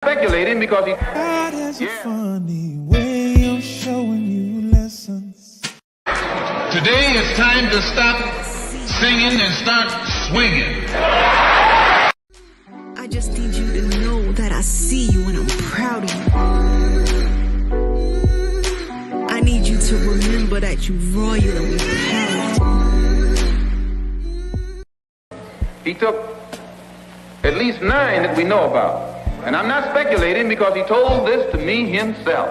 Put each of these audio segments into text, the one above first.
speculating because he... God has a funny way of showing you lessons. Today it's time to stop singing and start swinging. I just need you to know that I see you and I'm proud of you. I need you to remember that you royal and we proud. He took at least 9 that we know about. And I'm not speculating because he told this to me himself.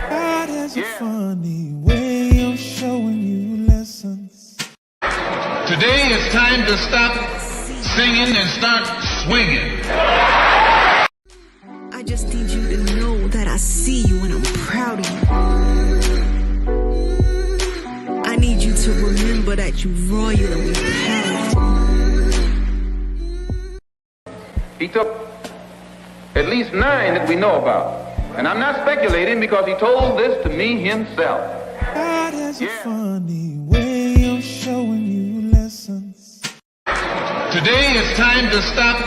God has a funny way of showing you lessons. Today it's time to stop singing and start swinging. I just need you to know that I see you and I'm proud of you. I need you to remember that you royal and we proud. He took at least 9 that we know about. And I'm not speculating because he told this to me himself. God has a funny way of showing you lessons. Today it's time to stop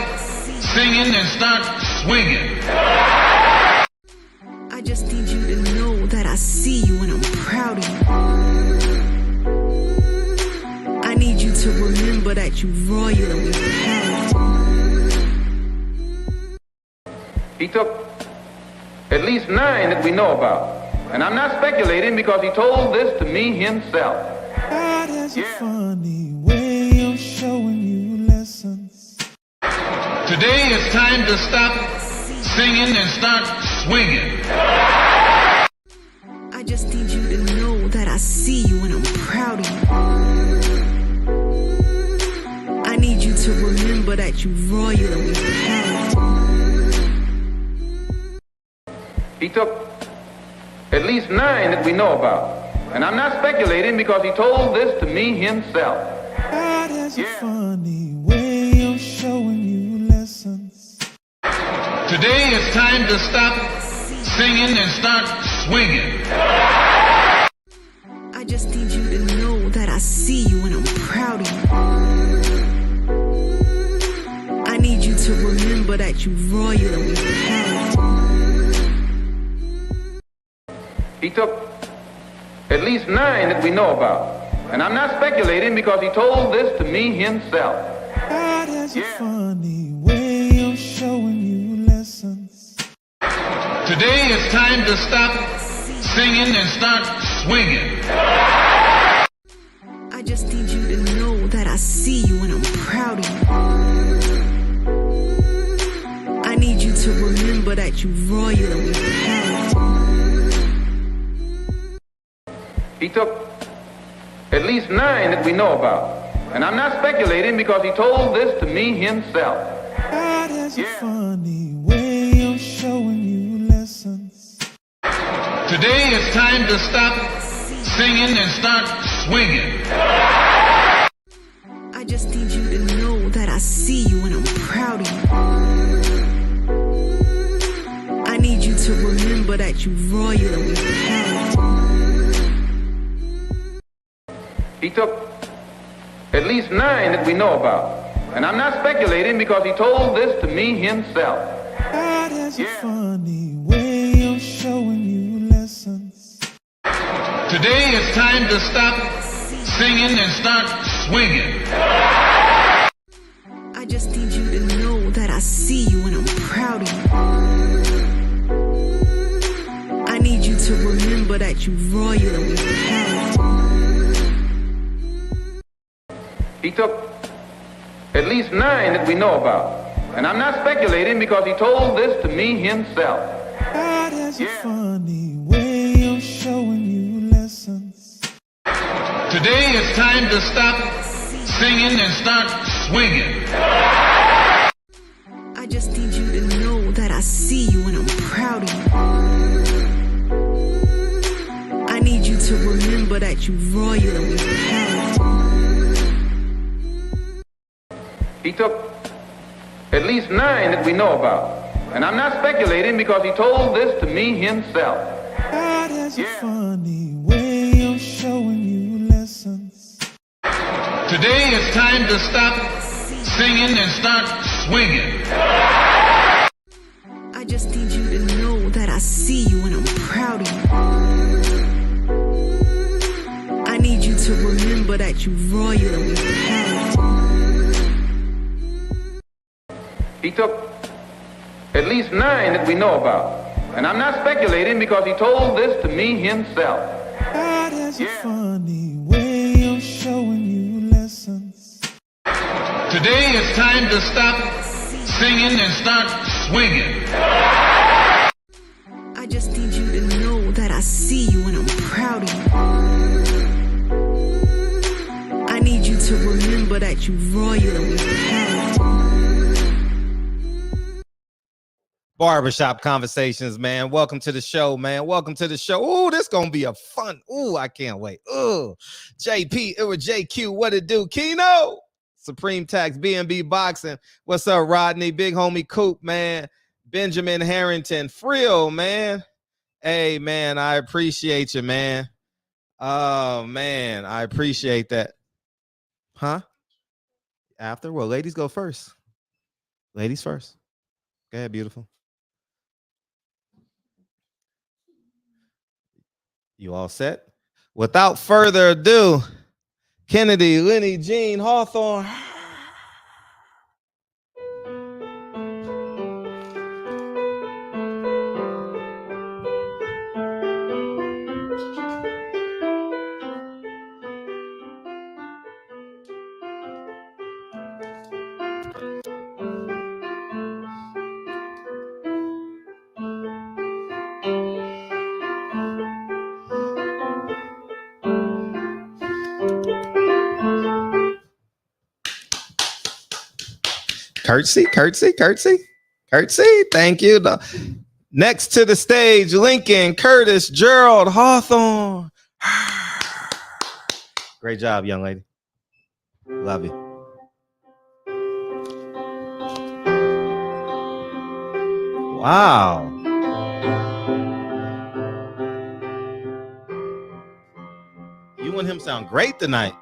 singing and start swinging. I just need you to know that I see you and I'm proud of you. I need you to remember that you royal and we proud. He took at least 9 that we know about. And I'm not speculating because he told this to me himself. God has a funny way of showing you lessons. Today it's time to stop singing and start swinging. I just need you to know that I see you and I'm proud of you. I need you to remember that you royal and we proud. He took at least 9 that we know about. And I'm not speculating because he told this to me himself. God has a funny way of showing you lessons. Today it's time to stop singing and start swinging. I just need you to know that I see you and I'm proud of you. I need you to remember that you royal and we proud. He took at least 9 that we know about. And I'm not speculating because he told this to me himself. God has a funny way of showing you lessons. Today it's time to stop singing and start swinging. I just need you to know that I see you and I'm proud of you. I need you to remember that you royal and we proud. He took at least 9 that we know about. And I'm not speculating because he told this to me himself. God has a funny way of showing you lessons. Today it's time to stop singing and start swinging. I just need you to know that I see you and I'm proud of you. I need you to remember that you royal and we proud. He took at least 9 that we know about. And I'm not speculating because he told this to me himself. God has a funny way of showing you lessons. Today it's time to stop singing and start swinging. I just need you to know that I see you and I'm proud of you. I need you to remember that you royal and we proud. He took at least 9 that we know about. And I'm not speculating because he told this to me himself. God has a funny way of showing you lessons. Today it's time to stop singing and start swinging. I just need you to know that I see you and I'm proud of you. I need you to remember that you royal and we proud. He took at least 9 that we know about. And I'm not speculating because he told this to me himself. God has a funny way of showing you lessons. Today it's time to stop singing and start swinging. I just need you you to know that I see you and I'm proud of you. I need you to remember that you royal and we proud. He took at least 9 that we know about. And I'm not speculating because he told this to me himself. God has a funny way of showing you lessons. Today it's time to stop singing and start swinging. I just need you to know that I see you and I'm proud of you. I need you to remember that you royal and we proud. Barbershop Conversations, man. Welcome to the show, man. Welcome to the show. Ooh, this gonna be a fun. Ooh, I can't wait. Ooh, JP, it was JQ. What it do? Keno, Supreme Tax, B&B Boxing. What's up, Rodney? Big homie Coop, man. Benjamin Harrington, Frill, man. Hey, man, I appreciate you, man. Oh, man, I appreciate that. Huh? After? Well, ladies go first. Ladies first. Go ahead, beautiful. You all set? Without further ado, Kennedy, Lenny, Jean, Hawthorne. Curtsy, curtsy, curtsy, curtsy. Thank you. Next to the stage, Lincoln, Curtis, Gerald, Hawthorne. Great job, young lady. Love you. Wow. You and him sound great tonight.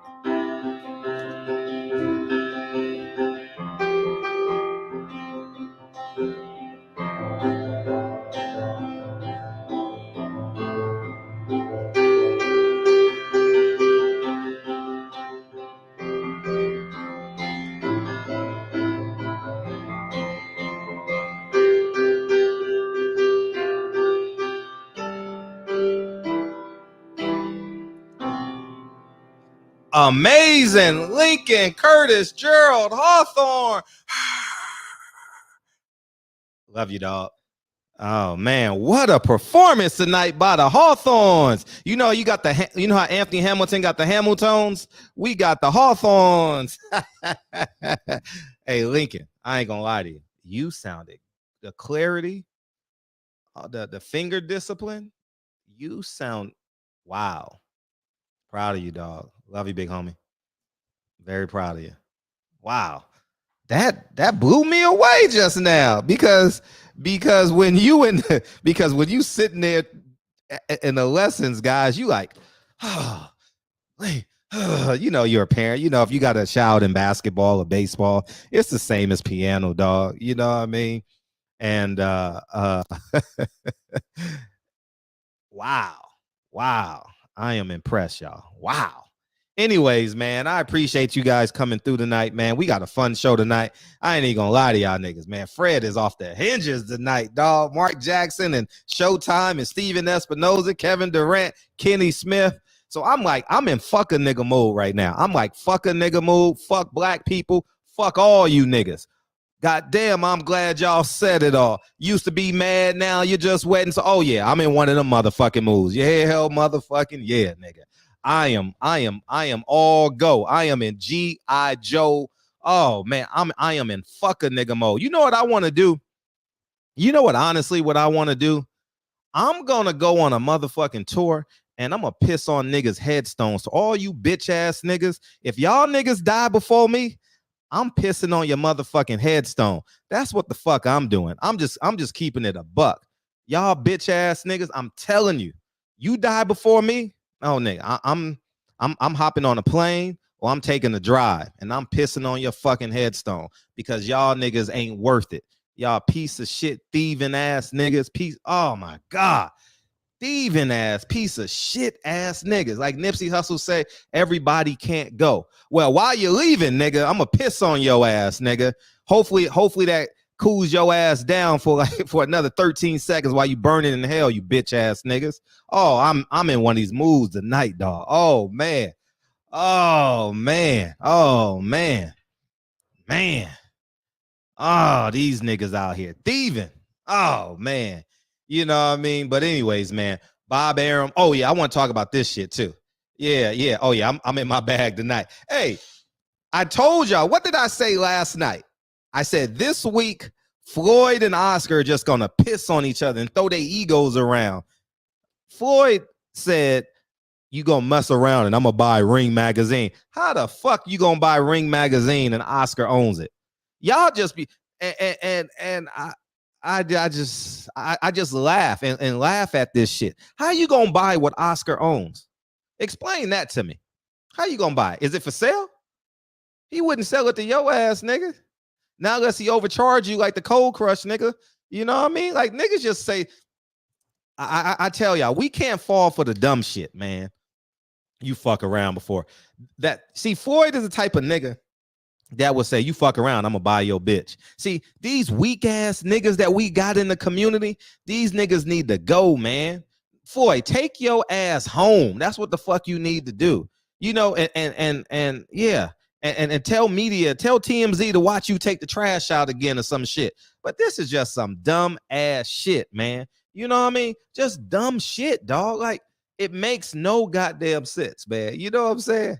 Amazing. Lincoln, Curtis, Gerald, Hawthorne. Love you, dog. Oh, man, what a performance tonight by the Hawthorns. You know, you got the, you know how Anthony Hamilton got the Hamiltons? We got the Hawthorns. Hey, Lincoln, I ain't gonna lie to you. You sounded the clarity, the finger discipline. You sound, wow. Proud of you, dog. Love you, big homie. Very proud of you. Wow. That blew me away just now because when you when you sitting there in the lessons, guys, you like, oh, you know, you're a parent. You know, if you got a child in basketball or baseball, it's the same as piano, dog. You know what I mean? And wow. I am impressed, y'all. Wow. Anyways, man, I appreciate you guys coming through tonight, man. We got a fun show tonight. I ain't even gonna lie to y'all niggas, man. Fred is off the hinges tonight, dog. Mark Jackson and Showtime and Steven Espinoza, Kevin Durant, Kenny Smith. So I'm like, I'm in fuck a nigga mode right now. I'm like, fuck a nigga mode. Fuck black people. Fuck all you niggas. God damn, I'm glad y'all said it all. Used to be mad, now you're just waiting. So, oh yeah, I'm in one of them motherfucking moves. Yeah, hell motherfucking yeah, nigga. I am all go. I am in G.I. Joe. Oh man, I am in fuck a nigga mode. You know what I want to do? You know what, honestly, what I want to do? I'm gonna go on a motherfucking tour and I'm gonna piss on niggas' headstones. So all you bitch ass niggas, if y'all niggas die before me, I'm pissing on your motherfucking headstone. That's what the fuck I'm doing. I'm just keeping it a buck. Y'all bitch ass niggas, I'm telling you, you die before me. Oh nigga, I'm hopping on a plane or I'm taking a drive and I'm pissing on your fucking headstone because y'all niggas ain't worth it. Y'all piece of shit, thieving ass niggas. Oh my God. Thieving ass, piece of shit ass niggas. Like Nipsey Hussle say, everybody can't go. Well, while you're leaving, nigga, I'm gonna piss on your ass, nigga. Hopefully that cools your ass down for another 13 seconds while you burning in hell, you bitch ass niggas. Oh, I'm in one of these moods tonight, dog. Oh man. Oh man. Oh man. Man. Oh, these niggas out here thieving. Oh man. You know what I mean? But anyways, man, Bob Arum. Oh yeah, I want to talk about this shit too. Yeah. Oh yeah, I'm in my bag tonight. Hey, I told y'all, what did I say last night? I said this week, Floyd and Oscar are just gonna piss on each other and throw their egos around. Floyd said, you gonna mess around and I'm gonna buy Ring magazine. How the fuck you gonna buy Ring magazine and Oscar owns it? Y'all just be I just laugh and laugh at this shit. How you gonna buy what Oscar owns? Explain that to me. How you gonna buy it? Is it for sale? He wouldn't sell it to your ass, nigga. Now unless he overcharge you like the Cold Crush, nigga. You know what I mean? Like niggas just say, I tell y'all, we can't fall for the dumb shit, man. You fuck around before that. See, Floyd is the type of nigga that will say, you fuck around, I'm gonna buy your bitch. See, these weak ass niggas that we got in the community, these niggas need to go, man. Floyd, take your ass home. That's what the fuck you need to do. You know, and yeah. And tell media, tell TMZ to watch you take the trash out again or some shit. But this is just some dumb ass shit, man. You know what I mean? Just dumb shit, dog. Like, it makes no goddamn sense, man. You know what I'm saying?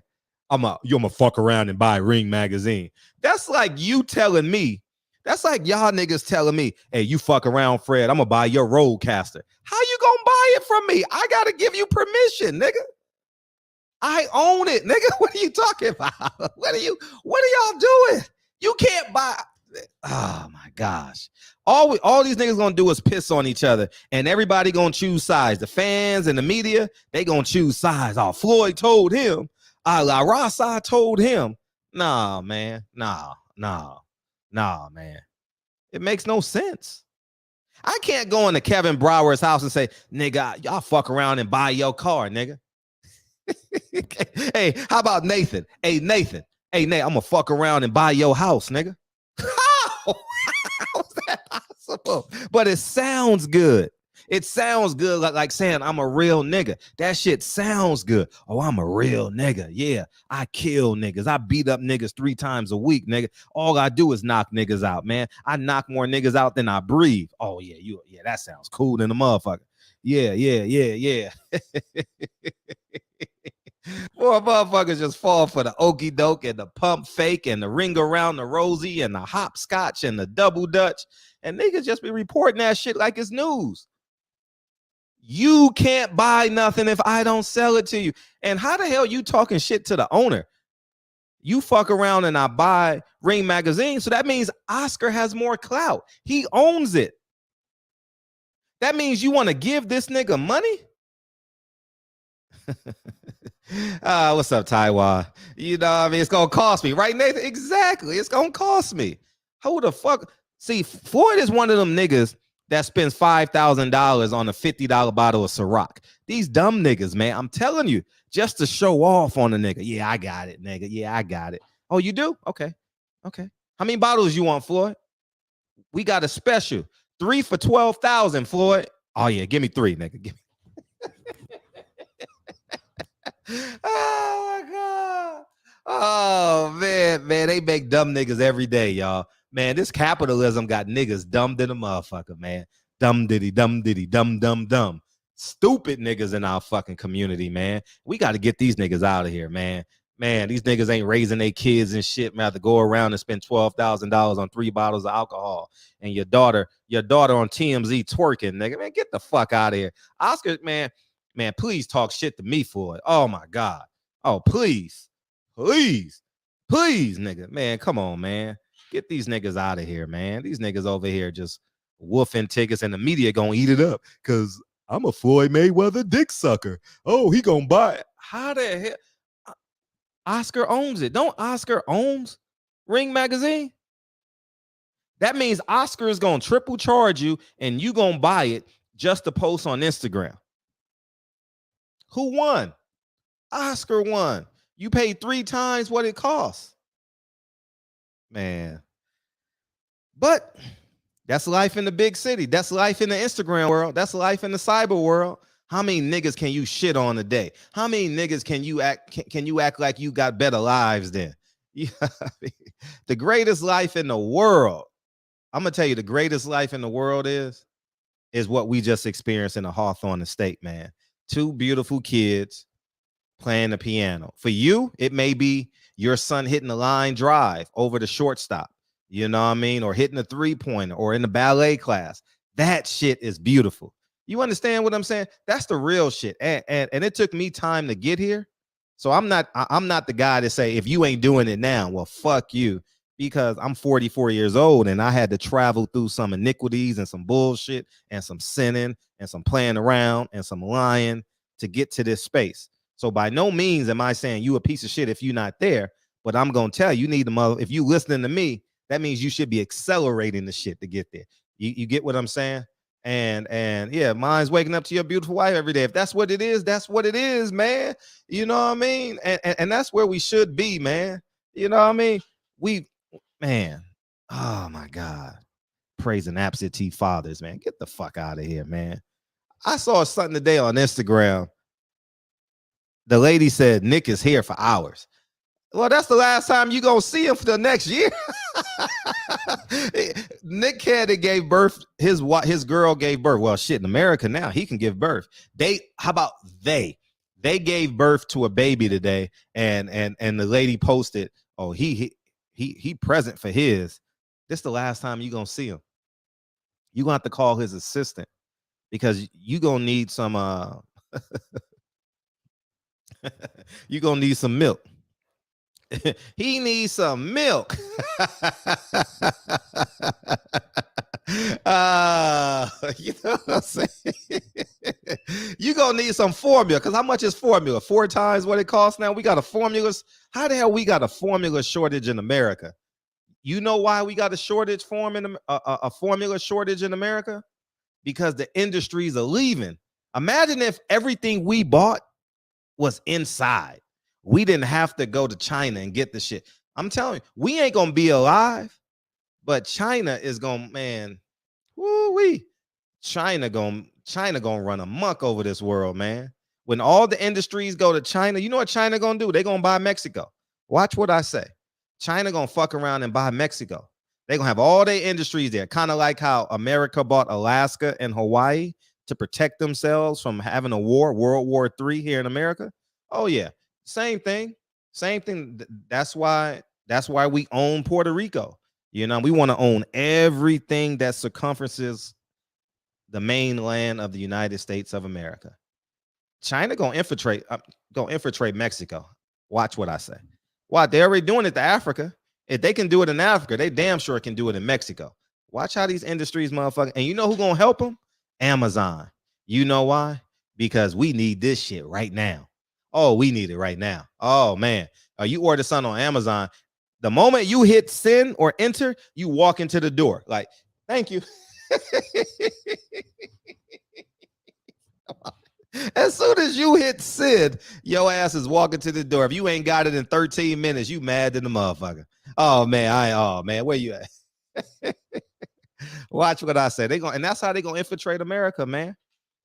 You're gonna fuck around and buy Ring magazine. That's like you telling me. That's like y'all niggas telling me, hey, you fuck around, Fred, I'm gonna buy your Roadcaster. How you gonna buy it from me? I gotta give you permission, nigga. I own it, nigga. What are you talking about? What are y'all doing? You can't buy. Oh my gosh. All these niggas gonna do is piss on each other, and everybody gonna choose sides. The fans and the media, they gonna choose sides. Oh, Floyd told him. La Rasa told him. Nah, man. Nah, man. It makes no sense. I can't go into Kevin Brower's house and say, nigga, y'all fuck around and buy your car, nigga. Hey, how about Nathan? Hey, Nate, I'm gonna fuck around and buy your house, nigga. How is that possible? But it sounds good. It sounds good, like saying I'm a real nigga. That shit sounds good. Oh, I'm a real nigga. Yeah, I kill niggas. I beat up niggas 3 times a week, nigga. All I do is knock niggas out, man. I knock more niggas out than I breathe. Oh, yeah, that sounds cool than a motherfucker. Yeah. Boy, motherfuckers just fall for the okie doke and the pump fake and the ring around the rosy and the hopscotch and the double dutch. And niggas just be reporting that shit like it's news. You can't buy nothing if I don't sell it to you. And how the hell you talking shit to the owner? You fuck around and I buy Ring magazine. So that means Oscar has more clout. He owns it. That means you want to give this nigga money? What's up, Taiwan? You know what I mean? It's going to cost me, right, Nathan? Exactly. It's going to cost me. Who the fuck? See, Floyd is one of them niggas that spends $5,000 on a $50 bottle of Ciroc. These dumb niggas, man. I'm telling you, just to show off on a nigga. Yeah, I got it, nigga. Yeah, I got it. Oh, you do? Okay. How many bottles you want, Floyd? We got a special. 3 for $12,000, Floyd. Oh, yeah, give me 3, nigga. Give me. Oh, my God. Oh, man, they make dumb niggas every day, y'all. Man, this capitalism got niggas dumb than a motherfucker, man. Dumb diddy, dumb. Stupid niggas in our fucking community, man. We got to get these niggas out of here, man. Man, these niggas ain't raising their kids and shit, man. To go around and spend $12,000 on 3 bottles of alcohol. And your daughter on TMZ twerking, nigga. Man, get the fuck out of here. Oscar, man, please talk shit to me for it. Oh, my God. Oh, please, nigga. Man, come on, man. Get these niggas out of here, man. These niggas over here just woofing tickets and the media gonna eat it up because I'm a Floyd Mayweather dick sucker. Oh, he gonna buy it. How the hell? Oscar owns it. Don't Oscar owns Ring magazine? That means Oscar is going to triple charge you and you going to buy it just to post on Instagram. Who won? Oscar won. You paid 3 times what it costs. Man. But that's life in the big city. That's life in the Instagram world. That's life in the cyber world. How many niggas can you shit on a day? How many niggas can you act like you got better lives than? The greatest life in the world. I'm gonna tell you, the greatest life in the world is what we just experienced in the Hawthorne estate, man. 2 beautiful kids playing the piano. For you, it may be your son hitting the line drive over the shortstop, you know what I mean? Or hitting a 3-pointer or in the ballet class. That shit is beautiful. You understand what I'm saying? That's the real shit. And it took me time to get here. So I'm not the guy to say, if you ain't doing it now, well, fuck you. Because I'm 44 years old and I had to travel through some iniquities and some bullshit and some sinning and some playing around and some lying to get to this space. So by no means am I saying you a piece of shit if you're not there, but I'm going to tell you, need to if you listening to me, that means you should be accelerating the shit to get there. You get what I'm saying? And yeah, mine's waking up to your beautiful wife every day. If that's what it is, that's what it is, man. You know what I mean? And that's where we should be, man. You know what I mean? Man, oh my God. Praising absentee fathers, man. Get the fuck out of here, man. I saw something today on Instagram. The lady said Nick is here for hours. Well, that's the last time you gonna see him for the next year. Nick Cannon gave birth. His girl gave birth. Well, shit, in America now, he can give birth. They gave birth to a baby today, and the lady posted, oh, he present for his. This the last time you gonna see him. You gonna have to call his assistant because you gonna need some you gonna need some milk. He needs some milk. You know what I'm saying? You gonna need some formula, because how much is formula? 4 times what it costs now. We got a formula. How the hell we got a formula shortage in America? You know why we got a shortage a formula shortage in America? Because the industries are leaving. Imagine if everything we bought was inside. We didn't have to go to China and get the shit. I'm telling you, we ain't gonna be alive, but China is gonna, man, woo-wee. China gonna run amok over this world, man. When all the industries go to China, you know what China gonna do? They gonna buy Mexico. Watch what I say. China gonna fuck around and buy Mexico. They gonna have all their industries there, kind of like how America bought Alaska and Hawaii to protect themselves from having a war, World War III here in America. Oh yeah, same thing. That's why we own Puerto Rico. You know, we want to own everything that circumferences the mainland of the United States of America. China gonna infiltrate Mexico. Watch what I say. Why? They're already doing it to Africa. If they can do it in Africa, they damn sure can do it in Mexico. Watch how these industries, motherfucker. And you know who gonna help them? Amazon. You know why? Because we need this shit right now. Oh, we need it right now. Oh man, you order something on Amazon. The moment you hit send or enter, you walk into the door. Like, thank you. As soon as you hit send, your ass is walking to the door. If you ain't got it in 13 minutes, you mad than the motherfucker. Oh man, where you at? Watch what I say. And that's how they gonna infiltrate America, man.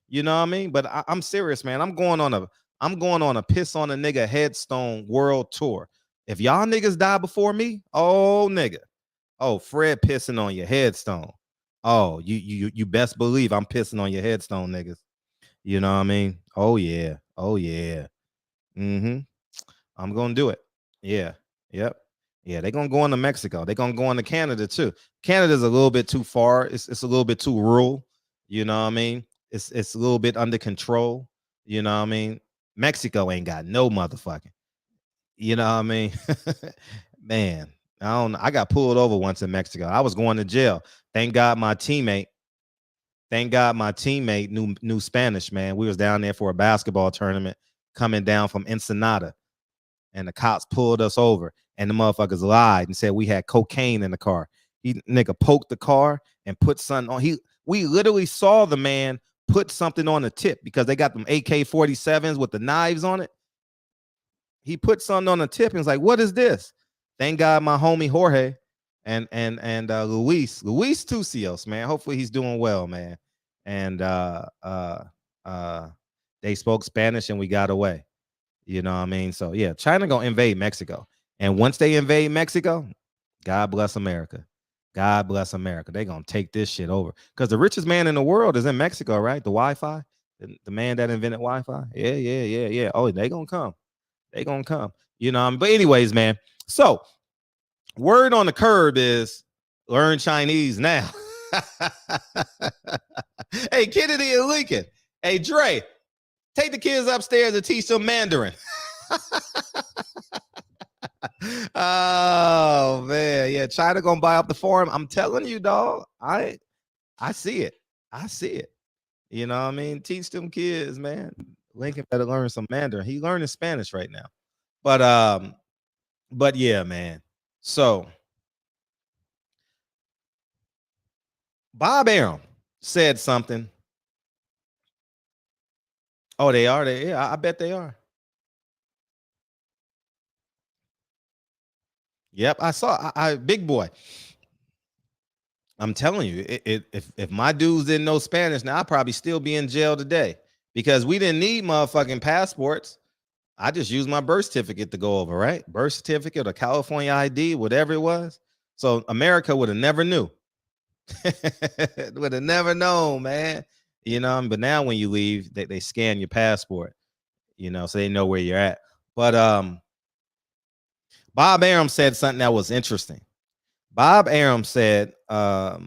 You know what I mean? But I'm serious, man. I'm going on a piss on a nigga headstone world tour. If y'all niggas die before me, oh nigga, oh Fred pissing on your headstone. Oh, you best believe I'm pissing on your headstone, niggas. You know what I mean? Oh yeah, I'm gonna do it. Yeah, yep, yeah. They're gonna go into Mexico. They're gonna go into Canada too. Canada's a little bit too far. It's a little bit too rural. You know what I mean? It's a little bit under control. You know what I mean? Mexico ain't got no motherfucking. You know what I mean? Man, I don't know. I got pulled over once in Mexico. I was going to jail. Thank God my teammate knew Spanish, man. We was down there for a basketball tournament coming down from Ensenada. And the cops pulled us over. And the motherfuckers lied and said we had cocaine in the car. He nigga poked the car and put something on. We literally saw the man put something on the tip because they got them AK-47s with the knives on it. He put something on the tip and was like, "What is this?" Thank God, my homie Jorge and Luis Tucios, man. Hopefully he's doing well, man. And they spoke Spanish and we got away. You know what I mean? So yeah, China gonna invade Mexico, and once they invade Mexico, God bless America. God bless America. They gonna take this shit over because the richest man in the world is in Mexico, right? The Wi-Fi, the man that invented Wi-Fi. Yeah. Oh, they gonna come. They gonna come. You know. But anyways, man. So word on the curb is learn Chinese now. Hey, Kennedy and Lincoln. Hey, Dre, take the kids upstairs and teach them Mandarin. Oh man, yeah, China gonna buy up the farm. I'm telling you, dog. I see it. I see it. You know what I mean? Teach them kids, man. Lincoln better learn some Mandarin. He learning Spanish right now. But yeah, man. So Bob Arum said something. Oh, they are. Yeah, I bet they are. Yep, I saw. I big boy. I'm telling you, if my dudes didn't know Spanish, now I'd probably still be in jail today because we didn't need motherfucking passports. I just used my birth certificate to go over, right? Birth certificate or California ID, whatever it was. So America would have never knew. Would have never known, man. You know, but now when you leave, they scan your passport, you know, so they know where you're at. But Bob Arum said something that was interesting. Bob Arum said it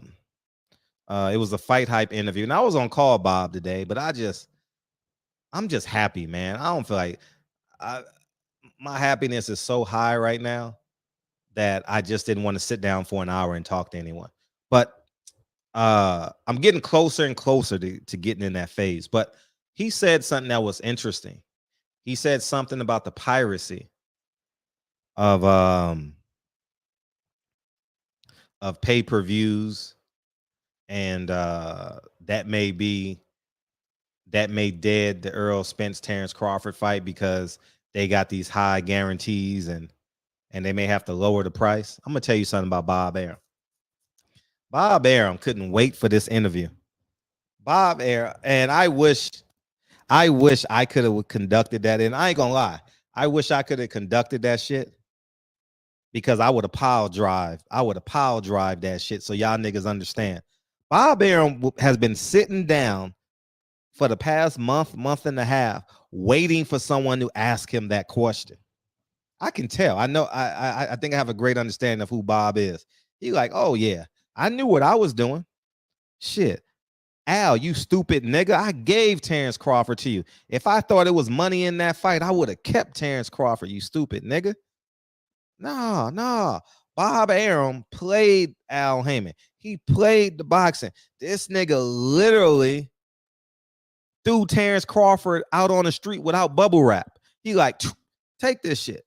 was a Fight Hype interview. And I was on call, Bob, today, but I'm just happy, man. I don't feel like my happiness is so high right now that I just didn't want to sit down for an hour and talk to anyone. But I'm getting closer and closer to getting in that phase. But he said something that was interesting. He said something about the piracy of pay-per-views, and that may dead the Earl Spence Terrence Crawford fight because they got these high guarantees and they may have to lower the price. I'm gonna tell you something about Bob Arum. Bob Arum couldn't wait for this interview. Bob Arum, and I wish I could have conducted that. And I ain't gonna lie, I wish I could have conducted that shit because I would have pile drive that shit so y'all niggas understand. Bob Arum has been sitting down for the past month and a half waiting for someone to ask him that question. I can tell. I know. I think I have a great understanding of who Bob is. He like, oh yeah, I knew what I was doing. Shit. Al, you stupid nigga. I gave Terrence Crawford to you. If I thought it was money in that fight, I would have kept Terrence Crawford, you stupid nigga. No. Bob Arum played Al Heyman. He played the boxing. This nigga literally threw Terrence Crawford out on the street without bubble wrap. He like, take this shit.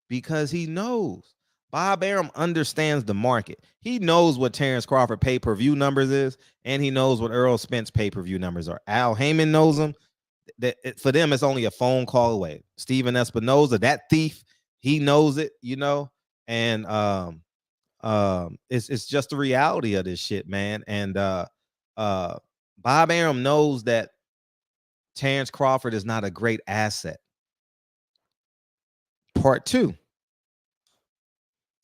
Because he knows. Bob Arum understands the market. He knows what Terrence Crawford pay-per-view numbers is, and he knows what Earl Spence pay-per-view numbers are. Al Heyman knows them. For them, it's only a phone call away. Steven Espinoza, that thief, he knows it, you know, and it's just the reality of this shit, man. And Bob Arum knows that Terrence Crawford is not a great asset. Part two.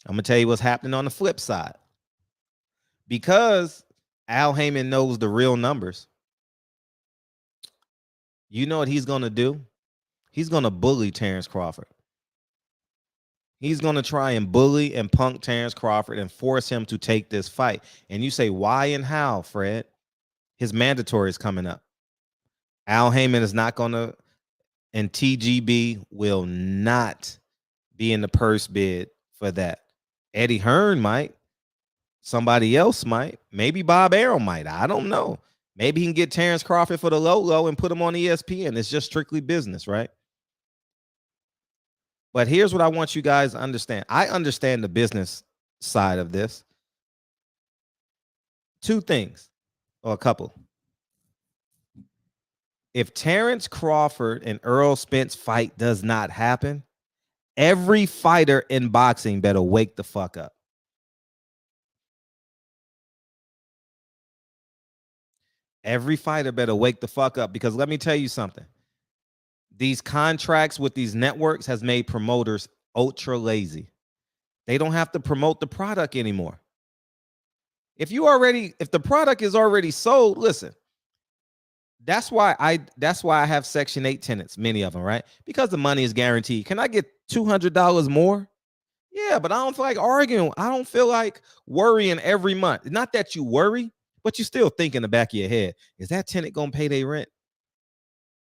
I'm going to tell you what's happening on the flip side. Because Al Heyman knows the real numbers, you know what he's going to do? He's going to bully Terrence Crawford. He's going to try and bully and punk Terrence Crawford and force him to take this fight. And you say, why and how, Fred? His mandatory is coming up. Al Heyman is not going to, and TGB will not be in the purse bid for that. Eddie Hearn might. Somebody else might. Maybe Bob Arum might. I don't know. Maybe he can get Terrence Crawford for the low and put him on ESPN. It's just strictly business, right? But here's what I want you guys to understand. I understand the business side of this. Two things, or a couple. If Terrence Crawford and Errol Spence fight does not happen, every fighter in boxing better wake the fuck up. Every fighter better wake the fuck up, because let me tell you something. These contracts with these networks has made promoters ultra lazy. They don't have to promote the product anymore. If the product is already sold, listen. That's why I have Section 8 tenants, many of them, right? Because the money is guaranteed. Can I get $200 more? Yeah, but I don't feel like arguing. I don't feel like worrying every month. Not that you worry, but you still think in the back of your head, is that tenant going to pay their rent?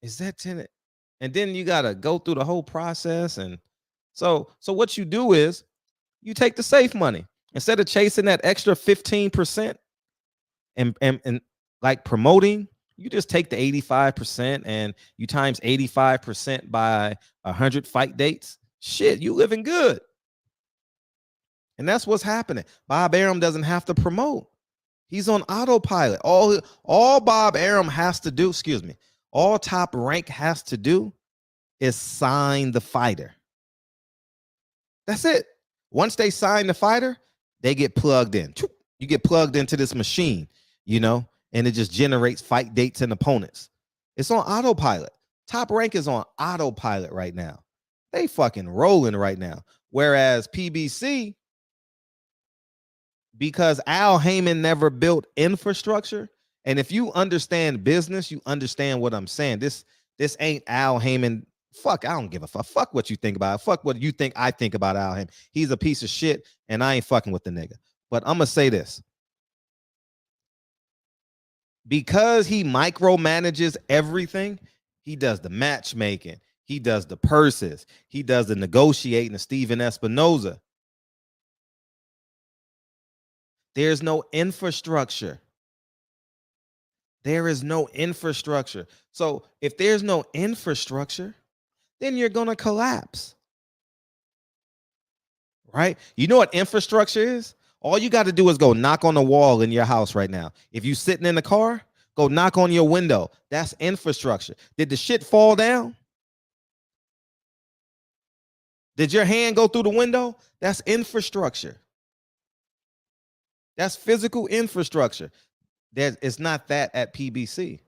Is that tenant? And then you got to go through the whole process. And so what you do is you take the safe money. Instead of chasing that extra 15% and like promoting, you just take the 85% and you times 85% by 100 fight dates. Shit, you living good. And that's what's happening. Bob Arum doesn't have to promote. He's on autopilot. All Bob Arum has to do, all Top Rank has to do is sign the fighter. That's it. Once they sign the fighter, they get plugged in. You get plugged into this machine, and it just generates fight dates and opponents. It's on autopilot. Top Rank is on autopilot right now. They fucking rolling right now. Whereas PBC, because Al Heyman never built infrastructure, and if you understand business, you understand what I'm saying. This ain't Al Heyman. Fuck, I don't give a fuck. Fuck what you think about it. Fuck what you think I think about Al Heyman. He's a piece of shit, and I ain't fucking with the nigga. But I'm going to say this. Because he micromanages everything, he does the matchmaking, he does the purses, he does the negotiating of Steven Espinoza. There's no infrastructure. There is no infrastructure. So if there's no infrastructure, then you're going to collapse. Right? You know what infrastructure is? All you got to do is go knock on the wall in your house right now. If you're sitting in the car, go knock on your window. That's infrastructure. Did the shit fall down? Did your hand go through the window? That's infrastructure. That's physical infrastructure. It's not that at PBC.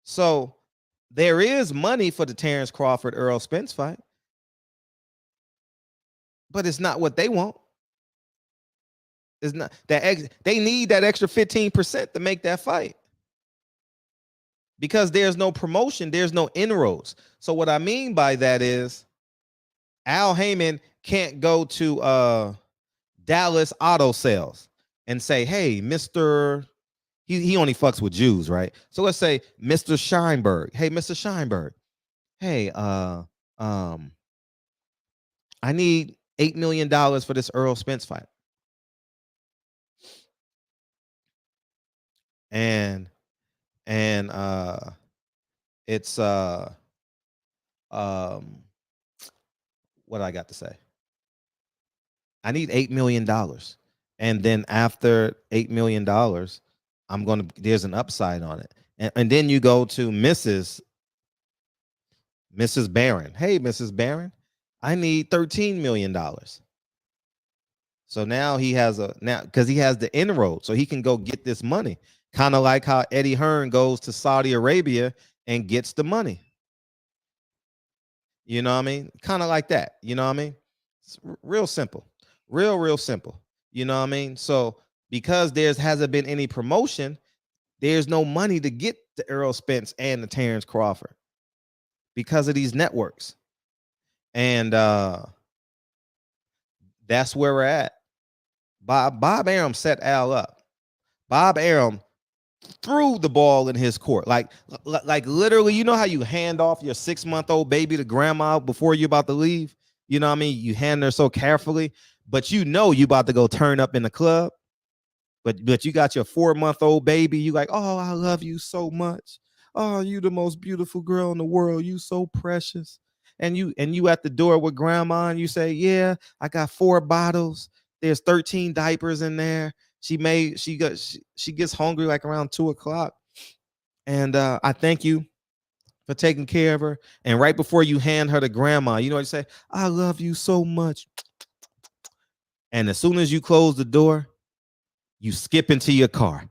So there is money for the Terrence Crawford Errol Spence fight, but it's not what they want. It's not that they need that extra 15% to make that fight, because there's no promotion, there's no inroads. So what I mean by that is Al Heyman can't go to Dallas Auto Sales and say, hey, Mr. He only fucks with Jews, right? So let's say Mr. Scheinberg. Hey, Mr. Scheinberg. Hey, I need $8 million for this Errol Spence fight. And it's what I got to say. I need $8 million. And then after $8 million, there's an upside on it. And then you go to Mrs. Barron. Hey, Mrs. Barron, I need $13 million. So now because he has the inroad, so he can go get this money. Kind of like how Eddie Hearn goes to Saudi Arabia and gets the money. You know what I mean? Kind of like that. You know what I mean? It's real simple. Real simple. You know what I mean? So because hasn't been any promotion, there's no money to get the Errol Spence and the Terrence Crawford because of these networks. And that's where we're at. Bob Arum set Al up. Bob Arum threw the ball in his court. Like literally, you know how you hand off your 6-month-old baby to grandma before you're about to leave? You know what I mean? You hand her so carefully, but you know you about to go turn up in the club. But you got your 4-month-old baby. You like, oh, I love you so much. Oh, you the most beautiful girl in the world. You so precious. and you at the door with grandma, and you say, yeah, I got 4 bottles. There's 13 diapers in there. She gets hungry like around 2:00. And I thank you for taking care of her. And right before you hand her to grandma, you know what you say? I love you so much. And as soon as you close the door, you skip into your car.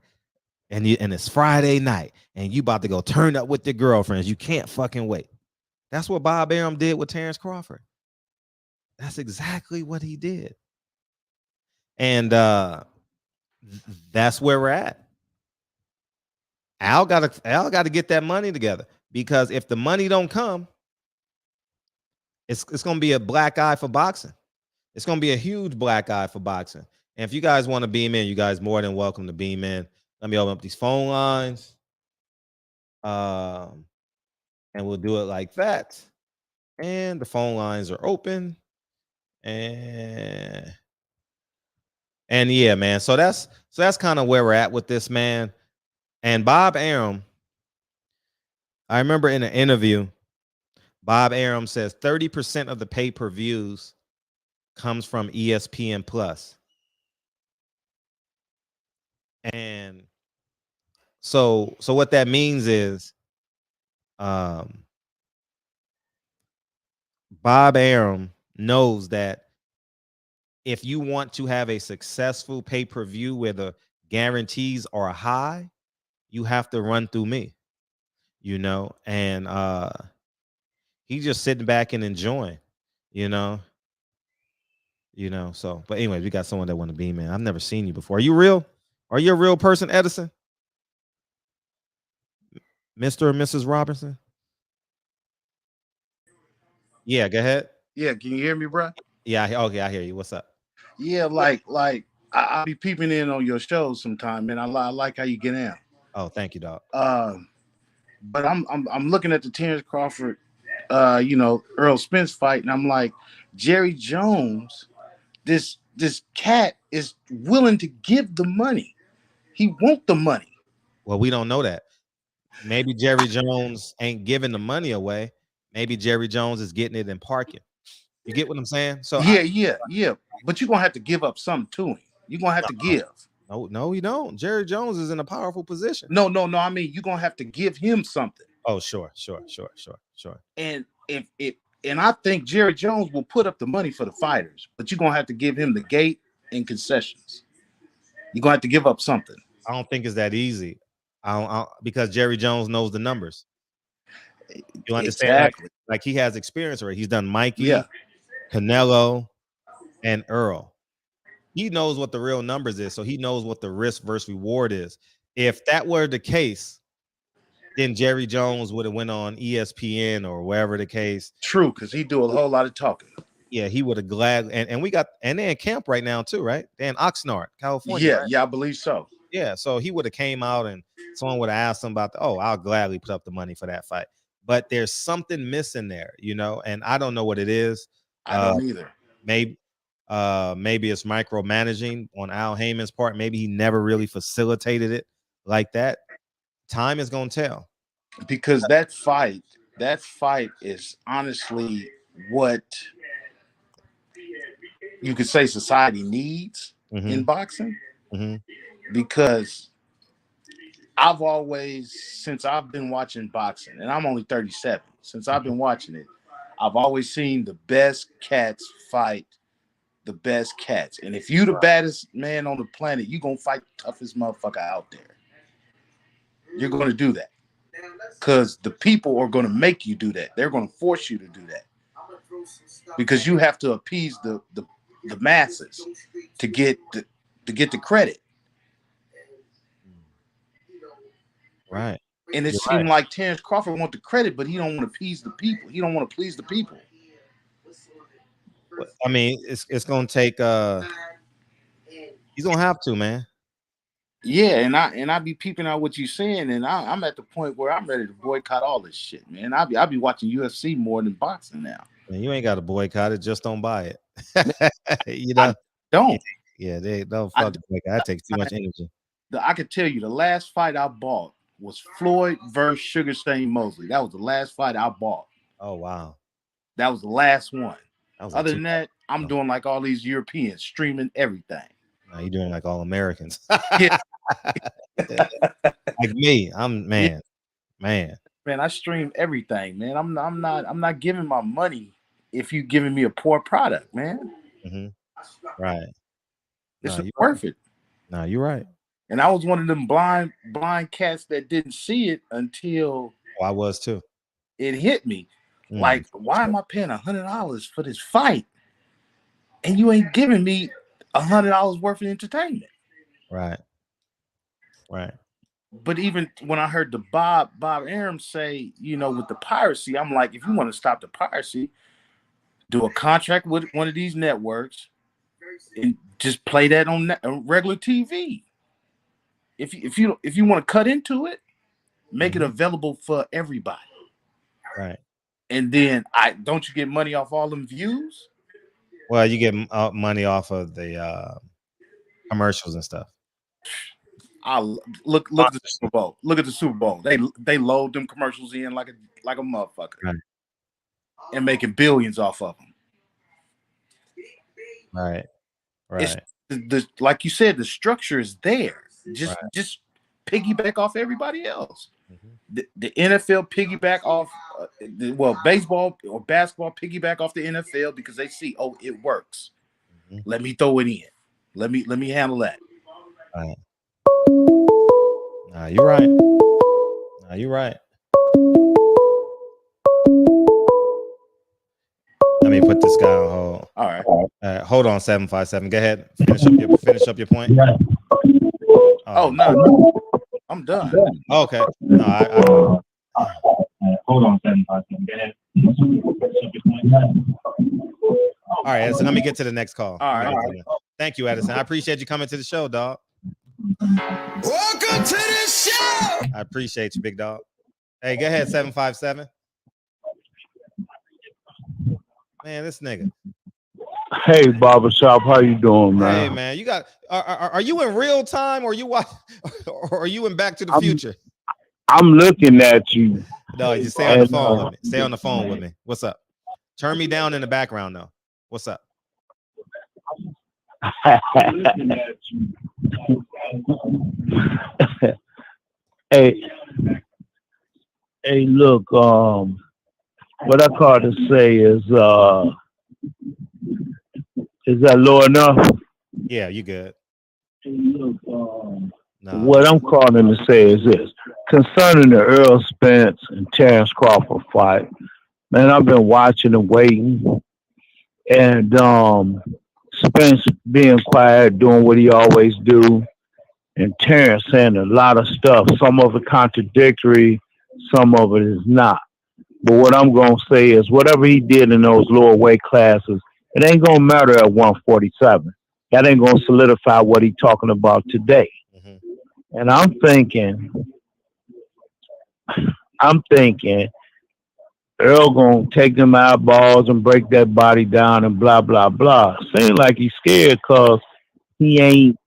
And it's Friday night, and you about to go turn up with your girlfriends. You can't fucking wait. That's what Bob Arum did with Terrence Crawford. That's exactly what he did. And that's where we're at. Al got to get that money together, because if the money don't come, it's gonna be a black eye for boxing. It's gonna be a huge black eye for boxing. And if you guys want to beam in, you guys more than welcome to beam in. Let me open up these phone lines. And we'll do it like that. And the phone lines are open. And yeah, man. So that's kind of where we're at with this, man. And Bob Arum, I remember in an interview, Bob Arum says 30% of the pay-per-views comes from ESPN Plus. And so what that means is Bob Arum knows that if you want to have a successful pay-per-view where the guarantees are high, you have to run through me, you know. And he's just sitting back and enjoying, you know. So, but anyway, we got someone that want to beam in. I've never seen you before. Are you real? Are you a real person, Edison? Mr. or Mrs. Robinson? Yeah, go ahead. Yeah, can you hear me, bro? Yeah, okay, I hear you. What's up? Yeah, like I'll be peeping in on your shows sometime, man. I like how you get in. Oh, thank you, dog. But I'm looking at the Terrence Crawford, Earl Spence fight, and I'm like, Jerry Jones, this cat is willing to give the money. He want the money. Well, we don't know that. Maybe Jerry Jones ain't giving the money away. Maybe Jerry Jones is getting it and parking. You get what I'm saying? So yeah. But you're gonna have to give up something to him. You're gonna have to give. No, you don't. Jerry Jones is in a powerful position. No. I mean, you're gonna have to give him something. Oh, sure. And and I think Jerry Jones will put up the money for the fighters, but you're gonna have to give him the gate and concessions. You're gonna have to give up something. I don't think it's that easy. Because Jerry Jones knows the numbers. You understand? Exactly. Like he has experience already. He's done Mikey, Canelo, and Earl. He knows what the real numbers is, so he knows what the risk versus reward is. If that were the case, then Jerry Jones would have went on ESPN or wherever the case. True, because he do a whole lot of talking. Yeah, he would have gladly. And they're in camp right now too, right? They're in Oxnard, California. Yeah, right? yeah, I believe so. Yeah, so he would have came out and someone would have asked him about I'll gladly put up the money for that fight. But there's something missing there, you know, and I don't know what it is. I don't either. Maybe it's micromanaging on Al Heyman's part. Maybe he never really facilitated it like that. Time is gonna tell. Because that fight is honestly what you could say society needs in boxing. Mm-hmm. Because I've always, since I've been watching boxing, and I'm only 37, since I've been watching it, I've always seen the best cats fight the best cats. And if you the baddest man on the planet, you're going to fight the toughest motherfucker out there. You're going to do that. Because the people are going to make you do that. They're going to force you to do that. Because you have to appease the masses to get the credit. Right. And it seemed like Terrence Crawford want the credit, but he don't want to appease the people. He don't want to please the people. I mean, it's gonna take he's gonna have to, man. Yeah, and I be peeping out what you're saying, and I'm at the point where I'm ready to boycott all this shit, man. I be watching UFC more than boxing now. Man, you ain't got to boycott it, just don't buy it. You know, I don't. Yeah, they don't fuck boycott. That takes too much energy. I could tell you the last fight I bought was Floyd versus Sugar Shane Mosley. That was the last fight I bought. Oh wow. That was the last one. That Other than that, I'm doing like all these Europeans, streaming everything. No, you're doing like all Americans. Yeah. Like me. I'm man. Man, I stream everything, man. I'm not giving my money if you giving me a poor product, man. Right. It's not worth it. No, you're right. And I was one of them blind cats that didn't see it until I was too. It hit me. Like, why am I paying $100 for this fight? And you ain't giving me $100 worth of entertainment. Right. Right. But even when I heard the Bob Arum say, with the piracy, I'm like, if you want to stop the piracy, do a contract with one of these networks and just play that on regular TV. If you want to cut into it, make it available for everybody. Right. And then don't you get money off all them views? Well, you get money off of the commercials and stuff. Look at the Super Bowl. Look at the Super Bowl. They load them commercials in like a motherfucker, right. And making billions off of them. Right. Right. Like you said, the structure is there. Just piggyback off everybody else. The NFL piggyback off, baseball or basketball piggyback off the NFL because they see, it works. Let me throw it in. Let me handle that. Right. Nah, you're right. You're right. Let me put this guy on hold. All right. Hold on, 757. Go ahead. Finish up your point. No. I'm done. Okay. No, hold on, 757. Go ahead. All right, Edison. Let me get to the next call. All right. Thank you, Edison. I appreciate you coming to the show, dog. Welcome to the show. I appreciate you, big dog. Hey, go ahead, 757. Man, this nigga. Hey, Barbershop, how you doing, man? Hey, man, you got. Are you in real time, or or are you in Back to the Future? I'm looking at you. No, you stay on the phone with me. Stay on the phone with me. What's up? Turn me down in the background, though. What's up? Hey, look. What I call to say is that low enough? Yeah, you good. Look, what I'm calling to say is this. Concerning the Earl Spence and Terrence Crawford fight, man, I've been watching and waiting. And Spence being quiet, doing what he always do. And Terrence saying a lot of stuff. Some of it contradictory, some of it is not. But what I'm going to say is whatever he did in those lower weight classes, it ain't going to matter at 147. That ain't going to solidify what he's talking about today. And I'm thinking Earl going to take them eyeballs and break that body down and blah, blah, blah. Seems like he's scared because she ain't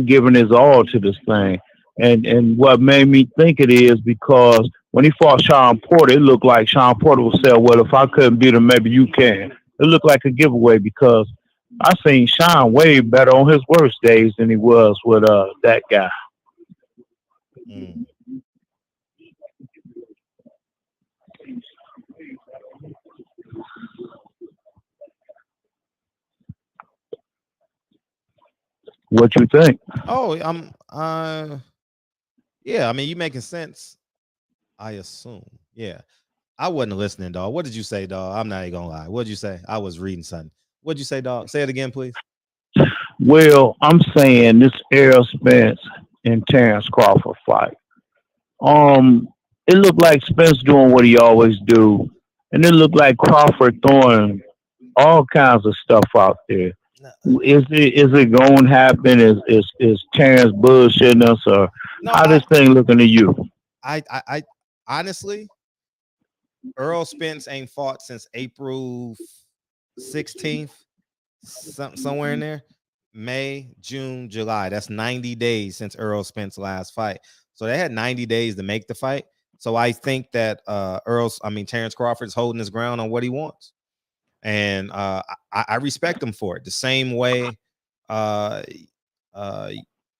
giving his all to this thing. And what made me think it is because when he fought Sean Porter, it looked like Sean Porter would say, well, if I couldn't beat him, maybe you can. It looked like a giveaway because I seen Sean way better on his worst days than he was with that guy. What you think? Yeah, I mean, you making sense, I assume. Yeah. I wasn't listening, dog. What did you say, dog? I'm not even gonna lie. What'd you say? I was reading something. What'd you say, dog? Say it again, please. Well, I'm saying this Errol Spence and Terrence Crawford fight. It looked like Spence doing what he always do, and it looked like Crawford throwing all kinds of stuff out there. Is it going to happen? Is Terrence bullshitting us, or how this thing looking to you? I honestly, Earl Spence ain't fought since April 16th, somewhere in there. May, June, July. That's 90 days since Earl Spence's last fight. So they had 90 days to make the fight. So I think that Terrence Crawford is holding his ground on what he wants. And I respect him for it. The same way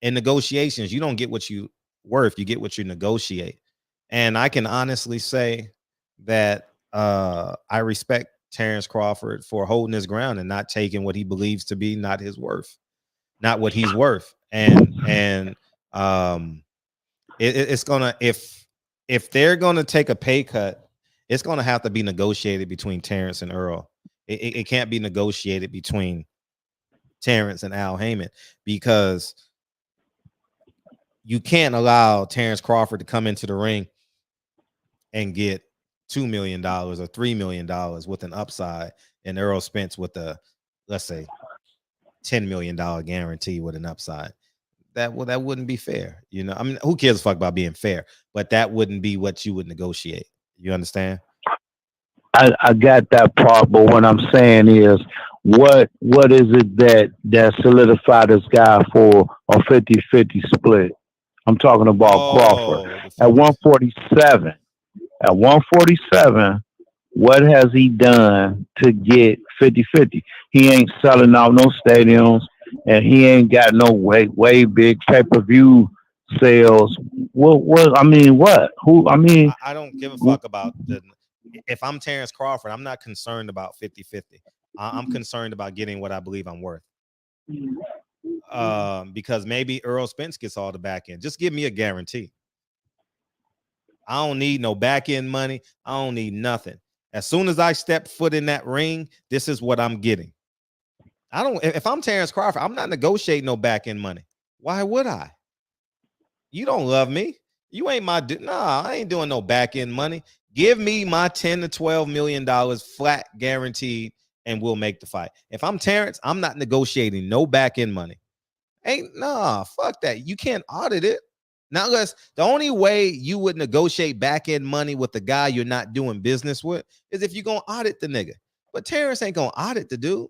in negotiations, you don't get what you worth, you get what you negotiate. And I can honestly say that I respect Terrence Crawford for holding his ground and not taking what he believes to be not his worth, not what he's worth. And it's gonna, if they're gonna take a pay cut, it's gonna have to be negotiated between Terrence and Earl. It can't be negotiated between Terrence and Al Heyman, because you can't allow Terrence Crawford to come into the ring and get $2 million or $3 million with an upside, and Earl Spence with a, let's say, $10 million guarantee with an upside. That wouldn't be fair. You know, I mean, who cares a fuck about being fair? But that wouldn't be what you would negotiate. You understand? I got that part, but what I'm saying is, what is it that solidified this guy for a 50-50 split? I'm talking about Crawford at 147. At 147, what has he done to get 50-50? He ain't selling out no stadiums, and he ain't got no way big pay-per-view sales. What? I mean, what? Who? I mean, I don't give a fuck about the. If I'm Terrence Crawford, I'm not concerned about 50-50. I'm concerned about getting what I believe I'm worth. Because maybe Earl Spence gets all the back end. Just give me a guarantee. I don't need no back end money. I don't need nothing. As soon as I step foot in that ring, this is what I'm getting. If I'm Terrence Crawford, I'm not negotiating no back end money. Why would I? You don't love me. You ain't my dude. Nah, I ain't doing no back end money. Give me my $10 to $12 million flat guaranteed, and we'll make the fight. If I'm Terrence, I'm not negotiating no back end money. Fuck that. You can't audit it. Now, unless the only way you would negotiate back end money with the guy you're not doing business with is if you're gonna audit the nigga. But Terrence ain't gonna audit the dude.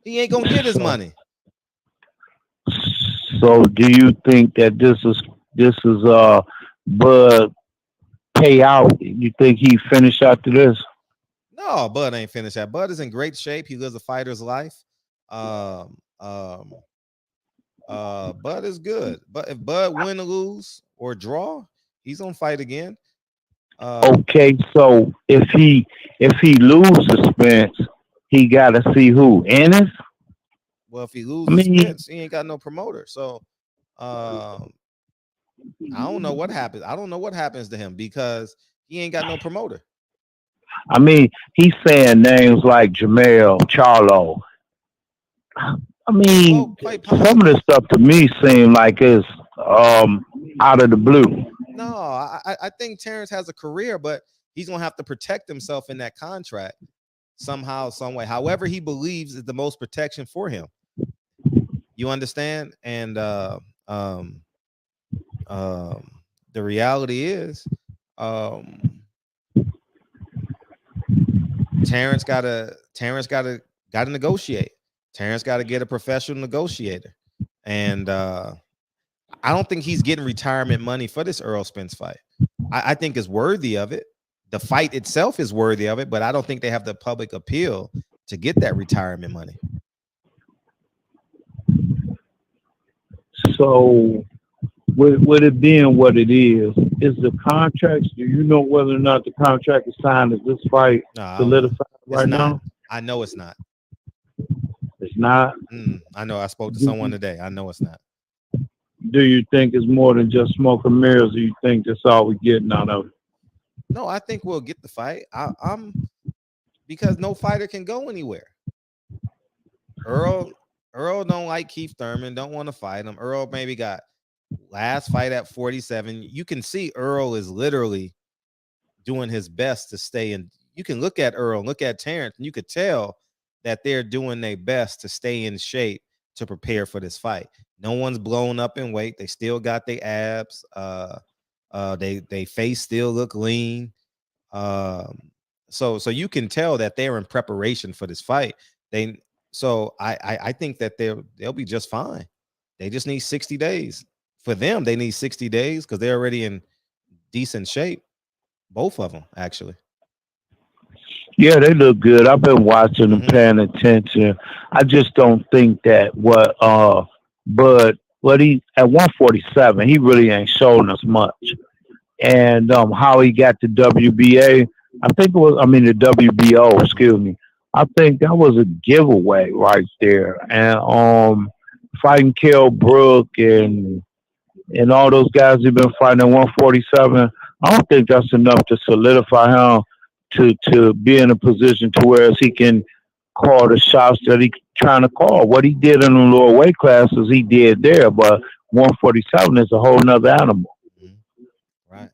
He ain't gonna get his money. So, do you think that this is Bud payout? You think he finished after this? No, Bud ain't finished that. Bud is in great shape. He lives a fighter's life. Bud is good. But if Bud win or lose or draw, he's gonna fight again. Okay, so if he loses Spence, he gotta see who? Ennis? Well, if he loses Spence, he ain't got no promoter. So I don't know what happens. I don't know what happens to him because he ain't got no promoter. I mean, he's saying names like Jamel, Charlo. I mean, some of this stuff to me seem like it's out of the blue. No, I think Terrence has a career, but he's gonna have to protect himself in that contract somehow, some way. However, he believes is the most protection for him. You understand? And the reality is, Terrence gotta negotiate. Terrence got to get a professional negotiator, and I don't think he's getting retirement money for this Earl Spence fight. I think it's worthy of it. The fight itself is worthy of it, but I don't think they have the public appeal to get that retirement money. So, with it being what it is the contracts? Do you know whether or not the contract is signed? Is this fight solidified right now? I know it's not. It's not? I know. I spoke to someone today. I know it's not. Do you think it's more than just smoke and mirrors, or you think that's all we're getting out of it? No, I think we'll get the fight. I'm because no fighter can go anywhere. Earl don't like Keith Thurman, don't want to fight him. Earl maybe got last fight at 47. You can see Earl is literally doing his best to stay in. You can look at Earl, look at Terrence, and you could tell that they're doing their best to stay in shape to prepare for this fight. No one's blown up in weight. They still got their abs. They face still look lean. So you can tell that they're in preparation for this fight. I think that they'll be just fine. They just need 60 days for them, they need 60 days because they're already in decent shape. Both of them, actually. Yeah, they look good. I've been watching them, paying attention. I just don't think that what he at 147, he really ain't showing us much. And how he got the WBA, I think it was, the WBO, excuse me. I think that was a giveaway right there. And fighting Kell Brook and all those guys who've been fighting at 147, I don't think that's enough to solidify him to be in a position to where he can call the shots that he's trying to call. What he did in the lower weight classes, he did there, but 147 is a whole nother animal. Right.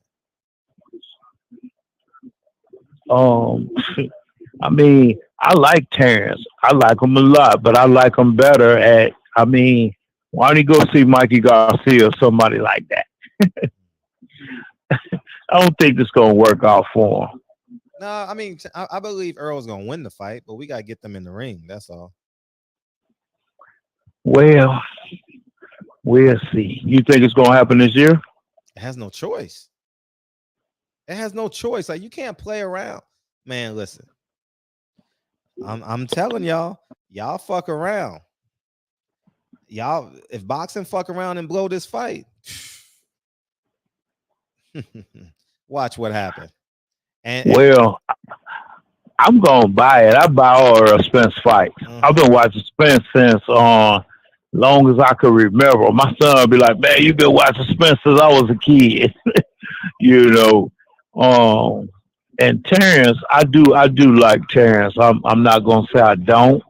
I like Terrence. I like him a lot, but I like him better at, why don't you go see Mikey Garcia or somebody like that? I don't think it's going to work out for him. No, I believe Earl's going to win the fight, but we got to get them in the ring. That's all. Well, we'll see. You think it's going to happen this year? It has no choice. It has no choice. Like, you can't play around. Man, listen. I'm telling y'all fuck around. Y'all, if boxing fuck around and blow this fight, watch what happens. Well, I'm gonna buy it. I buy all of Spence fight. I've been watching Spence since long as I could remember. My son would be like, "Man, you've been watching Spence since I was a kid." And Terrence, I do like Terrence. I'm not gonna say I don't,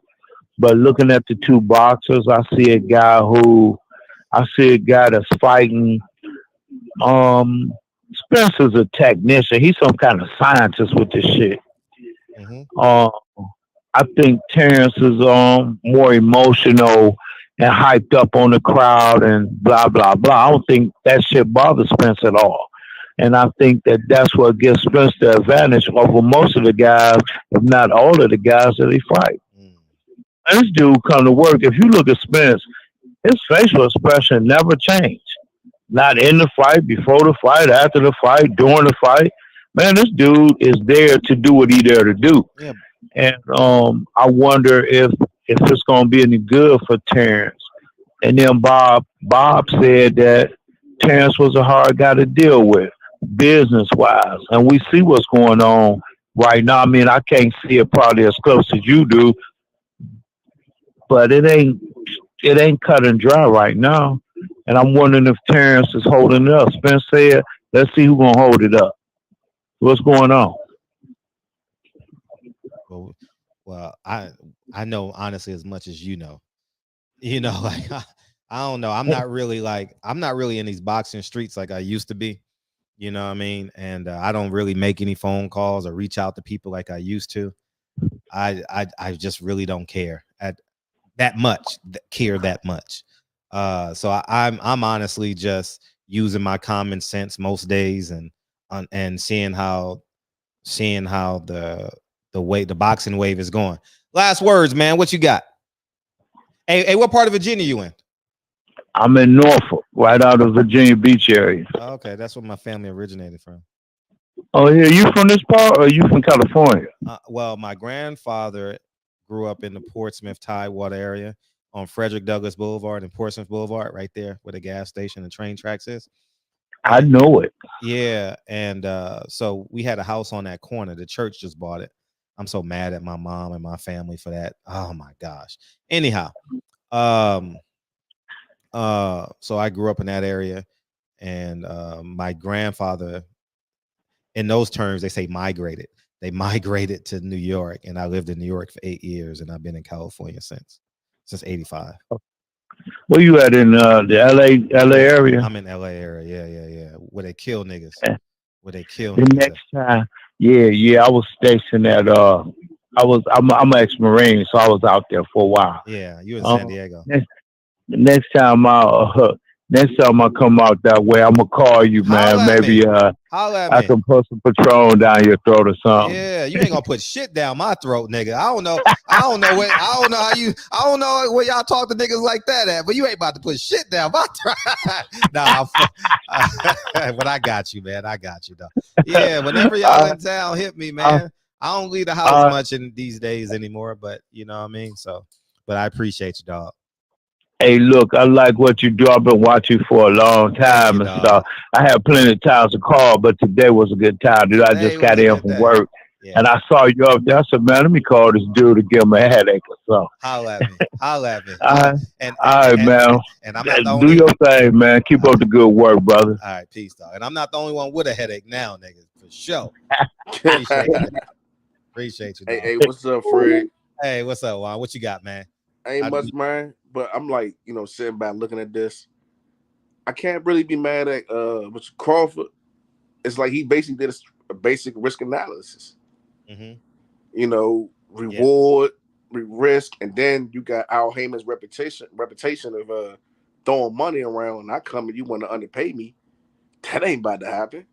but looking at the two boxers, I see a guy that's fighting. Spence is a technician. He's some kind of scientist with this shit. I think Terrence is more emotional and hyped up on the crowd and blah blah blah. I don't think that shit bothers Spence at all. And I think that's what gives Spence the advantage over most of the guys, if not all of the guys that he fight. And this dude come to work. If you look at Spence, his facial expression never changed. Not in the fight, before the fight, after the fight, during the fight. Man, this dude is there to do what he's there to do. Yeah. And I wonder if it's going to be any good for Terrence. And then Bob said that Terrence was a hard guy to deal with, business-wise. And we see what's going on right now. I can't see it probably as close as you do, but it ain't cut and dry right now. And I'm wondering if Terrence is holding it up. Spence said, let's see who's going to hold it up. What's going on? Well, I know honestly as much as you know. Like I don't know. I'm not really in these boxing streets like I used to be. You know what I mean? And I don't really make any phone calls or reach out to people like I used to. I just really don't care that much. So I'm honestly just using my common sense most days and seeing how the boxing wave is going. Last words, man. What you got? Hey, what part of Virginia you in? I'm in Norfolk, right out of Virginia Beach area. Okay, that's where my family originated from. Oh, yeah, you from this part or you from California? Well, my grandfather grew up in the Portsmouth Tidewater area on Frederick Douglass Boulevard and Portsmouth Boulevard, right there where the gas station and train tracks is. I know it. Yeah, and so we had a house on that corner. The church just bought it. I'm so mad at my mom and my family for that. Oh my gosh. Anyhow, so I grew up in that area, and my grandfather, in those terms, they say migrated. They migrated to New York, and I lived in New York for 8 years, and I've been in California since 85. Where you at in the LA area? I'm in LA area. Yeah. Where they kill niggas. Where they kill the niggas. Next time. Yeah. I was stationed at I'm an ex-Marine, so I was out there for a while. Yeah, you in San Diego. The next time Next time I come out that way, I'm gonna call you, man. Maybe I can put some Patron down your throat or something. Yeah, you ain't gonna put shit down my throat, nigga. I don't know where y'all talk to niggas like that at, but you ain't about to put shit down my throat. Nah, but I got you, man. I got you, though. Yeah, whenever y'all in town, hit me, man. I don't leave the house much in these days anymore, but you know what I mean. So, but I appreciate you, dog. Hey, look, I like what you do. I've been watching you for a long time and stuff. I had plenty of times to call, but today was a good time, dude. I just got in from work, and I saw you up there. I said, man, let me call this dude to give him a headache or something. Holla at me. Holla at me. All right, man. And I'm not the do only... your thing, man. Keep up the good work, brother. All right, peace, dog. And I'm not the only one with a headache now, nigga, for sure. Appreciate you, dog. Hey, what's up, Fred? Hey, what's up, Juan? What you got, man? Ain't much, man. But I'm like, sitting back looking at this. I can't really be mad at Crawford. It's like he basically did a basic risk analysis. Mm-hmm. Reward, risk, and then you got Al Heyman's reputation of throwing money around. And I come and you want to underpay me. That ain't about to happen.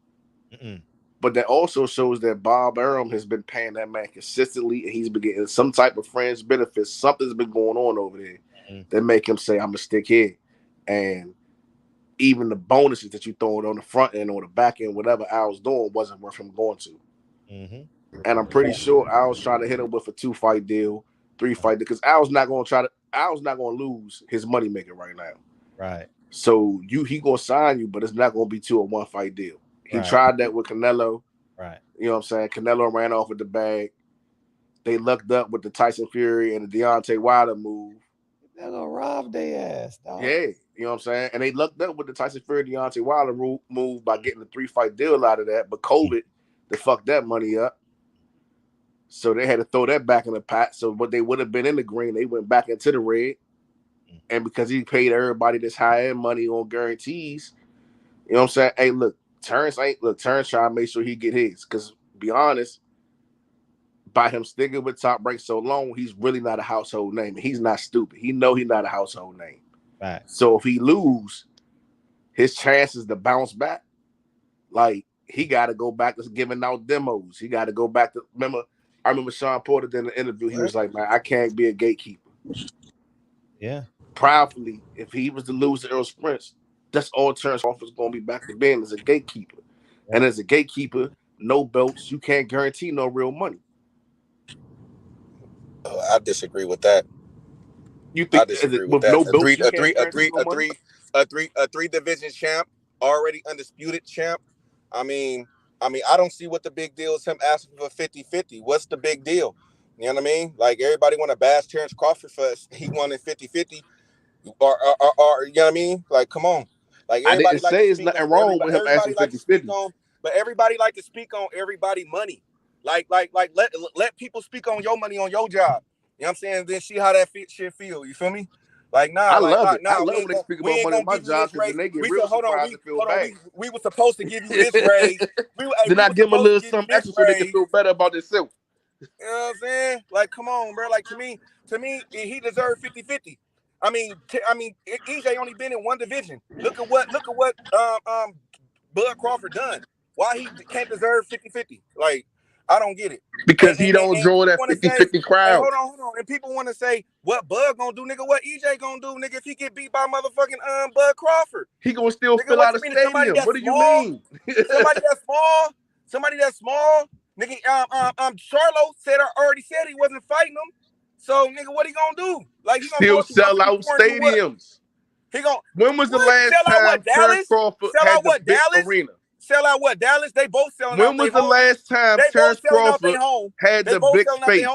Mm-mm. But that also shows that Bob Arum has been paying that man consistently, and he's been getting some type of friends benefits. Something's been going on over there that make him say, I'm a stick here. And even the bonuses that you throwing on the front end or the back end, whatever Al's doing, wasn't worth him going to. Mm-hmm. And I'm pretty sure Al's trying to hit him with a 2-fight deal, 3-fight deal, because Al's not going to lose his moneymaker right now. Right. So he going to sign you, but it's not going to be 2 or 1-fight deal. He tried that with Canelo. Right. You know what I'm saying? Canelo ran off with the bag. They lucked up with the Tyson Fury and the Deontay Wilder move. They're gonna rob their ass, dog. Yeah, you know what I'm saying? And they lucked up with the Tyson Fury Deontay Wilder move by getting the 3-fight deal out of that. But COVID, they fucked that money up. So they had to throw that back in the pot. So what they would have been in the green, they went back into the red. And because he paid everybody this high-end money on guarantees, you know what I'm saying? Hey, look, Terrence trying to make sure he get his. Because be honest, by him sticking with Top Rank so long, he's really not a household name. He's not stupid. He know he's not a household name. Right. So if he lose, his chances to bounce back, like he got to go back to giving out demos. He got to go back to I remember Sean Porter did an interview. He was like, man, I can't be a gatekeeper. Yeah. Proudly, if he was to lose to Earl Spence, that's all Terrence Crawford's going to be back to being as a gatekeeper. Yeah. And as a gatekeeper, no belts, you can't guarantee no real money. I disagree with that. You think I disagree with that? No a three division champ, already undisputed champ. I mean, I don't see what the big deal is him asking for 50-50. What's the big deal? You know what I mean? Like everybody want to bash Terrence Crawford for he wanted 50-50. Or you know what I mean? Like, come on. Like everybody I didn't say it's nothing wrong with him asking 50-50. But everybody like to speak on everybody money. Like let people speak on your money on your job. You know what I'm saying? Then see how that shit feel. You feel me? Like, nah. I like, love it. Nah, I love when they speak about money on my job because then they get real surprised and feel bad. We were supposed to give you this raise. Then I give them a little something extra so they can feel better about themselves. You know what I'm saying? Like, come on, bro. Like to me, he deserved 50-50. I mean, EJ only been in one division. Look at what Bud Crawford done. Why he can't deserve 50-50? Like, I don't get it. Because he don't draw that 50-50 crowd. Hold on. And people want to say, what Bud gonna do, nigga? What EJ gonna do, nigga? If he get beat by motherfucking Bud Crawford, he gonna still fill out a stadium. What do you mean? Somebody that's small, nigga. Charlo already said he wasn't fighting him. So, nigga, what he gonna do? Like, he gonna still sell out stadiums. He gonna. When was the last time Terrence Crawford had the big arena? Sell out what? Dallas? They both selling out. When was the last time Terrence Crawford had the big space?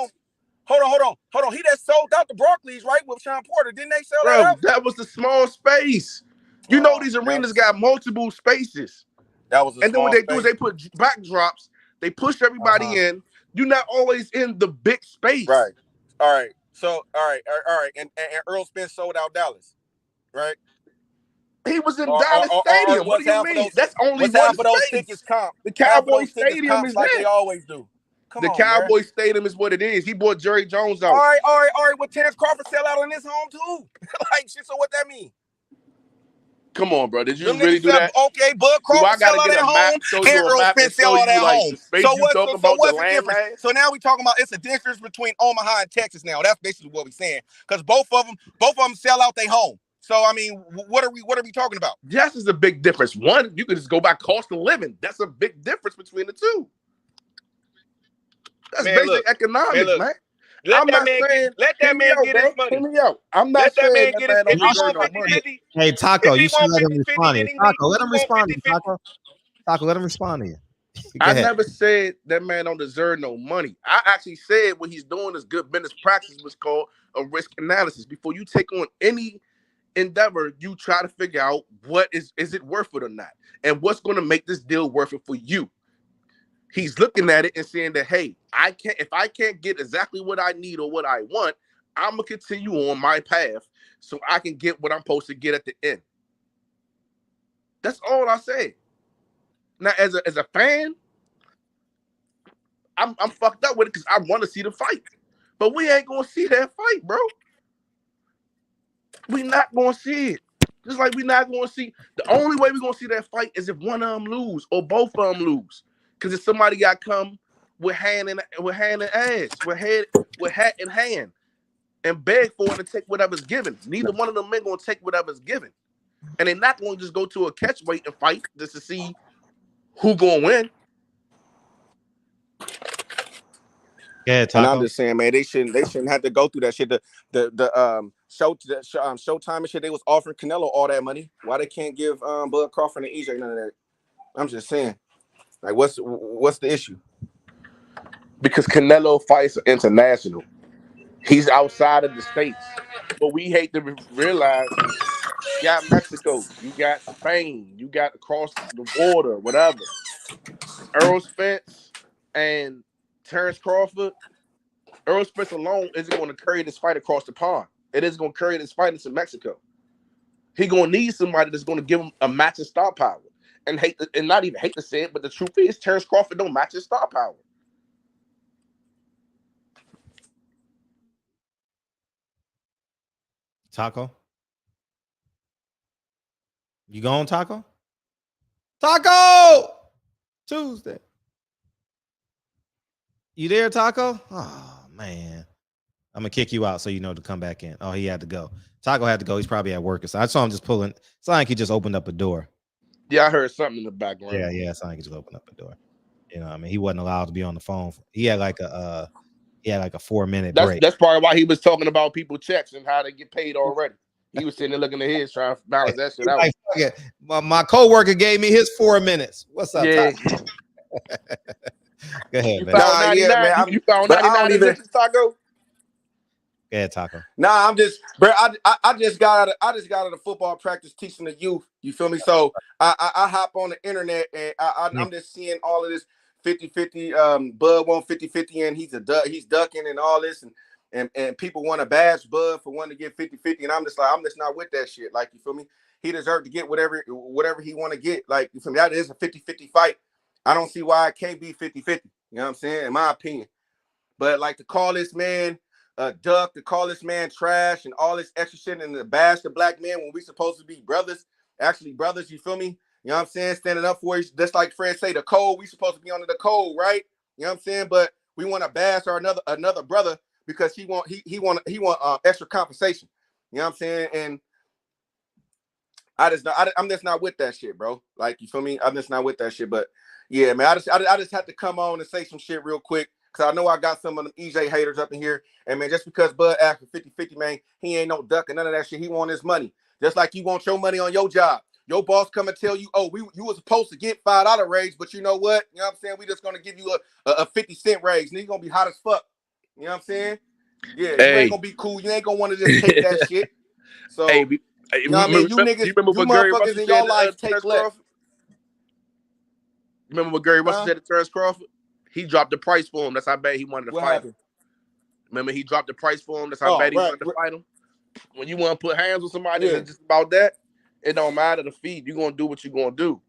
Hold on. He just sold out the Barclays, right, with Sean Porter. Didn't they sell that out? That was the small space. You know these arenas got multiple spaces. That was and then what they do is they put backdrops. They push everybody in. You're not always in the big space. Right. All right. So, all right. And Earl Spence sold out Dallas, right? He was in Dallas Stadium. What do you mean? That's only one space. The Cowboy Stadium is like that. They always do. The Cowboy Stadium is what it is. He bought Jerry Jones out. All right. Well, Terrence Crawford sell out on his home too. Like shit. So what that mean? Come on, bro. Did you Them really niggas do that? Okay, Bud Do I Crawford gotta sell out get at a map, home, show and you a Earl map, and Spence sell show out you at like home. the space you talking about, the What's the difference? landmass? So now we talking about it's a difference between Omaha and Texas now. That's basically what we're saying. Because both of them sell out their home. So I mean, what are we talking about? Yes, is a big difference. One, you can just go by cost of living. That's a big difference between the two. That's basic economics, man. Let that man get his money. Hear me out. I'm not Let that saying man get his. man don't If he deserve want no money. 50-50, Hey, Taco, if he you should want let him 50-50, respond to then you. he Taco, let him want respond to you, 50-50. Taco, let him respond to you. Go I ahead. never said that man don't deserve no money. I actually said what he's doing is good business practice, what's called a risk analysis. Before you take on any endeavor, you try to figure out what is it worth it or not, and what's going to make this deal worth it for you. He's looking at it and saying that, hey, if I can't get exactly what I need or what I want, I'm gonna continue on my path so I can get what I'm supposed to get at the end. That's all I say. Now, as a fan, I'm fucked up with it because I want to see the fight, but we ain't gonna see that fight, bro. We not gonna see it. Just like we not gonna see. The only way we gonna see that fight is if one of them lose or both of them lose. Because if somebody got come with hat in hand, and beg for it and take whatever's given. Neither one of them men gonna take whatever's given, and they're not gonna just go to a catch weight and fight just to see who gonna win. Yeah, and I'm just saying, man, they shouldn't have to go through that shit. The Showtime and shit, they was offering Canelo all that money. Why they can't give Bud Crawford and EJ none of that? I'm just saying, like, what's the issue? Because Canelo fights international. He's outside of the states. But we hate to realize you got Mexico, you got Spain, you got across the border, whatever. Earl Spence and Terrence Crawford. Earl Spence alone isn't going to carry this fight across the pond. It is going to carry this fight into Mexico. He's going to need somebody that's going to give him a matching star power. And not even hate to say it, but the truth is Terrence Crawford don't match his star power. Taco? You going, Taco? Taco! Tuesday. You there, Taco? Oh, man. I'm going to kick you out so you know to come back in. Oh, he had to go. Taco had to go. He's probably at work. So I saw him just pulling. It's like he just opened up a door. Yeah, I heard something in the background. Yeah. It's like he just opened up a door. You know what I mean? He wasn't allowed to be on the phone. He had like a 4-minute break. That's probably why he was talking about people checks and how they get paid already. He was sitting there looking at his, trying to balance that shit out. Like, my coworker gave me his 4 minutes. What's up, yeah. Taco? Go ahead, You man. found 99. Man, you found 99 in Taco? Go ahead, Taco. Nah, I'm just, bro. I just got out of the football practice teaching the youth. You feel me? So I hop on the internet and I'm just seeing all of this 50-50. Bud won 50-50 and he's ducking and all this and people want to bash Bud for wanting to get 50-50 and I'm just not with that shit. Like, you feel me? He deserved to get whatever he want to get. Like, you feel me? That is a 50-50 fight. I don't see why it can't be 50-50. You know what I'm saying? In my opinion. But like, to call this man duck, to call this man trash and all this extra shit and to bash the black man when we supposed to be brothers, actually brothers, you feel me? You know what I'm saying? Standing up for it. Just like Fred say, the code, we supposed to be under the code, right? You know what I'm saying? But we want to bash another brother because he want extra compensation. You know what I'm saying? And I'm just not with that shit, bro. Like, you feel me? I'm just not with that shit. But yeah, man, I just had to come on and say some shit real quick. Cause I know I got some of them EJ haters up in here. And man, just because Bud asked for 50-50, man, he ain't no duck and none of that shit. He want his money. Just like you want your money on your job. Your boss come and tell you, oh, you were supposed to get $5 raise, but you know what? You know what I'm saying? We just gonna give you a 50-cent raise. And you're gonna be hot as fuck. You know what I'm saying? Yeah, you ain't gonna be cool. You ain't gonna want to just take that shit. So you know what I mean? You niggas, you motherfuckers in your life take less. Remember what Gary Russell said to Terrence Crawford? He dropped the price for him. That's how bad he wanted to fight him. Remember, he dropped the price for him. That's how bad he wanted to fight him. When you want to put hands on somebody, it's just about that. It don't matter the feed. You're going to do what you're going to do.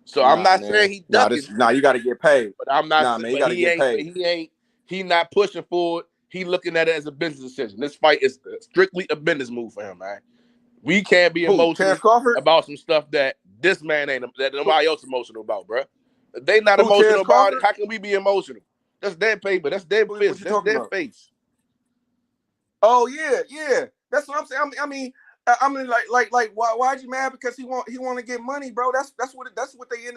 So I'm not saying he ducking. You got to get paid. But I'm not saying you got to get paid. He not pushing for it. He looking at it as a business decision. This fight is strictly a business move for him, man. We can't be Who, emotional Terrence Crawford? about some stuff that this man ain't, that nobody else emotional about, bro. If they not Who, emotional Terrence about it, Crawford? how can we be emotional? That's their paper. That's their What business. you That's talking their about? face. Oh yeah. That's what I'm saying. I mean, why'd you mad? Because he want to get money, bro. That's what they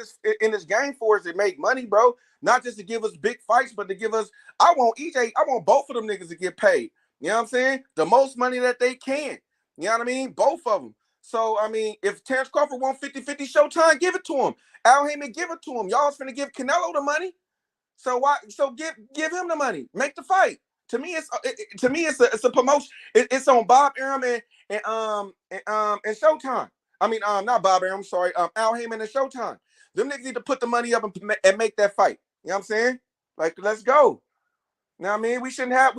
in this game for, is to make money, bro. Not just to give us big fights, but to give us. I want both of them niggas to get paid. You know what I'm saying? The most money that they can. You know what I mean? Both of them. So I mean, if Terrence Crawford want 50-50 Showtime, give it to him. Al Heyman, give it to him. Y'all's finna give Canelo the money. So why? So give him the money. Make the fight. To me, it's a promotion. It's on Bob Arum and Showtime. I mean, not Bob Arum. Sorry, Al Heyman and Showtime. Them niggas need to put the money up and make that fight. You know what I'm saying? Like, let's go. Now, I mean, we shouldn't have.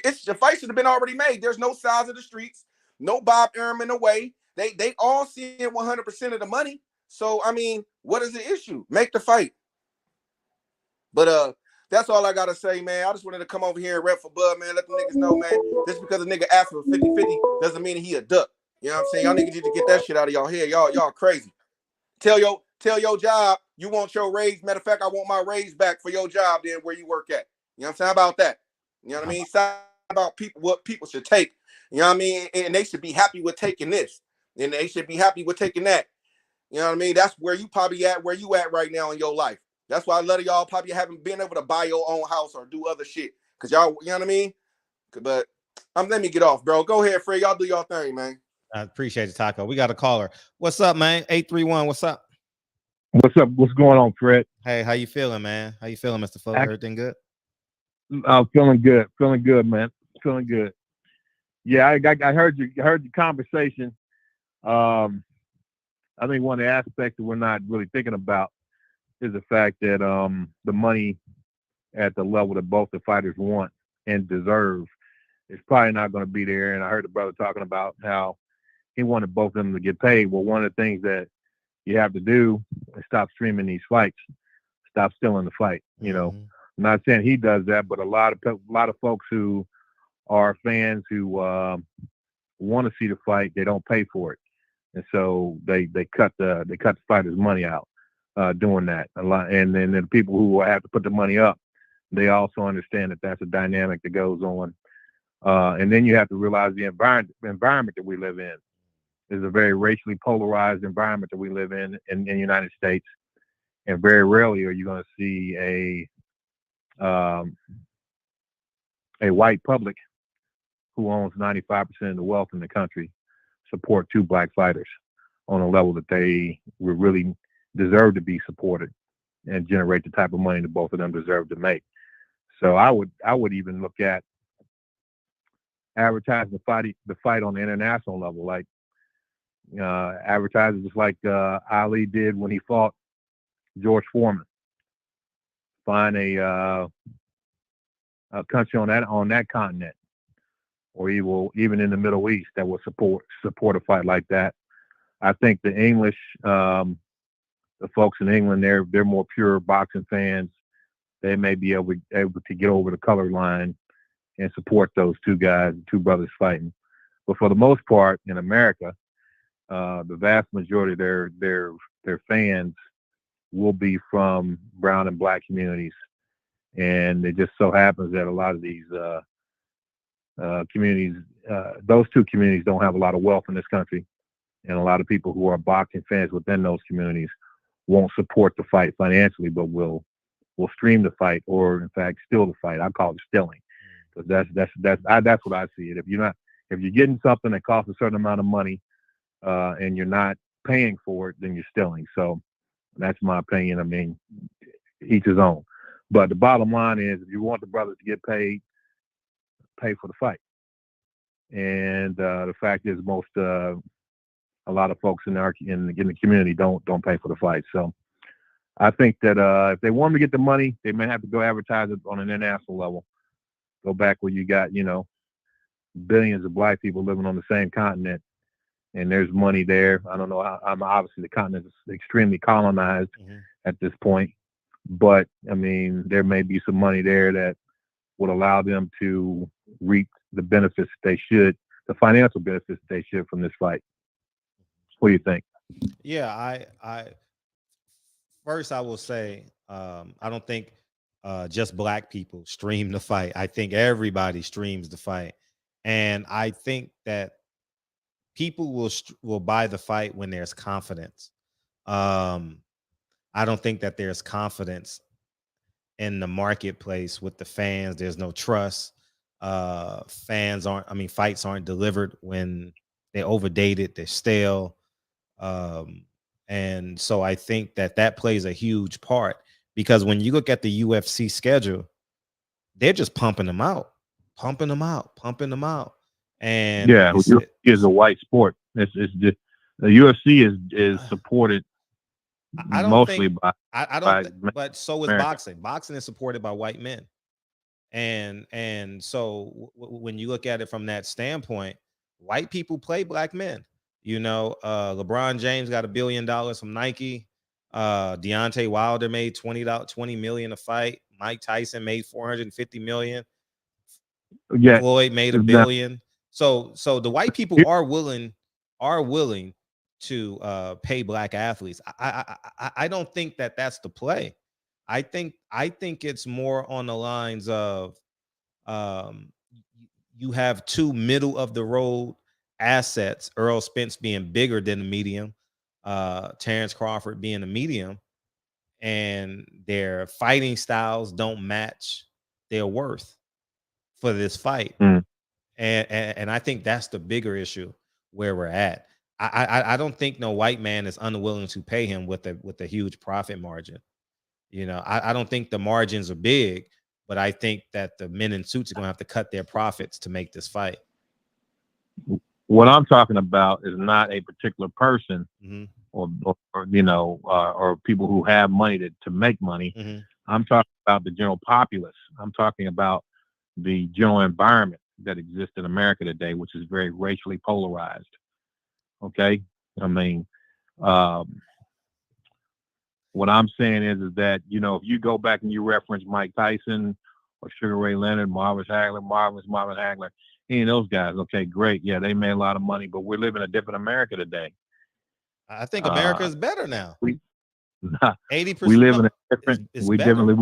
It's the fight should have been already made. There's no size of the streets, no Bob Arum in the way. They all seeing 100% of the money. So I mean, what is the issue? Make the fight. But that's all I gotta say, man. I just wanted to come over here and rep for Bud, man. Let the niggas know, man. Just because a nigga asked for 50-50 doesn't mean he a duck. You know what I'm saying? Y'all niggas need to get that shit out of y'all head. Y'all crazy. Tell your job you want your raise. Matter of fact, I want my raise back for your job then where you work at. You know what I'm saying? How about that? You know what I mean? It's about people, what people should take. You know what I mean? And they should be happy with taking this. And they should be happy with taking that. You know what I mean? That's where you probably at, where you at right now in your life. That's why a lot of y'all probably haven't been able to buy your own house or do other shit. Cause y'all, you know what I mean? But let me get off, bro. Go ahead, Fred. Y'all do y'all thing, man. I appreciate it, Taco. We got a caller. What's up, man? 831. What's up? What's up? What's going on, Fred? Hey, how you feeling, man? How you feeling, Mr. Fuller? Everything good? I'm feeling good. Feeling good, man. Feeling good. Yeah, I heard you. Heard the conversation. I think one of the aspects that we're not really thinking about is the fact that the money at the level that both the fighters want and deserve is probably not going to be there. And I heard the brother talking about how he wanted both of them to get paid. Well, one of the things that you have to do is stop streaming these fights, stop stealing the fight. You know, I'm not saying he does that, but a lot of folks who are fans who want to see the fight, they don't pay for it, and so they cut the fighters' money out doing that a lot. And then the people who have to put the money up, they also understand that that's a dynamic that goes on. And then you have to realize the environment that we live in is a very racially polarized environment that we live in the United States. And very rarely are you going to see a white public who owns 95% of the wealth in the country support two black fighters on a level that they would really deserve to be supported and generate the type of money that both of them deserve to make. So I would even look at advertising the fight on the international level, like advertising just like Ali did when he fought George Foreman. Find a country on that continent, or even in the Middle East, that will support a fight like that. I think the English, the folks in England, they're more pure boxing fans. They may be able to get over the color line and support those two brothers fighting. But for the most part, in America, the vast majority of their fans will be from brown and black communities, and it just so happens that a lot of these communities, those two communities, don't have a lot of wealth in this country, and a lot of people who are boxing fans within those communities won't support the fight financially, but will stream the fight, or in fact steal the fight. I call it stealing, because that's what I see it. If you're getting something that costs a certain amount of money, and you're not paying for it, then you're stealing. So that's my opinion. I mean, each his own. But the bottom line is, if you want the brothers to get paid, pay for the fight. And the fact is, a lot of folks in the community don't pay for the fight. So I think that if they want to get the money, they may have to go advertise it on an international level. Go back where you got, billions of black people living on the same continent, and there's money there. I don't know how. Obviously the continent is extremely colonized at this point, but I mean, there may be some money there that would allow them to reap the benefits they should the financial benefits they should from this fight. What do you think? Yeah, I first I will say I don't think just black people stream the fight. I think everybody streams the fight, and I think that people will buy the fight when there's confidence. I don't think that there's confidence in the marketplace with the fans. There's no trust. Fights aren't delivered when they're overdated, they're stale. And so I think that plays a huge part, because when you look at the UFC schedule, they're just pumping them out. And yeah, UFC is a white sport. It's the UFC is supported mostly by. But so is America. boxing. Boxing is supported by white men, and so when you look at it from that standpoint, white people play black men. LeBron James got $1 billion from Nike. Deontay Wilder made $20 million a fight. Mike Tyson made $450 million. Yeah, Floyd made $1 billion. So the white people are willing to pay black athletes. I don't think that's the play. I think it's more on the lines of you have two middle of the road assets, Earl Spence being bigger than the medium, Terrence Crawford being a medium, and their fighting styles don't match their worth for this fight. And I think that's the bigger issue where we're at. I don't think no white man is unwilling to pay him with a huge profit margin. I don't think the margins are big, but I think that the men in suits are going to have to cut their profits to make this fight. What I'm talking about is not a particular person or people who have money to make money. I'm talking about the general populace. I'm talking about the general environment that exists in America today, which is very racially polarized. Okay. I mean, what I'm saying is that, if you go back and you reference Mike Tyson or Sugar Ray Leonard, Marvin Hagler, any of those guys, okay, great. Yeah, they made a lot of money, but we're living a different America today. I think America is better now. 80%. We live in a different. We live in a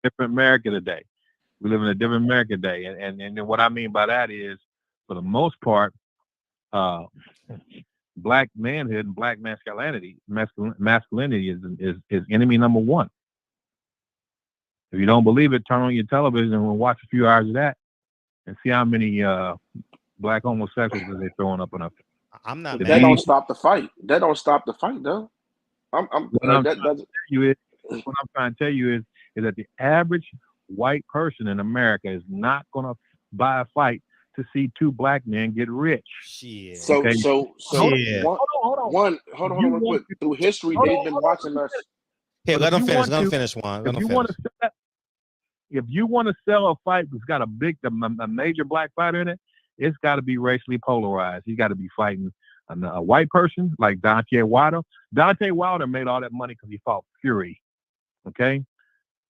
different America today. We live in a different America today, and what I mean by that is, for the most part, black manhood and black masculinity is enemy number one. If you don't believe it, turn on your television and watch a few hours of that, and see how many black homosexuals are they throwing up in a. I'm not. That don't stop the fight. That don't stop the fight, though. What I'm trying to tell you is that the average white person in America is not going to buy a fight to see two black men get rich. Shit. So okay? Hold on real quick. Through history, they've been watching us. Here, let them finish, Juan. If you want to sell a fight that's got a major black fighter in it, it's got to be racially polarized. You got to be fighting a white person like Deontay Wilder. Deontay Wilder made all that money because he fought Fury. Okay,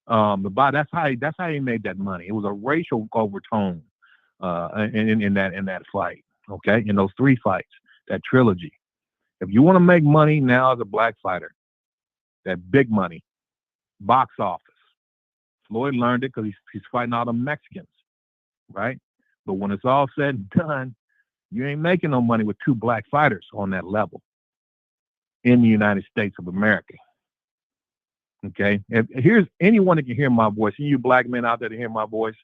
but that's how he made that money. It was a racial overtone in that fight. Okay, in those three fights, that trilogy. If you want to make money now as a black fighter, that big money, box office. Floyd learned it because he's fighting all the Mexicans, right? But when it's all said and done, you ain't making no money with two black fighters on that level in the United States of America. Okay? If here's anyone that can hear my voice, and you black men out there to hear my voice,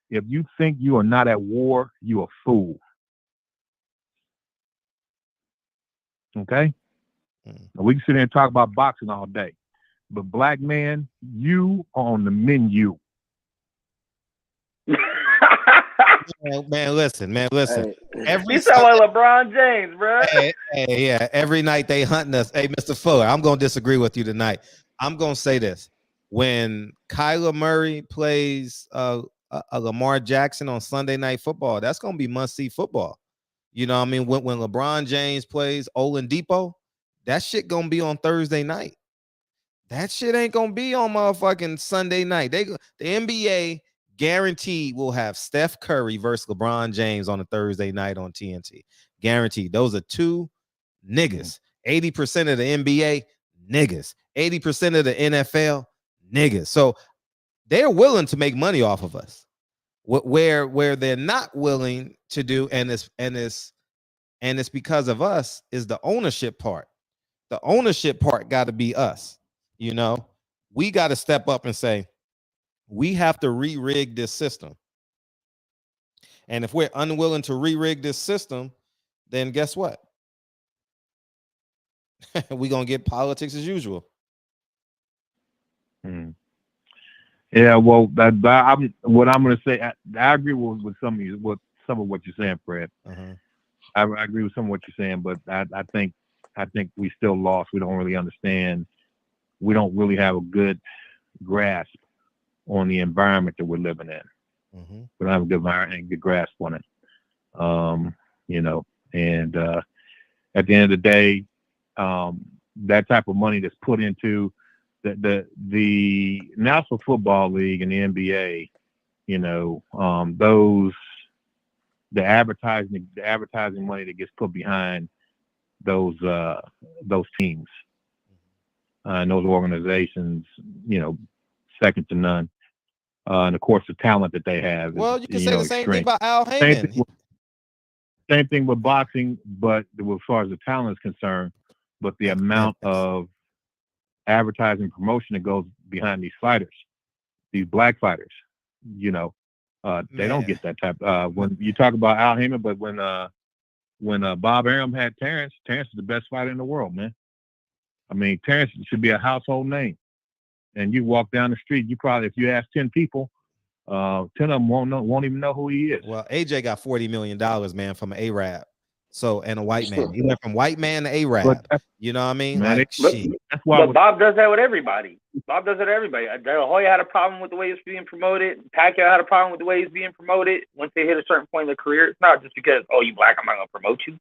if you think you are not at war, you a fool. Okay? We can sit here and talk about boxing all day. But black man, you are on the menu. Man, listen. Hey. You sound like LeBron James, bro. Yeah. Every night they hunting us. Hey, Mr. Fuller, I'm gonna disagree with you tonight. I'm gonna say this: when Kyler Murray plays a Lamar Jackson on Sunday Night Football, that's gonna be must-see football. You know what I mean? When LeBron James plays Oladipo, that shit gonna be on Thursday night. That shit ain't gonna be on motherfucking Sunday night. The NBA guaranteed we'll have Steph Curry versus LeBron James on a Thursday night on TNT. Guaranteed. Those are two niggas. 80% of the NBA, niggas. 80% of the NFL, niggas. So they're willing to make money off of us. Where they're not willing to do, and it's because of us, is the ownership part. The ownership part got to be us. You know, we got to step up and say, we have to re-rig this system. And if we're unwilling to re-rig this system, then guess what? We're going to get politics as usual. Yeah, well, what I'm going to say, I agree with some of what you're saying, Fred. I agree with some of what you're saying, but I think we still lost. We don't really understand. We don't really have a good grasp on the environment that we're living in. We don't have a good grasp on it. You know, and at the end of the day, that type of money that's put into the National Football League and the NBA, you know, the advertising money that gets put behind those teams and those organizations, you know, second to none. And of course, the talent that they have. Well, you can say the same thing about Al Heyman. Same thing with boxing, but as far as the talent is concerned, but the amount of advertising promotion that goes behind these fighters, these black fighters, you know, they don't get that type. When you talk about Al Heyman, but when Bob Arum had Terrence is the best fighter in the world, man. I mean, Terrence should be a household name. And you walk down the street, you probably, if you ask 10 people, 10 of them won't even know who he is. Well, AJ got $40 million, man, from an Arab. So, and a white man. He went from white man to Arab. You know what I mean? Man, like, shit. That's why Bob does that with everybody. Bob does that with everybody. De La Hoya had a problem with the way it's being promoted. Pacquiao had a problem with the way it's being promoted. Once they hit a certain point in their career, it's not just because, oh, you black, I'm not going to promote you.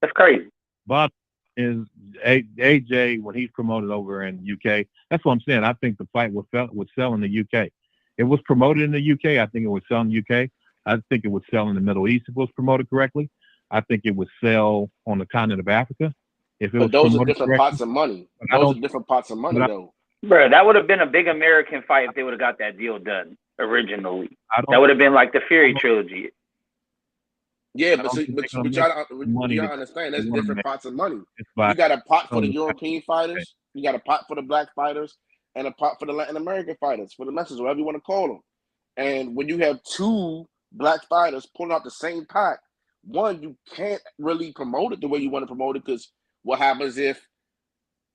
That's crazy. Bob is AJ when he's promoted over in UK. That's what I'm saying. I think the fight would sell in the UK. It was promoted in the UK. I think it would sell in the UK. I think it would sell in the Middle East if it was promoted correctly. I think it would sell on the continent of Africa if it was. But those are different pots of money. Those are different pots of money, though. Bro, that would have been a big American fight if they would have got that deal done originally. That would have been like the Fury trilogy. Yeah, but y'all understand there's different pots of money. You got a pot for the European fighters, you got a pot for the black fighters, and a pot for the Latin American fighters, for the Mexicans, whatever you want to call them. And when you have two black fighters pulling out the same pot, one, you can't really promote it the way you want to promote it, because what happens if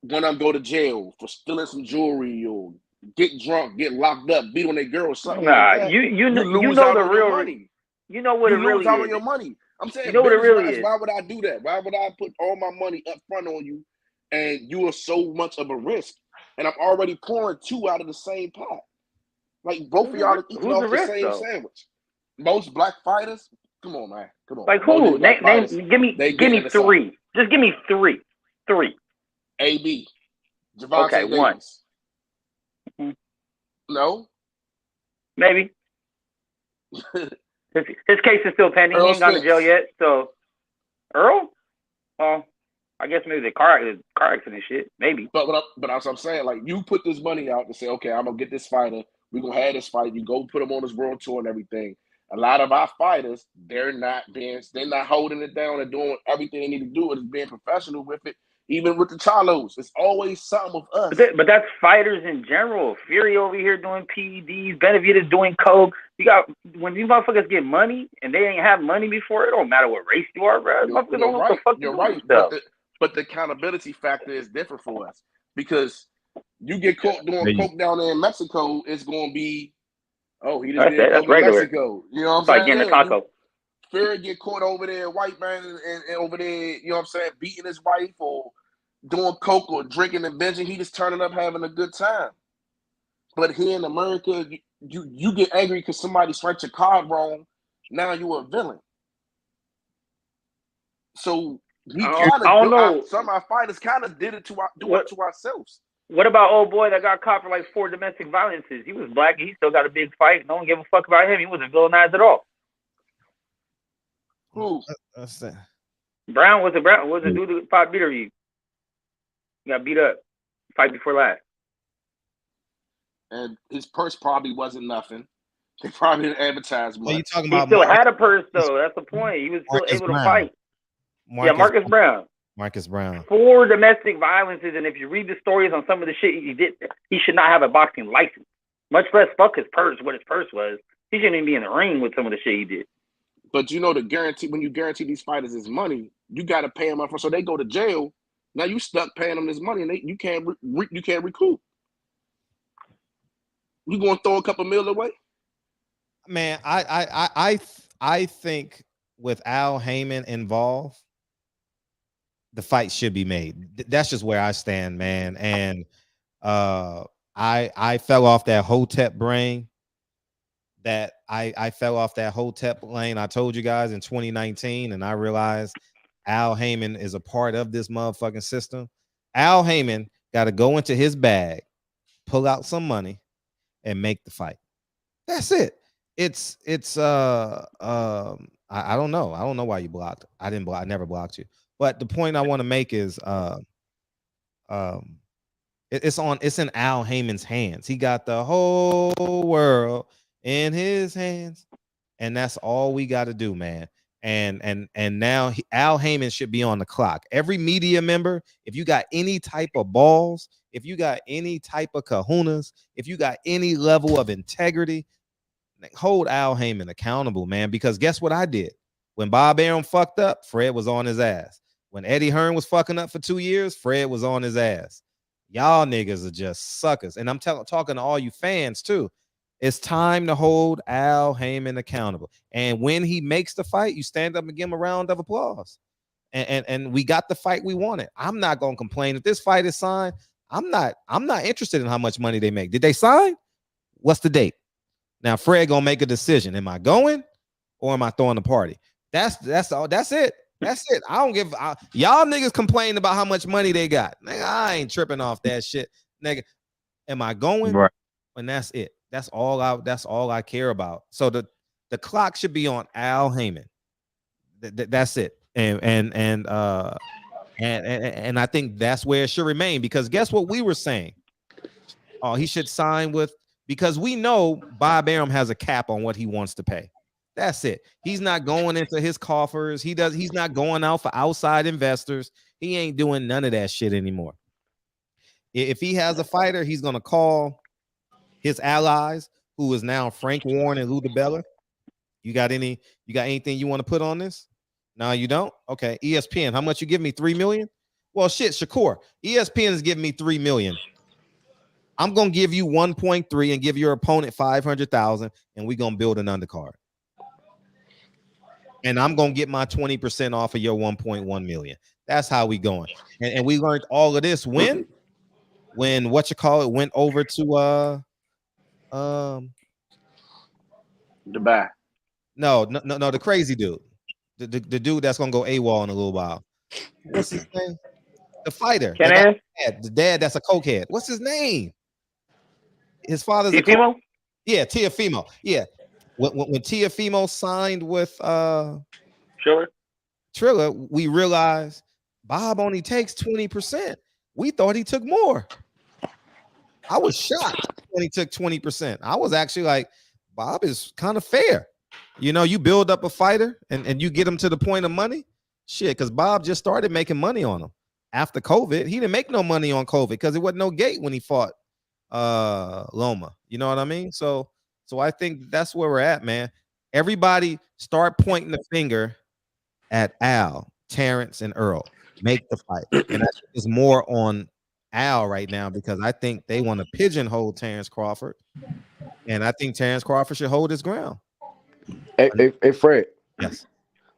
one of them go to jail for stealing some jewelry or get drunk, get locked up, beat on their girl or something? Nah, like that. you know the real money. You know what it really is. You lose out on your money. I'm saying, you know what it really is. Why would I do that? Why would I put all my money up front on you, and you are so much of a risk, and I'm already pouring two out of the same pot? Like both of y'all are eating off the same sandwich. Most black fighters. Come on, man. Come on. Like who? Give me three. Just give me three. AB. Javante okay, Davis. One. No. Maybe. His case is still pending. He ain't gone to jail yet. So, Earl? I guess maybe the car accident shit. Maybe. But that's what I'm saying. Like, you put this money out to say, okay, I'm gonna get this fighter. We're gonna have this fight. You go put him on this world tour and everything. A lot of our fighters, they're not holding it down and doing everything they need to do. It's being professional with it. Even with the Charlos, it's always something with us. But that's fighters in general. Fury over here doing PEDs. Benavidez doing coke. You got when these motherfuckers get money and they ain't have money before. It don't matter what race you are, bro. Motherfuckers don't know what the fuck you're right. But the accountability factor is different for us because you get caught doing coke down there in Mexico, it's gonna be, oh, he just did coke in Mexico. You know what I'm saying? Getting a taco. Fury get caught over there, white man, and over there, you know what I'm saying, beating his wife or doing coke or drinking and binging. He just turning up having a good time. But here in America, you get angry because somebody swiped your card wrong. Now you're a villain. So we kind of some of our fighters kind of did it to ourselves. What about old boy that got caught for like 4 domestic violences? He was black. He still got a big fight. No one gave a fuck about him. He wasn't villainized at all. Who? Brown was a dude who fought beater you. He got beat up. Fight before last. And his purse probably wasn't nothing. They probably didn't advertise much. You talking He about still had a purse though. That's the point. He was still able to fight. Marcus Brown. Marcus Brown. 4 domestic violences, and if you read the stories on some of the shit he did, he should not have a boxing license. Much less fuck his purse, what his purse was. He shouldn't even be in the ring with some of the shit he did. But you know the guarantee when you guarantee these fighters is money, you got to pay them up front, so they go to jail. Now you stuck paying them this money, and you can't recoup. You gonna throw a couple mil away? Man, I think with Al Heyman involved, the fight should be made. That's just where I stand, man. And I fell off that Hotep brain. I fell off that Hotep lane. I told you guys in 2019, and I realized Al Heyman is a part of this motherfucking system. Al Heyman got to go into his bag, pull out some money, and make the fight. That's it. It's I don't know. I don't know why you blocked. I never blocked you. But the point I want to make is it's in Al Heyman's hands. He got the whole world in his hands, and that's all we got to do, man. And now Al Heyman should be on the clock. Every media member, if you got any type of balls, if you got any type of kahunas, if you got any level of integrity, hold Al Heyman accountable, man. Because guess what I did? When Bob Arum fucked up, Fred was on his ass. When Eddie Hearn was fucking up for 2 years, Fred was on his ass. Y'all niggas are just suckers. And I'm talking to all you fans too. It's time to hold Al Heyman accountable. And when he makes the fight, you stand up and give him a round of applause. And we got the fight we wanted. I'm not gonna complain. If this fight is signed, I'm not interested in how much money they make. Did they sign? What's the date? Now Fred gonna make a decision. Am I going or am I throwing a party? That's all. That's it. That's it. I don't give. Y'all niggas complain about how much money they got. Nigga, I ain't tripping off that shit. Nigga, am I going? Right. And that's it. That's all I care about. So the clock should be on Al Heyman. That's it. And I think that's where it should remain, because guess what we were saying? Oh, he should sign with, because we know Bob Arum has a cap on what he wants to pay. That's it. He's not going into his coffers. He's not going out for outside investors. He ain't doing none of that shit anymore. If he has a fighter, he's gonna call his allies, who is now Frank Warren and Lou DiBella. You got anything you want to put on this? No, you don't? Okay. ESPN, how much you give me? 3 million? Well, shit, Shakur. ESPN is giving me 3 million. I'm gonna give you 1.3 and give your opponent 500,000, and we're gonna build an undercard. And I'm gonna get my 20% off of your 1.1 million. That's how we going. And we learned all of this when went over to Dubai. No, the crazy dude. The dude that's gonna go AWOL in a little while. What's his name? The fighter. The dad that's a cokehead. What's his name? His father's Teofimo? Yeah, Teofimo. Yeah. When Teofimo signed with Triller, we realized Bob only takes 20%. We thought he took more. I was shocked when he took 20%. I was actually like, Bob is kind of fair. You know, you build up a fighter and you get him to the point of money. Shit, because Bob just started making money on him after COVID. He didn't make no money on COVID because it wasn't no gate when he fought Loma. You know what I mean? So I think that's where we're at, man. Everybody start pointing the finger at Al, Terrence, and Earl. Make the fight. And that is more on Al right now, because I think they want to pigeonhole Terrence Crawford. And I think Terrence Crawford should hold his ground. Hey, Fred. Yes.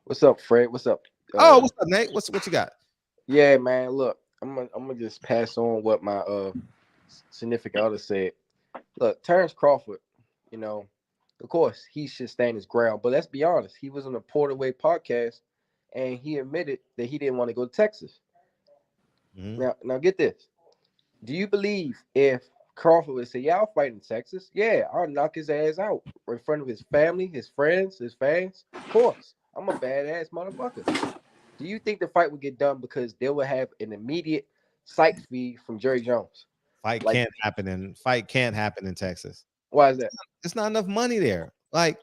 What's up, Fred? What's up? What's up, Nate? What you got? Yeah, man. Look, I'm gonna just pass on what my significant other said. Look, Terrence Crawford, you know, of course he should stand his ground. But let's be honest, he was on a Porterway podcast, and he admitted that he didn't want to go to Texas. Mm-hmm. Now get this. Do you believe if Crawford would say, "Yeah, I'll fight in Texas. Yeah, I'll knock his ass out in front of his family, his friends, his fans. Of course, I'm a badass motherfucker." Do you think the fight would get done because they would have an immediate sight feed from Jerry Jones? Fight can't happen in Texas. Why is that? It's not enough money there. Like,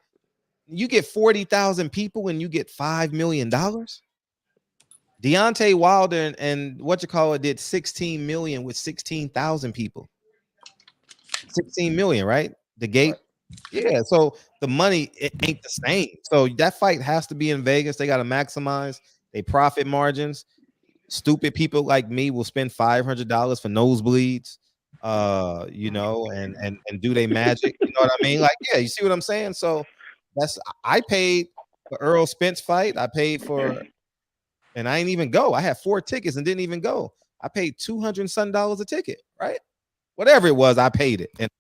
you get 40,000 people and you get $5 million. Deontay Wilder and did 16 million with 16,000 people. 16 million, right? The gate. Right. Yeah, so the money, it ain't the same. So that fight has to be in Vegas. They got to maximize their profit margins. Stupid people like me will spend $500 for nosebleeds, and do they magic. You know what I mean? Like, yeah, you see what I'm saying? So I paid for Earl Spence fight. I paid for, and I ain't even go. I had 4 tickets and didn't even go. I paid $200 and some a ticket, right? Whatever it was, I paid it, and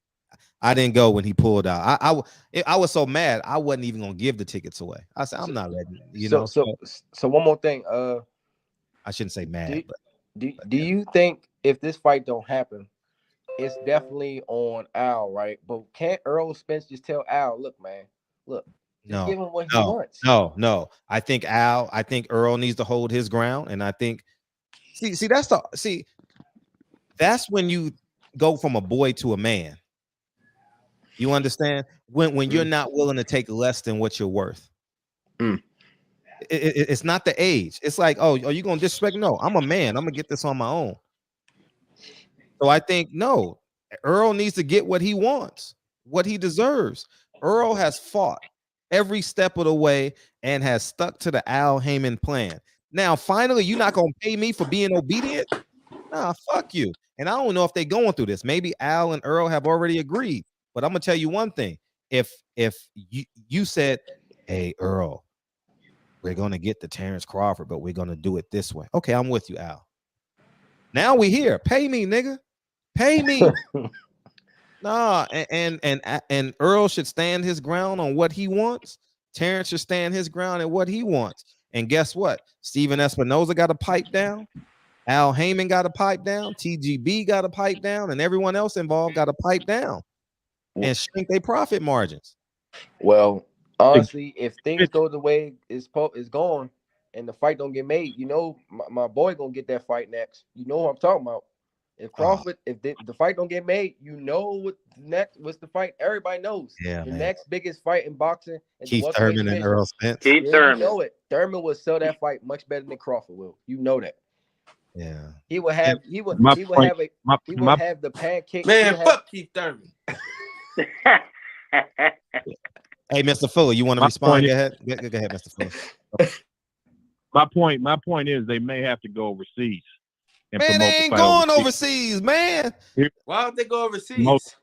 I didn't go when he pulled out. I was so mad, I wasn't even gonna give the tickets away. I said, I'm not letting it, So one more thing. I shouldn't say mad. Do you think if this fight don't happen, it's definitely on Al, right? But can't Earl Spence just tell Al, look, man, look, just give him what he wants? No. I think Earl needs to hold his ground, and I think that's when you go from a boy to a man. You understand? When you're not willing to take less than what you're worth. It's not the age. It's like, oh, are you gonna disrespect? No, I'm a man. I'm gonna get this on my own. So I think no, Earl needs to get what he wants, what he deserves. Earl has fought every step of the way and has stuck to the Al Heyman plan. Now, finally, you're not gonna pay me for being obedient? Nah, fuck you. And I don't know if they're going through this. Maybe Al and Earl have already agreed. But I'm gonna tell you one thing: if you said, "Hey, Earl, we're gonna get the Terrence Crawford, but we're gonna do it this way," okay, I'm with you, Al. Now we here. Pay me, nigga. Pay me. Nah, and Earl should stand his ground on what he wants. Terrence should stand his ground on what he wants. And guess what? Steven Espinoza got a pipe down. Al Heyman got a pipe down. TGB got a pipe down, and everyone else involved got a pipe down. And shrink their profit margins. Well, honestly, if things go the way it's going and the fight don't get made, my boy gonna get that fight next. You know what I'm talking about. If Crawford, if the fight don't get made, what's the fight? Everybody knows. Yeah, the next biggest fight in boxing. Keith Thurman and Earl Spence. Keith Thurman. You know it. Thurman will sell that fight much better than Crawford will. You know that. Yeah. He will have the pancake. Man, fuck Keith Thurman. Hey, Mr. Fuller, you want to respond? Go ahead, Mr. Fuller. My point is they may have to go overseas. And man, they ain't going overseas, man. Why don't they go overseas?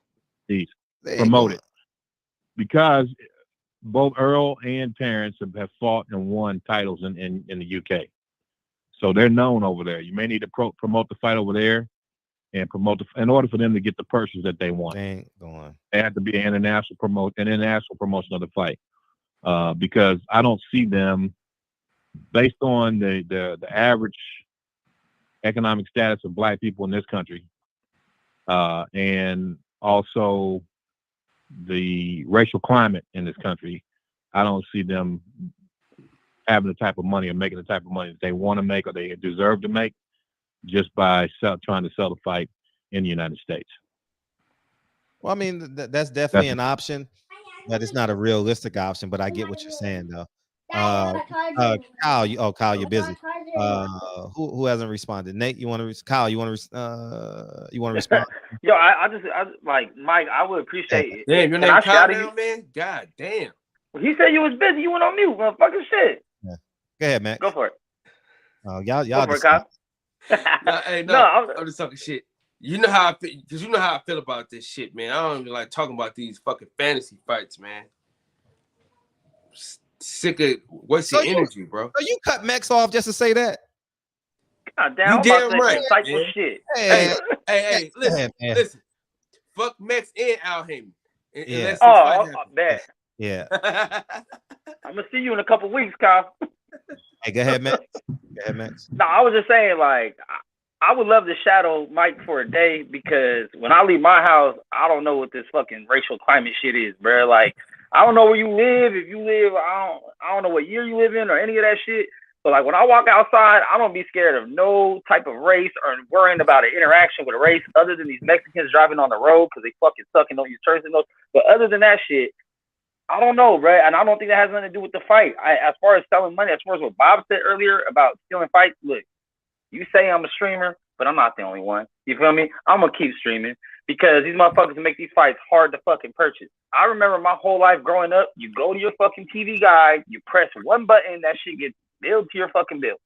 Promote it. Because both Earl and Terrence have fought and won titles in the UK. So they're known over there. You may need to promote the fight over there and in order for them to get the purses that they want. They ain't going. They have to be an international promotion of the fight. Because I don't see them, based on the average economic status of Black people in this country, and also the racial climate in this country, I don't see them having the type of money or making the type of money that they want to make or they deserve to make just by trying to sell the fight in the United States. Well, I mean, that's definitely an option, but it's not a realistic option. But I get what you're saying, though. Kyle, you're busy. Who hasn't responded? Nate, you want to? Kyle, you want to respond? Yo, I like Mike. I would appreciate it. Damn, your name Kyle now, man. God damn. He said you was busy. You went on mute, motherfucking shit. Yeah. Go ahead, Matt. Go for it. Y'all go for it, Kyle. I'm just talking shit. You know how I feel, because you know how I feel about this shit, man. I don't even like talking about these fucking fantasy fights, man. Sick of what's your energy, bro? So you cut Max off just to say that? God damn, you damn right. Shit. Hey, listen. Fuck Max and Al Heyman. Yeah. Man. Yeah. I'm gonna see you in a couple weeks, Kyle. Hey, go ahead, Max. No, I was just saying, like, I would love to shadow Mike for a day because when I leave my house, I don't know what this fucking racial climate shit is, bro. Like, I don't know where you live. If you live, I don't know what year you live in or any of that shit. But like when I walk outside, I don't be scared of no type of race or worrying about an interaction with a race other than these Mexicans driving on the road because they fucking suck and don't use turns and those. But other than that shit, I don't know, bro. And I don't think that has nothing to do with the fight. As far as selling money, as far as what Bob said earlier about stealing fights, look, you say I'm a streamer, but I'm not the only one. You feel me? I'm going to keep streaming because these motherfuckers make these fights hard to fucking purchase. I remember my whole life growing up, you go to your fucking TV guide, you press one button, that shit gets billed to your fucking bill.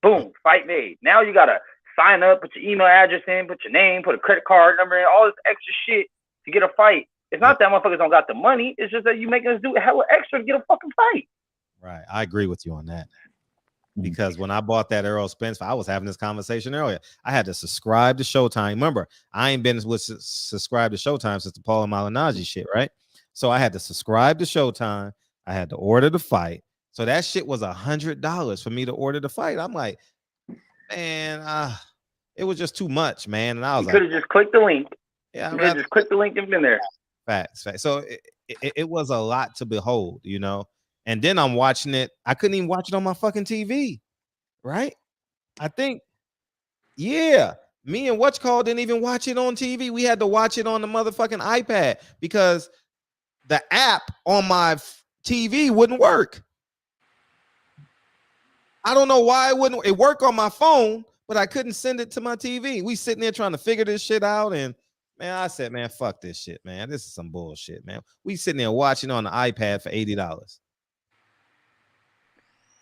Boom, fight made. Now you got to sign up, put your email address in, put your name, put a credit card number in, all this extra shit to get a fight. It's not that motherfuckers don't got the money. It's just that you making us do hella extra to get a fucking fight. Right. I agree with you on that. Because when I bought that Errol Spence, I was having this conversation earlier. I had to subscribe to Showtime. Remember, I ain't been with subscribe to Showtime since the Paul Malignaggi shit, right? So I had to subscribe to Showtime. I had to order the fight. So that shit was $100 for me to order the fight. I'm like, man, it was just too much, man. And I was like, could have just clicked the link. Yeah, you could have just clicked the link and been there. Facts. So it was a lot to behold, you know. And then I'm watching it. I couldn't even watch it on my fucking TV, right? I think, yeah, me and Whatchcall didn't even watch it on TV. We had to watch it on the motherfucking iPad because the app on my TV wouldn't work. I don't know why it wouldn't. It worked on my phone, but I couldn't send it to my TV. We sitting there trying to figure this shit out, and man, I said, man, fuck this shit, man. This is some bullshit, man. We sitting there watching on the iPad for $80.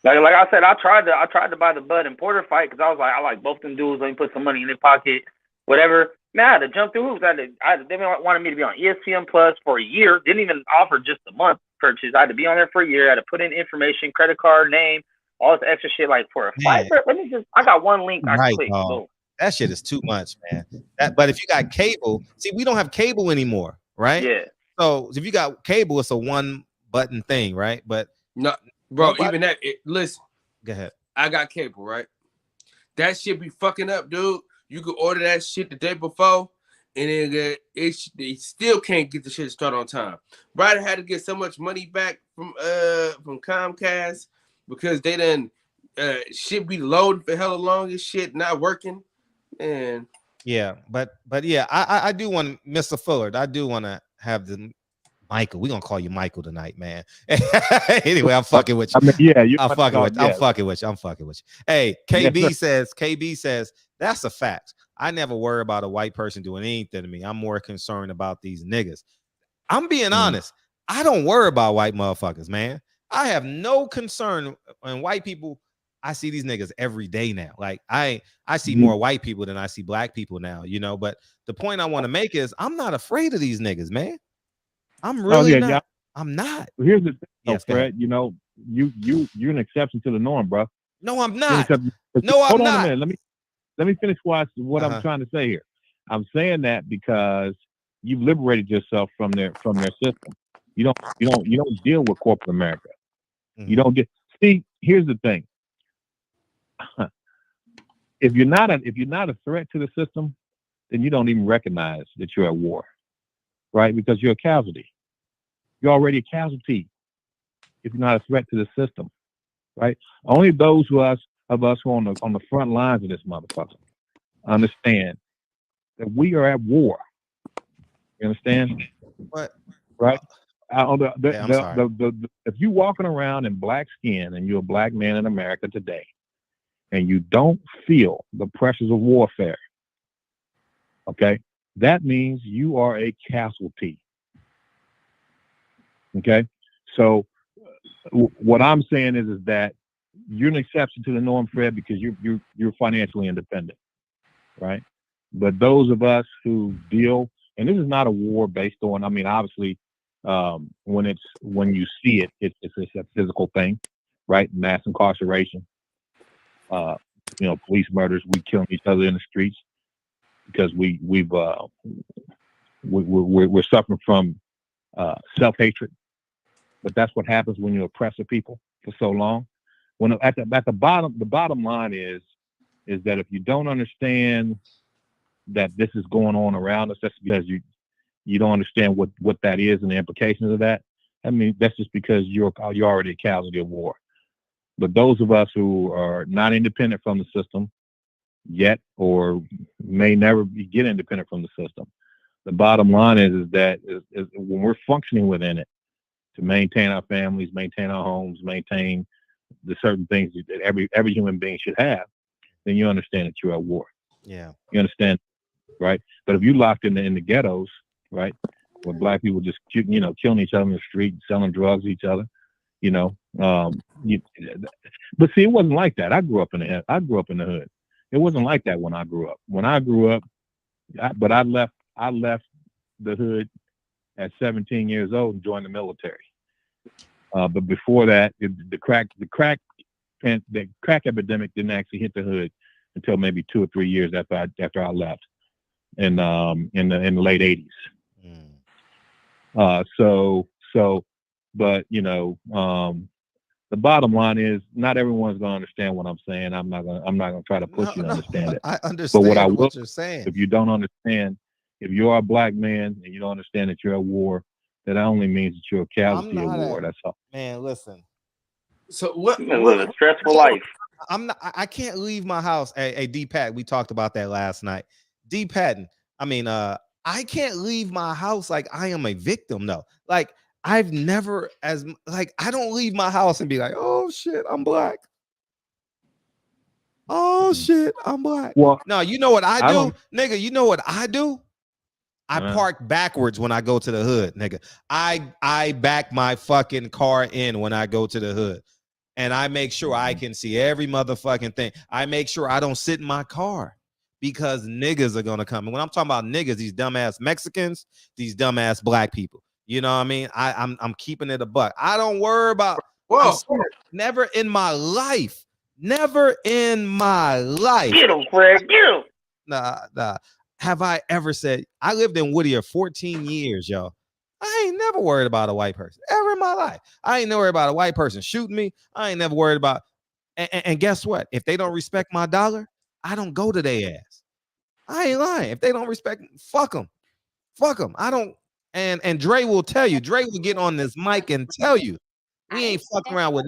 Like I said, I tried to buy the Bud and Porter fight because I was like, I like both them dudes. Let me put some money in their pocket, whatever. Man, I had to jump through hoops. They wanted me to be on ESPN Plus for a year. Didn't even offer just a month purchase. I had to be on there for a year. I had to put in information, credit card, name, all this extra shit. Like for a fight, I got one link I can click. That shit is too much, man. But if you got cable, see, we don't have cable anymore, right? Yeah. So if you got cable, it's a one button thing, right? But no. Bro, even that, listen. Go ahead. I got cable, right? That shit be fucking up, dude. You could order that shit the day before, and then they still can't get the shit started on time. Ryder had to get so much money back from Comcast because they done shit be loading for hella long and shit not working. And yeah, but yeah, I do want Mr. Fullard. I do want to have the Michael, we're gonna call you Michael tonight, man. Anyway, I'm fucking with you. I mean, I'm fucking with you. Hey, KB says that's a fact. I never worry about a white person doing anything to me. I'm more concerned about these niggas. I'm being honest. I don't worry about white motherfuckers, man. I have no concern on white people. I see these niggas every day now. Like I see more white people than I see black people now, you know. But the point I want to make is I'm not afraid of these niggas, man. I'm really not. Yeah. I'm not. Well, here's the thing, Fred. You know, you're an exception to the norm, bro. No, I'm not. No, I'm not. Hold on a minute. Let me finish what I'm trying to say here. I'm saying that because you've liberated yourself from their system. You don't deal with corporate America. You don't get. See, here's the thing. If you're not a threat to the system, then you don't even recognize that you're at war. Right? Because you're a casualty. You're already a casualty if you're not a threat to the system. Right? Only those of us who are on the front lines of this motherfucker understand that we are at war. You understand? What? Right? If you're walking around in black skin and you're a black man in America today and you don't feel the pressures of warfare, okay? That means you are a casualty. Okay, so what I'm saying is that you're an exception to the norm, Fred, because you're financially independent, right? But those of us who deal, and this is not a war based on. I mean, obviously, when you see it, it's a physical thing, right? Mass incarceration, police murders, we killing each other in the streets. Because we're suffering from self-hatred, but that's what happens when you oppress a people for so long. When at the bottom line is is that if you don't understand that this is going on around us, that's because you don't understand what that is and the implications of that. I mean, that's just because you're already a casualty of war. But those of us who are not independent from the system yet, or may never get independent from the system, the bottom line is that when we're functioning within it to maintain our families, maintain our homes, maintain the certain things that every human being should have, then you understand that you're at war. Yeah. You understand, right? But if you locked in the ghettos, right, where black people just killing each other in the street, selling drugs to each other, but see, it wasn't like that. I grew up in the hood. It wasn't like that when I grew up. When I grew up, I left the hood at 17 years old and joined the military. But before that, the crack epidemic didn't actually hit the hood until maybe 2 or 3 years after I left in the late 80s. But the bottom line is not everyone's gonna understand what I'm saying. I'm not gonna try to push you to understand it. I understand what you're saying. If you don't understand, if you are a black man and you don't understand that you're at war, that only means that you're a casualty of war. That's all. Man, listen. So what? You live a stressful life. I can't leave my house. Hey, D Pat, we talked about that last night. D Patton. I mean, I can't leave my house like I am a victim. No, like I've never I don't leave my house and be like, oh shit, I'm black. Oh shit, I'm black. Well, no, you know what I do, nigga? You know what I do? I park backwards when I go to the hood, nigga. I back my fucking car in when I go to the hood. And I make sure I can see every motherfucking thing. I make sure I don't sit in my car because niggas are gonna come. And when I'm talking about niggas, these dumbass Mexicans, these dumbass black people. You know what I mean? I'm keeping it a buck. I don't worry about never in my life. Never in my life. Get him, Fred. Get him. Nah. Have I ever said I lived in Whittier 14 years, yo? I ain't never worried about a white person ever in my life. I ain't never worried about a white person shooting me. I ain't never worried about. And guess what? If they don't respect my dollar, I don't go to their ass. I ain't lying. If they don't respect, fuck them. Fuck them. I don't. And Dre will tell you. Dre will get on this mic and tell you, we ain't fucking around with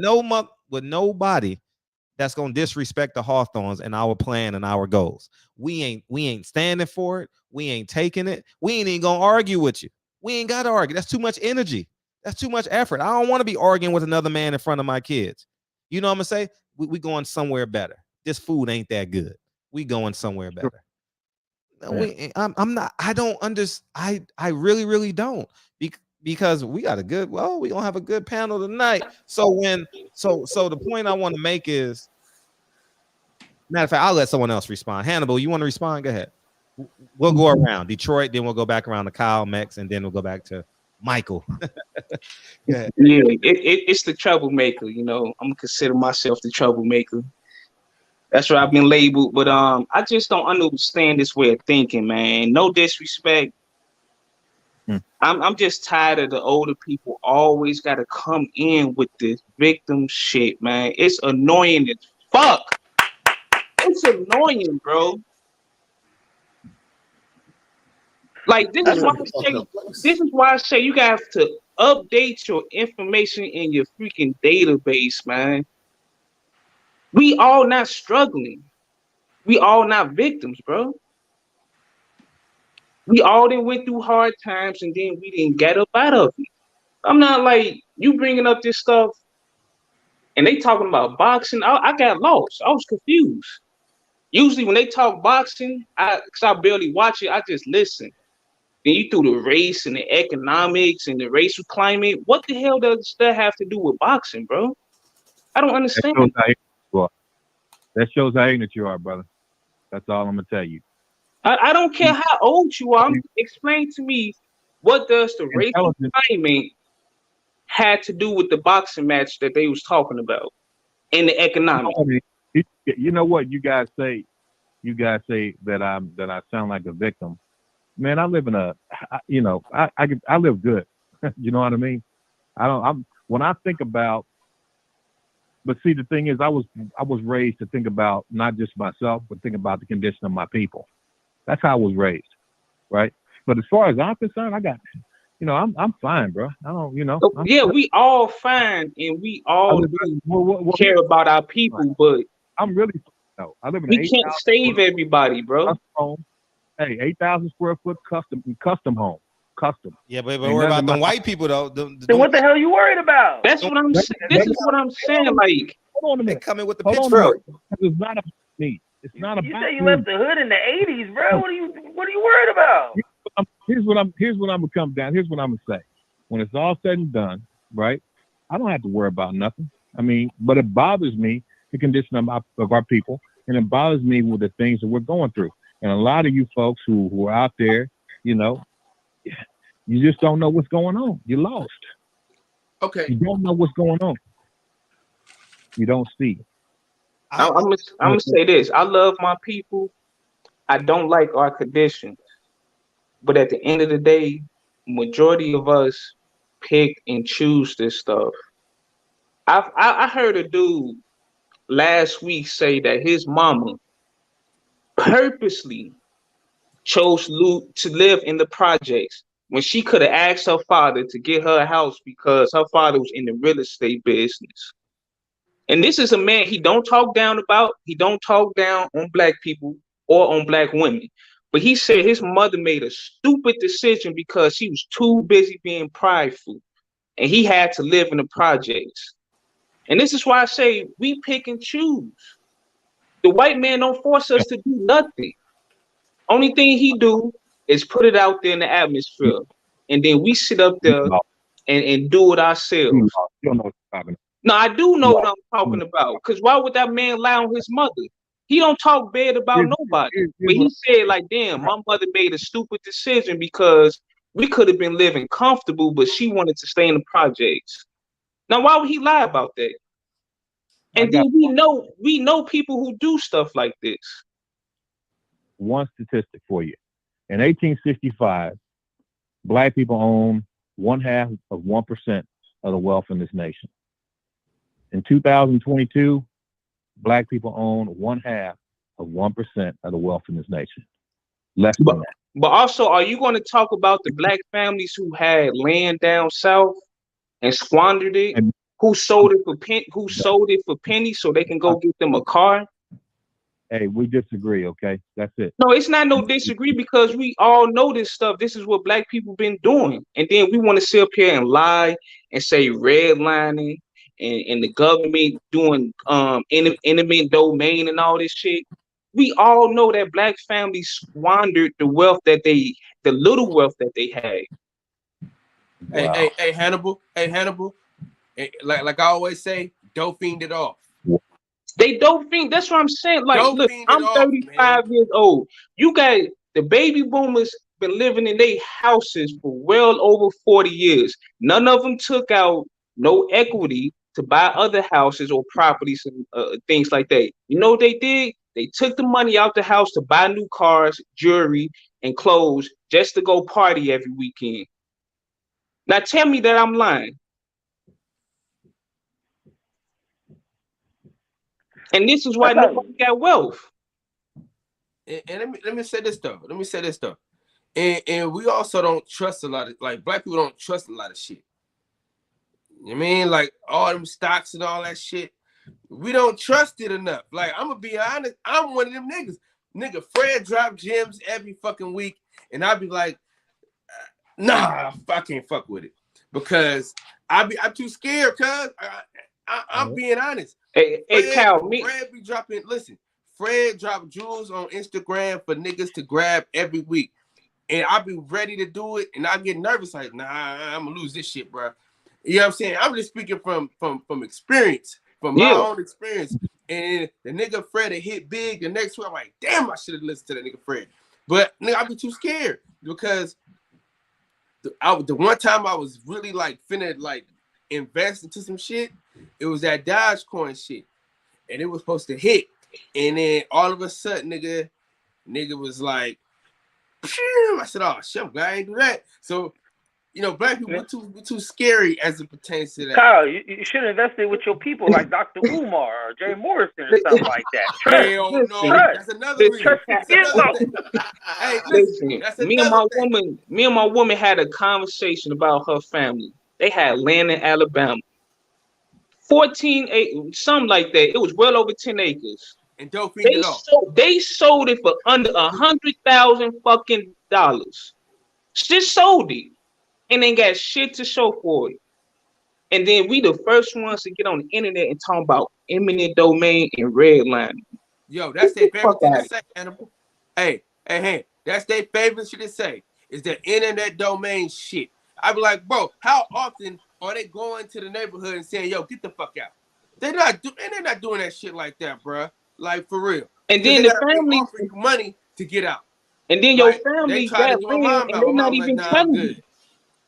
nobody that's gonna disrespect the Hawthorns and our plan and our goals. We ain't standing for it. We ain't taking it. We ain't even gonna argue with you. We ain't gotta argue. That's too much energy. That's too much effort. I don't want to be arguing with another man in front of my kids. You know what I'm gonna say? We going somewhere better. This food ain't that good. We going somewhere better. I'm not. I don't understand. I really don't. Because we got we gonna have a good panel tonight. So the point I want to make is, matter of fact, I'll let someone else respond. Hannibal, you want to respond? Go ahead. We'll go around Detroit, then we'll go back around to Kyle, Mex, and then we'll go back to Michael. Yeah, it's the troublemaker. I'm gonna consider myself the troublemaker. That's what I've been labeled, but I just don't understand this way of thinking, man. No disrespect. I'm just tired of the older people always got to come in with this victim shit, man. It's annoying as fuck. It's annoying, bro. Like this is why I say you guys have to update your information in your freaking database, man. We all not struggling. We all not victims, bro. We all done went through hard times and then we didn't get up out of it. I'm not like you bringing up this stuff and they talking about boxing. I got lost. I was confused. Usually when they talk boxing, because I barely watch it, I just listen. Then you threw the race and the economics and the racial climate. What the hell does that have to do with boxing, bro? I don't understand. That shows how ignorant you are, brother. That's all I'm gonna tell you. I don't care how old you are. Explain to me, what does the racial climate had to do with the boxing match that they was talking about and the economics? You know what you guys say? You guys say that I sound like a victim. Man, I live in I live good. You know what I mean? When I think about But see, the thing is, I was raised to think about not just myself, but think about the condition of my people. That's how I was raised, right? But as far as I'm concerned, I got, I'm fine, bro. I don't, Yeah, we all fine, and we all do care about our people, but I'm really no. I live in we can't save everybody, bro. Home. Hey, 8,000 square foot custom home. Custom. Yeah, but worry about them white people though. Then what the hell are you worried about? That's what I'm saying. This is what I'm saying. Like, hold on a minute. They come in with the pitchfork. It's not about me. It's not about you say you left the hood in the 80s, bro. What are you worried about? Here's what I'm gonna come down. Here's what I'm gonna say. When it's all said and done, right? I don't have to worry about nothing. I mean, but it bothers me, the condition of our people, and it bothers me with the things that we're going through. And a lot of you folks who are out there, you just don't know what's going on. You're lost. Okay. You don't know what's going on. You don't see. I'm gonna say this. I love my people. I don't like our conditions. But at the end of the day, majority of us pick and choose this stuff. I heard a dude last week say that his mama purposely chose to live in the projects when she could have asked her father to get her a house because her father was in the real estate business. And this is a man he don't talk down about. He don't talk down on black people or on black women. But he said his mother made a stupid decision because she was too busy being prideful. And he had to live in the projects. And this is why I say we pick and choose. The white man don't force us to do nothing. Only thing he do is put it out there in the atmosphere. And then we sit up there and do it ourselves. You don't know what you're talking about. No, I do know what I'm talking about. Because why would that man lie on his mother? He don't talk bad about nobody. But he said, like, damn, my mother made a stupid decision because we could have been living comfortable, but she wanted to stay in the projects. Now, why would he lie about that? And then we know people who do stuff like this. One statistic for you. In 1865, black people own 1/2 of 1% of the wealth in this nation. In 2022, black people own 1/2 of 1% of the wealth in this nation. Less than that. But also, are you going to talk about the black families who had land down south and squandered it? Who sold it for pennies so they can go get them a car? Hey, we disagree, okay? That's it. No, it's not no disagree because we all know this stuff. This is what black people been doing. And then we want to sit up here and lie and say redlining and the government doing eminent domain and all this shit. We all know that black families squandered the little wealth that they had. Wow. Hey, Hannibal. Like I always say, dope fiend it off. They dope fiend. That's what I'm saying. Like, look, I'm 35 years old. You got the baby boomers been living in their houses for well over 40 years. None of them took out no equity to buy other houses or properties and things like that. You know what they did? They took the money out the house to buy new cars, jewelry, and clothes just to go party every weekend. Now tell me that I'm lying. And this is why nobody got wealth. And let me say this though. And we also don't trust a lot of, like, black people don't trust a lot of shit. You know what I mean? Like all them stocks and all that shit. We don't trust it enough. Like, I'm gonna be honest, I'm one of them niggas. Nigga, Fred drop gems every fucking week, and I'll be like, nah, I can't fuck with it. Because I'm too scared, cuz I'm being honest. Hey, Cal, Fred be dropping, listen, Fred drop jewels on Instagram for niggas to grab every week. And I'll be ready to do it, and I get nervous, like, nah, I'm gonna lose this shit, bro. You know what I'm saying? I'm just speaking from experience, from my own experience. And the nigga Fred hit big the next one. I'm like, damn, I should have listened to that nigga Fred. But nigga, I be too scared because the one time I was really like finna like invest into some shit, it was that Dogecoin shit, and it was supposed to hit, and then all of a sudden, nigga was like, phew. I said, oh shit, I'm glad I ain't do that. So You know, black people we're too scary as it pertains to that. Kyle, you should invest it with your people like Dr. Umar or Jay Morrison or something like that. Hell no, that's another reason. Hey, listen, that's me and my woman had a conversation about her family. They had land in Alabama, 14 acres, something like that. It was well over 10 acres. And don't feed it off. They sold it for under $100,000 fucking dollars. Just sold it, and ain't got shit to show for it. And then we the first ones to get on the internet and talk about eminent domain and redlining. Yo, that's their favorite thing to say, Animal. Hey, that's their favorite shit to say. Is the internet domain shit. I be like, bro, how often are they going to the neighborhood and saying, yo, get the fuck out? They're not doing that shit like that, bro. Like, for real. And then the family offering you money to get out. And then your family got land, and they're not even telling you.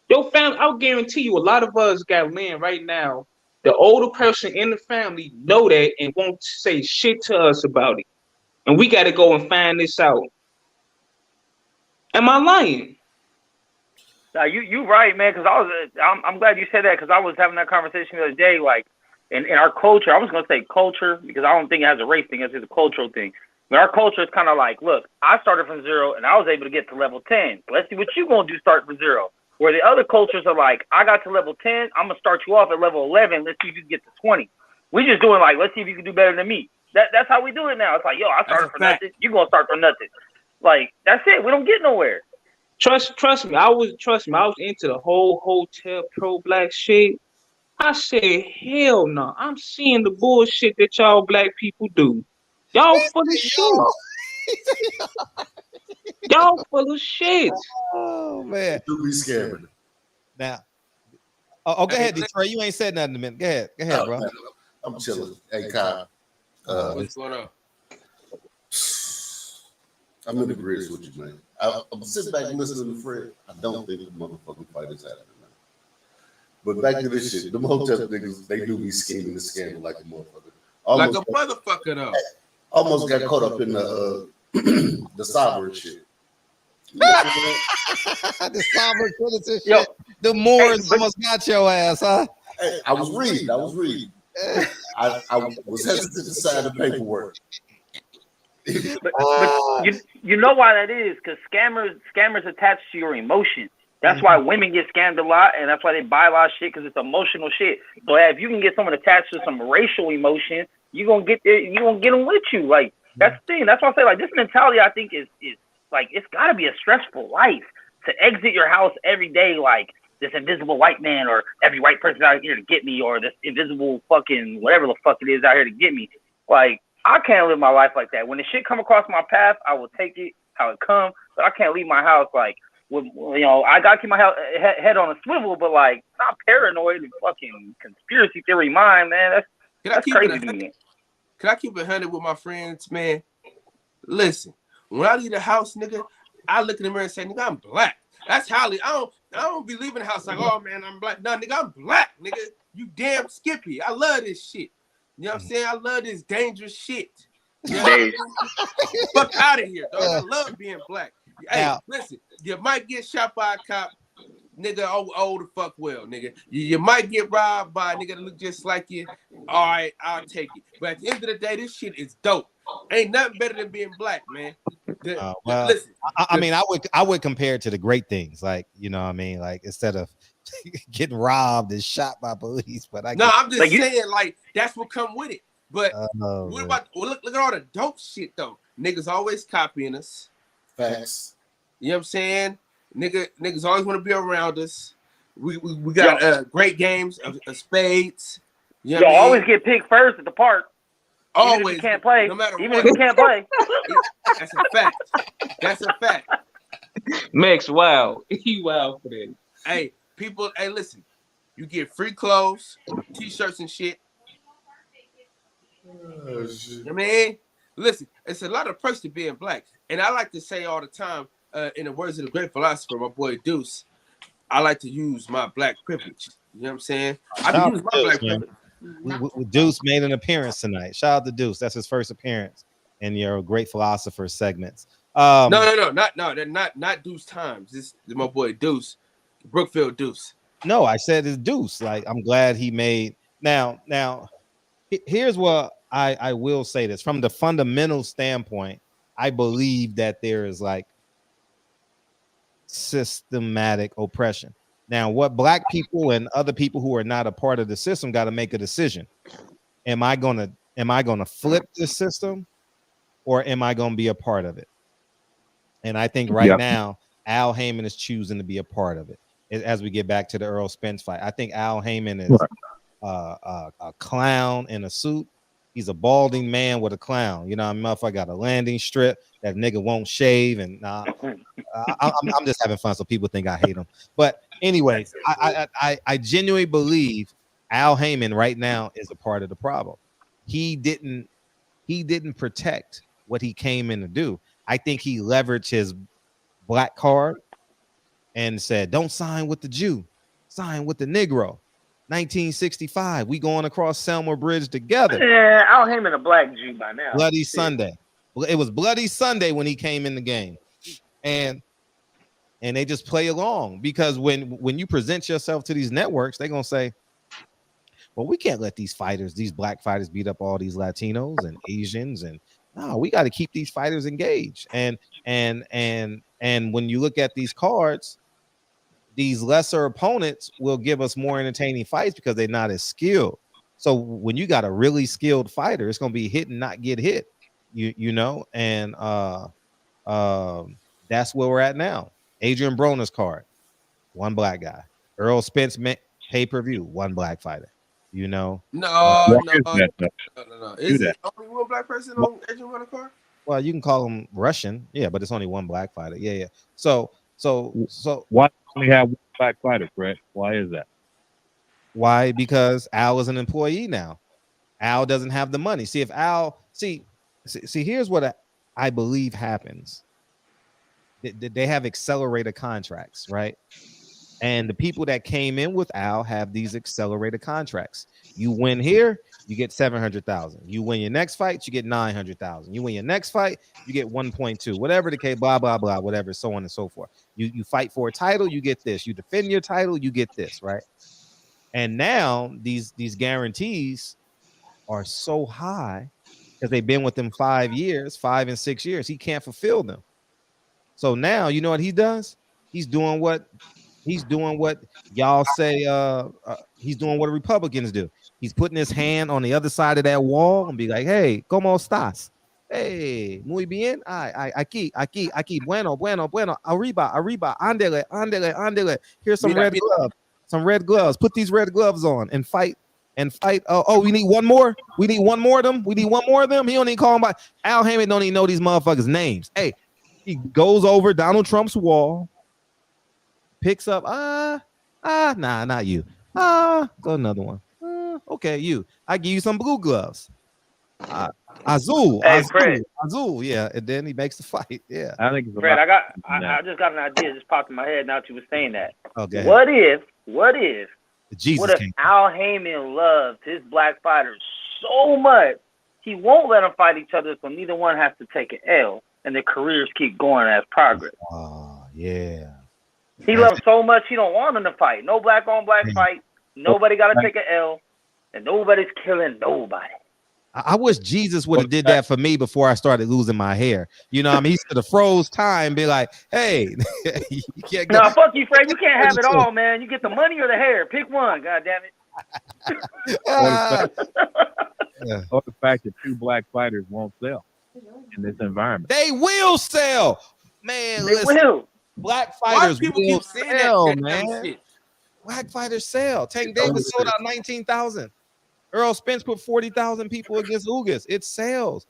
Your family, I'll guarantee you, a lot of us got land right now. The older person in the family know that and won't say shit to us about it. And we got to go and find this out. Am I lying? Now you right, man. Because I'm glad you said that because I was having that conversation the other day. Like in our culture, I was gonna say culture because I don't think it has a race thing. It's just a cultural thing. But our culture is kind of like, look, I started from 0 and I was able to get to level 10. Let's see what you gonna do. Start from 0. Where the other cultures are like, I got to level 10. I'm gonna start you off at level 11. Let's see if you can get to 20. We just doing like, let's see if you can do better than me. That's how we do it now. It's like, yo, I started from nothing. You gonna start from nothing. Like that's it. We don't get nowhere. Trust me. I was into the whole hotel pro-black shit. I said, hell no. I'm seeing the bullshit that y'all black people do. Y'all full of shit. Y'all full of shit. Oh man. Do be scared. Now. Oh, go ahead, Detroit. You ain't said nothing in a minute. Go ahead, bro. Man, I'm chilling. Hey, Kyle. What's going on? I'm in agreement with you, man. I'm sitting back and listening to Fred. I don't think the motherfucking fight is happening, man. But back to this shit. The hotel niggas, they do be scheming and scamming like a motherfucker. Like a motherfucker, though. Almost got caught up in the sovereign shit. The sovereign citizen shit. The Moors almost got your ass, huh? Hey, I was reading. I was hesitant to sign the paperwork. But you know why that is? Because scammers attach to your emotions. That's why women get scammed a lot, and that's why they buy a lot of shit because it's emotional shit. So if you can get someone attached to some racial emotion, you gonna get them with you. Like that's the thing. That's why I say like this mentality. I think is like it's got to be a stressful life to exit your house every day like this invisible white man or every white person out here to get me or this invisible fucking whatever the fuck it is out here to get me. Like. I can't live my life like that. When the shit come across my path, I will take it how it comes. But I can't leave my house like, with, I gotta keep my head on a swivel, but like not paranoid and fucking conspiracy theory mind, man. That's crazy to me. Can I keep it 100 with my friends, man? Listen, when I leave the house, nigga, I look in the mirror and say, nigga, I'm black. That's how I don't be leaving the house like, oh man, I'm black. No, nigga, I'm black, nigga. You damn Skippy. I love this shit. You know what I'm saying? I love this dangerous shit. You know fuck out of here, dog. I love being black. Hey, listen, you might get shot by a cop, nigga. Oh, the fuck well, nigga. You might get robbed by a nigga that look just like you. All right, I'll take it. But at the end of the day, this shit is dope. Ain't nothing better than being black, man. Listen, I mean, I would compare it to the great things, like you know what I mean, like instead of getting robbed and shot by police. But I'm just saying, like that's what come with it. But what about look at all the dope shit though? Niggas always copying us. Facts. You know what I'm saying? Niggas always want to be around us. We got great games of spades. You know always get picked first at the park. Always, even if you can't play. No matter even what. if you can't play. That's a fact. That's a fact. Max, wow, he wild for that. Hey, people, hey, listen. You get free clothes, t-shirts and shit. Oh, shit. You know what I mean? Listen, it's a lot of perks to being black. And I like to say all the time, in the words of the great philosopher, my boy Deuce, I like to use my black privilege. You know what I'm saying? I use my black privilege. Deuce made an appearance tonight. Shout out to Deuce. That's his first appearance in your great philosopher segments. No, not Deuce Times. This is my boy Deuce. Brookfield Deuce. No, I said it's Deuce. Like, I'm glad he made. Now, here's what I will say this from the fundamental standpoint. I believe that there is like systematic oppression. Now, what black people and other people who are not a part of the system got to make a decision. Am I gonna flip this system, or am I gonna be a part of it? And I think right now, Al Heyman is choosing to be a part of it. As we get back to the Earl Spence fight, I think Al Heyman is a clown in a suit. He's a balding man with a clown. You know, I got a landing strip. That nigga won't shave, and I'm just having fun, so people think I hate him. But anyways, I genuinely believe Al Heyman right now is a part of the problem. He didn't protect what he came in to do. I think he leveraged his black card and said, "Don't sign with the Jew, sign with the Negro." 1965, we going across Selma Bridge together. Yeah, Al Heyman a black Jew by now. Bloody Sunday. It was Bloody Sunday when he came in the game, and they just play along because when you present yourself to these networks, they're gonna say, "Well, we can't let these black fighters, beat up all these Latinos and Asians, and no, we got to keep these fighters engaged." And when you look at these cards, these lesser opponents will give us more entertaining fights because they're not as skilled. So when you got a really skilled fighter, it's gonna be hit and not get hit. You know, and that's where we're at now. Adrian Broner's card, one black guy. Earl Spence pay-per-view, one black fighter. You know, No. Is it only one black person on Adrian Broner's card? Well, you can call him Russian, yeah, but it's only one black fighter. Yeah. So why only have one black fighter, Fred? Why is that? Why? Because Al is an employee now. Al doesn't have the money. See, if Al see, here's what I believe happens. They have accelerated contracts, right? And the people that came in with Al have these accelerated contracts. You win here, you get 700,000. You win your next fight, you get 900,000. You win your next fight, you get 1.2. Whatever the case, blah blah blah, whatever, so on and so forth. You fight for a title, you get this. You defend your title, you get this, right? And now these guarantees are so high because they've been with him 5 and 6 years. He can't fulfill them. So now you know what he does? He's doing what y'all say. He's doing what Republicans do. He's putting his hand on the other side of that wall and be like, "Hey, ¿cómo estás? Hey, muy bien. Aquí. Bueno. Arriba. Ándele. Here's some red gloves. Some red gloves. Put these red gloves on and fight. We need one more. We need one more of them. He don't even call him by Al Heyman. Don't even know these motherfuckers' names. Hey, he goes over Donald Trump's wall, picks up. Nah, not you. Go another one. Okay, you. I give you some blue gloves. Azul. Yeah, and then he makes the fight. Yeah. I think Fred, I just got an idea just popped in my head now that you were saying that. Okay. What if Jesus Al Heyman loves his black fighters so much he won't let them fight each other, so neither one has to take an L, and their careers keep going as progress. Oh yeah. He loves so much he don't want them to fight. No black on black fight. Nobody got to take an L, and nobody's killing nobody. I wish Jesus would have did that for me before I started losing my hair. You know what I mean? He should have froze time, be like, "Hey, you can't go." No, fuck you, Fred. You can't have it all, man. You get the money or the hair. Pick one. God damn it. Or the fact that two black fighters won't sell in this environment. They will sell, man. They will. Black fighters will sell, man. Shit? Black fighters sell. Tank Davis sold out 19,000. Earl Spence put 40,000 people against Ugas. It sells.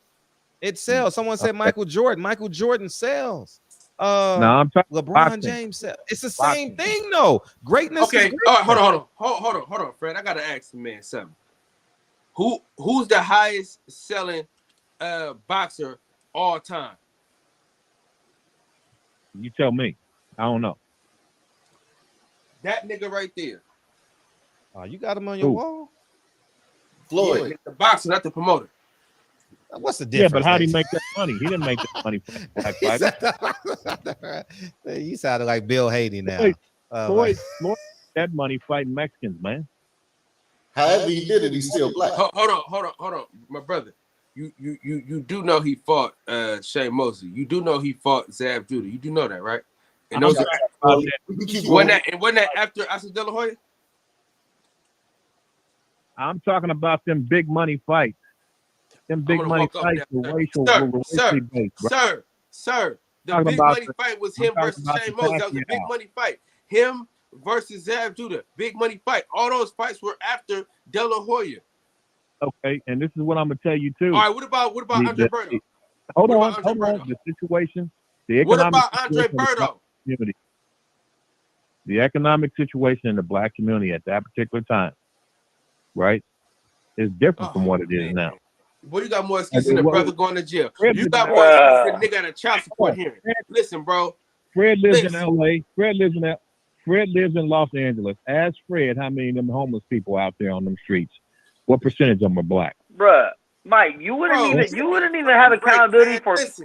Someone said Michael Jordan. Michael Jordan sells. I'm talking LeBron boxing. James sells. It's the same thing, though. Greatness. Okay. Is All right, hold on, Fred. I gotta ask the man something. Who's the highest selling boxer all time? You tell me. I don't know. That nigga right there. Oh, you got him on your wall? Floyd. Yeah, the boxer, not the promoter. What's the difference? Yeah, but how did he make that money? He didn't make that money from black fighter. You sounded like Bill Hader now. Floyd that money fighting Mexicans, man. However he did it, he's still black. Hold on, my brother. You do know he fought Shane Mosley. You do know he fought Zab Judah. You do know that, right? And those wasn't that after Asa De La Hoya? I'm talking about them big money fights. Them big money fights were racial based, right? Sir. The big money fight was him versus Shane Mosley. That was a big money fight. Him versus Zab Judah. Big money fight. All those fights were after De La Hoya. Okay, and this is what I'm gonna tell you too. All right, what about Andre Berto? Hold on. The situation, the economic. What about Andre Berto? Community. The economic situation in the black community at that particular time, right, is different from what it is now. Boy, you got more excuses than the brother going to jail. You got more excuses than the nigga at a child support hearing. Listen, bro. Fred lives in L.A. Fred lives in Los Angeles. Ask Fred how many of them homeless people out there on them streets. What percentage of them are black? Bruh, Mike, you wouldn't even have accountability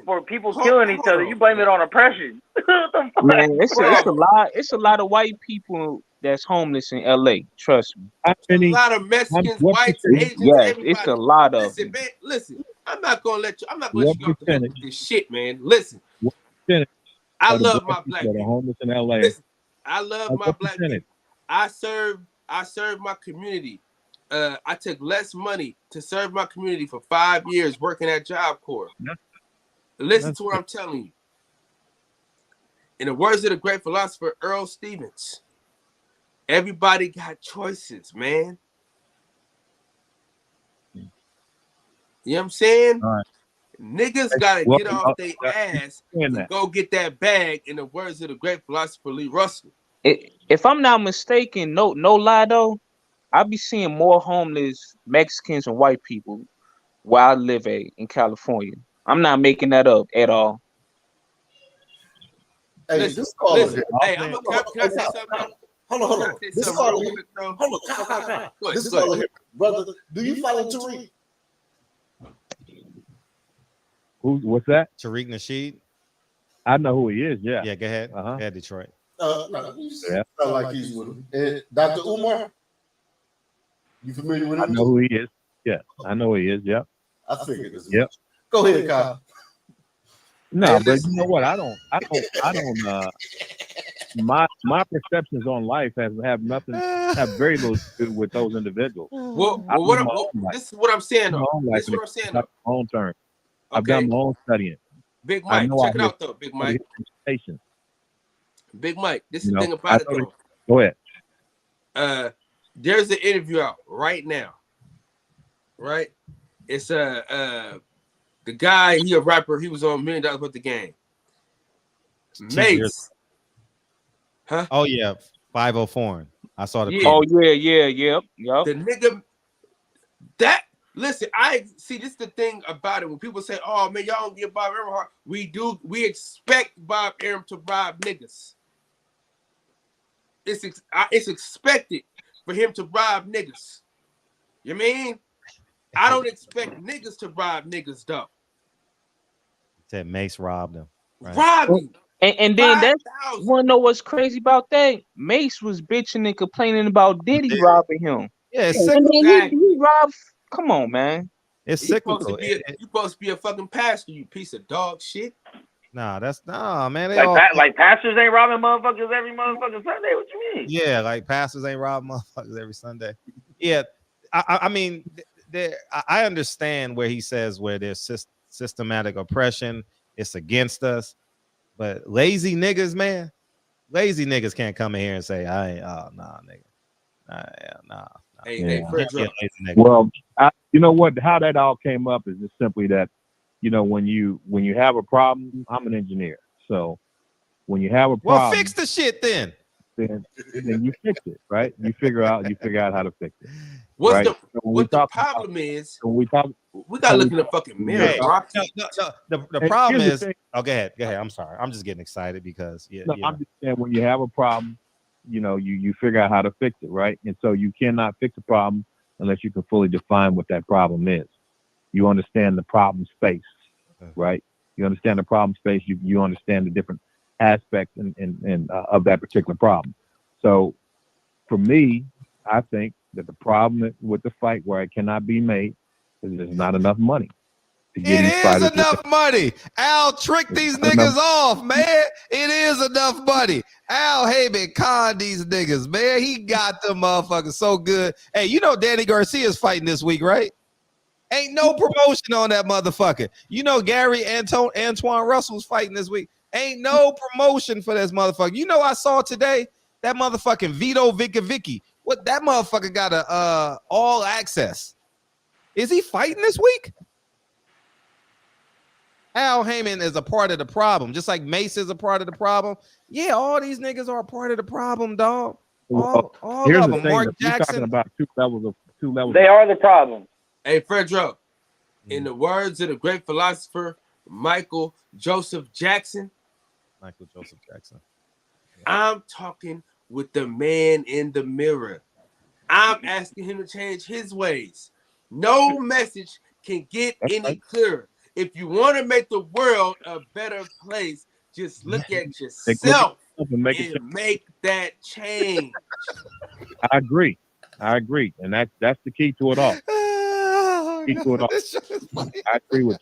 for people killing each other. You blame it on oppression. What the fuck? Man, it's a lot of white people that's homeless in LA. Trust me. A lot of Mexicans, whites, Asians, everybody. It's a lot of. Listen, man. Listen, I'm not gonna let you off the hook with this shit, man. Listen, I love my black people. Homeless in LA. Listen, I love my black people. I serve my community. I took less money to serve my community for 5 years working at Job Corps. Listen to what I'm telling you. In the words of the great philosopher Earl Stevens, everybody got choices, man. You know what I'm saying? All right. Niggas gotta get off their ass and go get that bag. In the words of the great philosopher Lee Russell. If I'm not mistaken, no lie though, I be seeing more homeless Mexicans and white people where I live in California. I'm not making that up at all. Hey, listen, this caller here. Hey, can I say something? Hold on. This caller here. Hold on. This caller here, brother. Do you follow Tariq? What's that? Tariq Nasheed. I know who he is. Yeah. Yeah. Go ahead. Go ahead, Detroit. No, you sound like he's with him. And Dr. Umar. You familiar with him? I know who he is. Yeah, I know who he is. Yep. I figured this. Yep. Go ahead, Kyle. No, but you know what? I don't. My perceptions on life have very little to do with those individuals. This is what I'm saying though. This is what I'm saying though. My own turn. I've done my own studying. Big Mike, check it out though. Big Mike. Big Mike. This is the thing about it though. Go ahead. There's an interview out right now. Right? It's the guy, he a rapper, he was on $1 Million Worth of Game. Mace. Huh? Oh yeah, 504. I saw the Oh yeah. The nigga that listen, I see this is the thing about it. When people say, oh man, y'all don't give Bob Arum hard. We expect Bob Arum to rob niggas. It's expected for him to rob niggas. You mean? I don't expect niggas to rob niggas though. Said Mace robbed him. Right? Robbed him. And then that, you want to know what's crazy about that? Mace was bitching and complaining about Diddy robbing him. Yeah, it's and then he robbed. Come on, man. It's cyclical. You're supposed to be a fucking pastor, you piece of dog shit. Nah, man. Like pastors ain't robbing motherfuckers every motherfucking Sunday. What you mean? Yeah, like pastors ain't robbing motherfuckers every Sunday. Yeah, I mean, I understand where he says where there's systematic oppression, it's against us, but lazy niggas, man, lazy niggas can't come in here and say, nah, nigga, nah. Hey, well, you know what? How that all came up is just simply that, you know, when you have a problem, I'm an engineer, so when you have a problem, well, fix the shit then. Then you fix it, right? You figure out how to fix it. The problem is we gotta look in the fucking mirror. The problem is, go ahead. I'm sorry, I'm just getting excited because I'm just saying when you have a problem, you know, you figure out how to fix it, right? And so you cannot fix a problem unless you can fully define what that problem is. You understand the problem space, right? You understand the problem space. You understand the different aspects and of that particular problem. So for me, I think that the problem with the fight where it cannot be made is there's not enough money to get these fighters. It is enough money. Al tricked these niggas off, man. It is enough money. Al Heyman conned these niggas, man. He got them motherfuckers so good. Hey, you know Danny Garcia's fighting this week, right? Ain't no promotion on that motherfucker. You know Gary Antoine Russell's fighting this week. Ain't no promotion for this motherfucker. You know I saw today that motherfucking Vito Vicky. What, that motherfucker got a all access. Is he fighting this week? Al Heyman is a part of the problem, just like Mace is a part of the problem. Yeah, all these niggas are a part of the problem, dog. All of them. Mark Jackson. Talking about two levels. They are the problem. Hey, Fredro, in the words of the great philosopher Michael Joseph Jackson, I'm talking with the man in the mirror. I'm asking him to change his ways. No message can get any clearer. If you want to make the world a better place, just look at yourself and make that change. I agree, and that's the key to it all. I agree with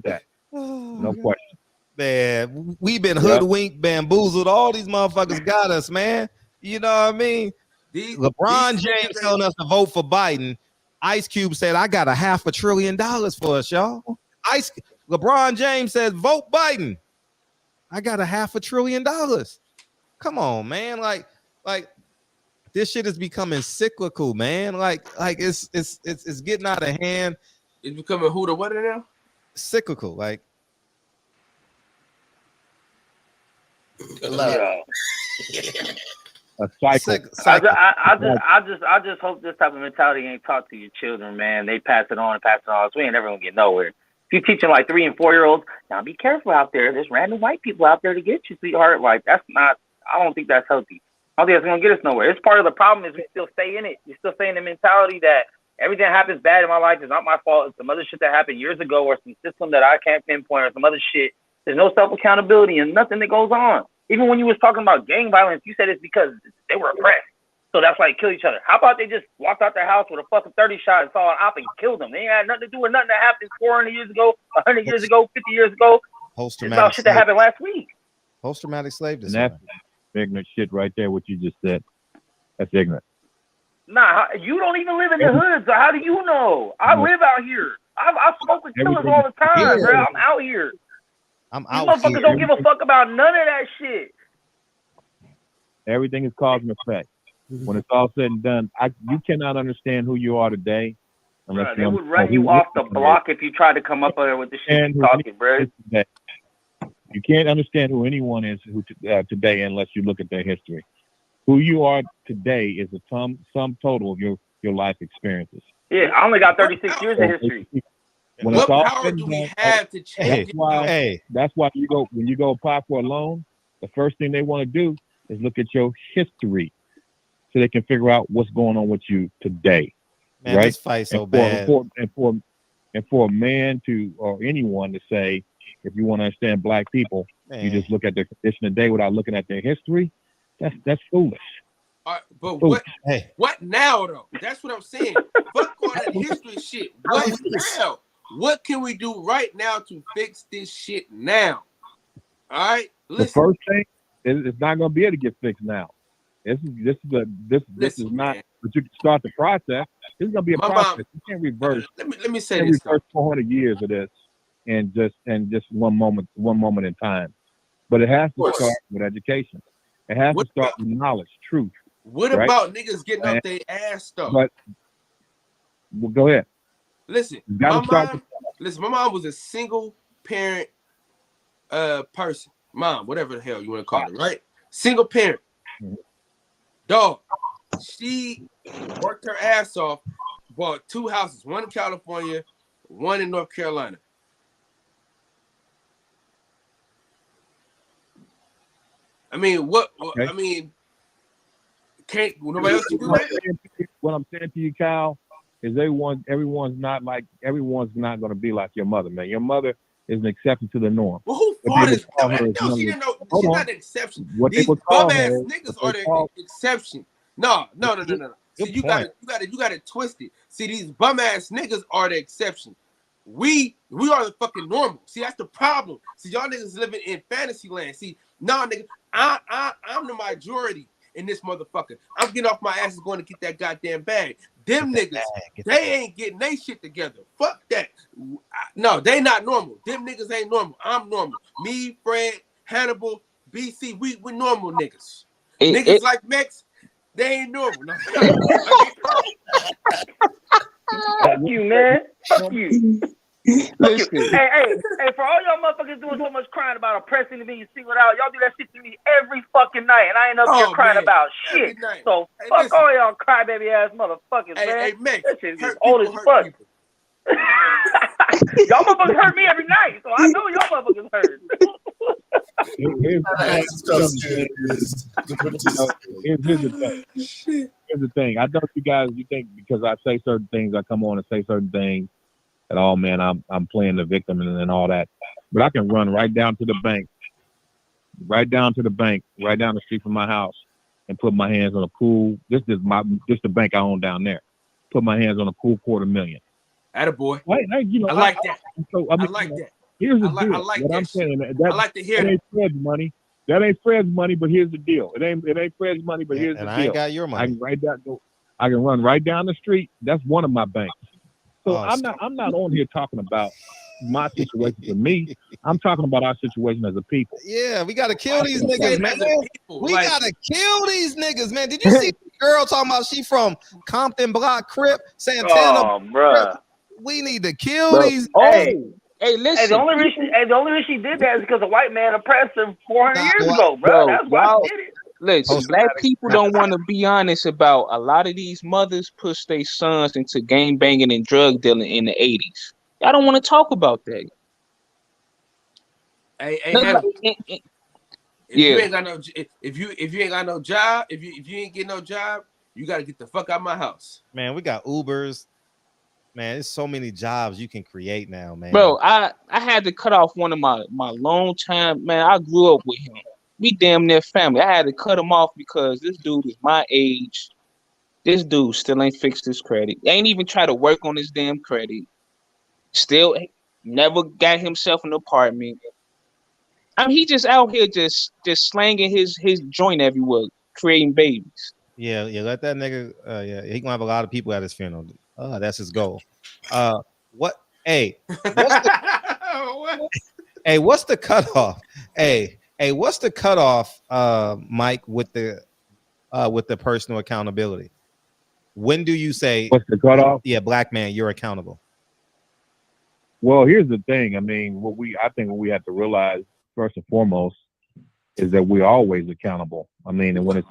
that. No question. Man, we've been hoodwinked, bamboozled. All these motherfuckers got us, man. You know what I mean? LeBron James telling us to vote for Biden. Ice Cube said, I got $500 billion for us, y'all. LeBron James said, vote Biden. I got $500 billion. Come on, man. Like this shit is becoming cyclical, man. Like it's getting out of hand. It's becoming who the what now? Cyclical, like. A cycle. I just hope this type of mentality ain't taught to your children, man. They pass it on. So we ain't never gonna get nowhere. If you're teaching like 3 and 4 year olds, now be careful out there. There's random white people out there to get you, sweetheart. Like that's not. I don't think that's healthy. I don't think that's gonna get us nowhere. It's part of the problem is we still stay in it. We still stay in the mentality that everything that happens bad in my life is not my fault. It's some other shit that happened years ago or some system that I can't pinpoint or some other shit. There's no self accountability and nothing that goes on. Even when you was talking about gang violence, you said it's because they were oppressed. So that's why they kill each other. How about they just walked out their house with a fucking 30 shot and saw an op and killed them? They ain't had nothing to do with nothing that happened 400 years ago, 100 years ago, 50 years ago. It's about shit that happened last week. Post-traumatic slave disorder. And that's ignorant shit right there, what you just said. That's ignorant. Nah, you don't even live in the hood, so how do you know? I live out here. I smoke with killers all the time, bro. I'm out here. These motherfuckers don't give a fuck about none of that shit. Everything is cause and effect. When it's all said and done, you cannot understand who you are today. Unless they would run you off the block if you tried to come up there with the shit you're talking, bro. You can't understand who anyone is today unless you look at their history. Who you are today is a sum total of your life experiences. Yeah, I only got 36 years of history. What power do we have to change? That's why when you go apply for a loan, the first thing they want to do is look at your history so they can figure out what's going on with you today. Man, right? This fight so bad. And for a man or anyone to say, if you want to understand black people, you just look at their condition today without looking at their history. That's foolish. But what now though? That's what I'm saying. Fuck all that history shit. What now? What can we do right now to fix this shit now? All right. Listen. The first thing it's not going to be able to get fixed now. This is not. But you can start the process. This is going to be a process. You can't reverse. Let me say this. Reverse 400 years of this, and just one moment in time. But it has to start with education. It has to start with knowledge, truth. What about niggas getting up their ass though? But go ahead. Listen, my mom was a single parent person. Mom, whatever the hell you want to call it, right? Single parent. Dog. She worked her ass off, bought 2 houses, one in California, one in North Carolina. I mean, I mean, can't nobody else do that? What I'm saying to you, Kyle, is everyone's not going to be like your mother, man. Your mother is an exception to the norm. Well, who artists. No, she didn't know. She's not an exception. These bum ass niggas are the exception. No. See, you got it twisted. See, these bum ass niggas are the exception. We are the fucking normal. See, that's the problem. See, y'all niggas living in fantasy land. See, nah, nigga, I'm the majority in this motherfucker. I'm getting off my ass going to get that goddamn bag. Them niggas, they ain't getting they shit together. Fuck that. No, they not normal. Them niggas ain't normal. I'm normal. Me, Fred, Hannibal, BC, we normal niggas. Niggas like Mex, they ain't normal. No. Fuck you, man. Fuck you. Listen. Hey, for all y'all motherfuckers doing so much crying about oppressing me, you singled out, y'all do that shit to me every fucking night, and I ain't up here crying about shit. So fuck all y'all crybaby ass motherfuckers, man. Hey, Max, that shit is old as fuck. Y'all motherfuckers hurt me every night, so I know y'all motherfuckers hurt. Here's the thing. I know you think because I say certain things, I come on and say certain things, that oh man, I'm playing the victim and all that. But I can run right down to the bank, right down the street from my house, and put my hands on a cool. This is the bank I own down there. Put my hands on a cool $250,000. Attaboy. I like that. So, I like that. Here's the deal. I like what that I'm saying, I like to hear that that. ain't Fred's money. That ain't Fred's money, but here's the deal. It ain't Fred's money, but here's the deal. I ain't got your money. I can run right down the street. That's one of my banks. So I'm not on here talking about my situation for me. I'm talking about our situation as a people. Yeah, we gotta kill these niggas, man. We gotta kill these niggas, man. Did you see the girl talking about she from Compton Block Crip, Santana? Oh, bruh. We need to kill these. Hey, listen. Hey, the only reason she did that is because a white man oppressed her 400 years ago, bro. That's why she did it. Listen, black people don't want to be honest about a lot of these mothers push their sons into gang banging and drug dealing in the 80s. Y'all don't want to talk about that. If you ain't got no job, if you ain't get no job, you gotta get the fuck out of my house. Man, we got Ubers. Man, there's so many jobs you can create now, man. Bro, I had to cut off one of my long time, man. I grew up with him. We damn near family. I had to cut him off because this dude is my age. This dude still ain't fixed his credit. Ain't even try to work on his damn credit. Still never got himself an apartment. I mean, he just out here just slanging his joint everywhere, creating babies. Yeah, let that nigga. He gonna have a lot of people at his funeral. That's his goal. What? Hey, what's the cutoff? Hey, what's the cutoff, Mike, with the personal accountability? When do you say what's the cutoff? Yeah, black man, you're accountable. Well, here's the thing. I mean, I think what we have to realize first and foremost is that we're always accountable. I mean, and when it's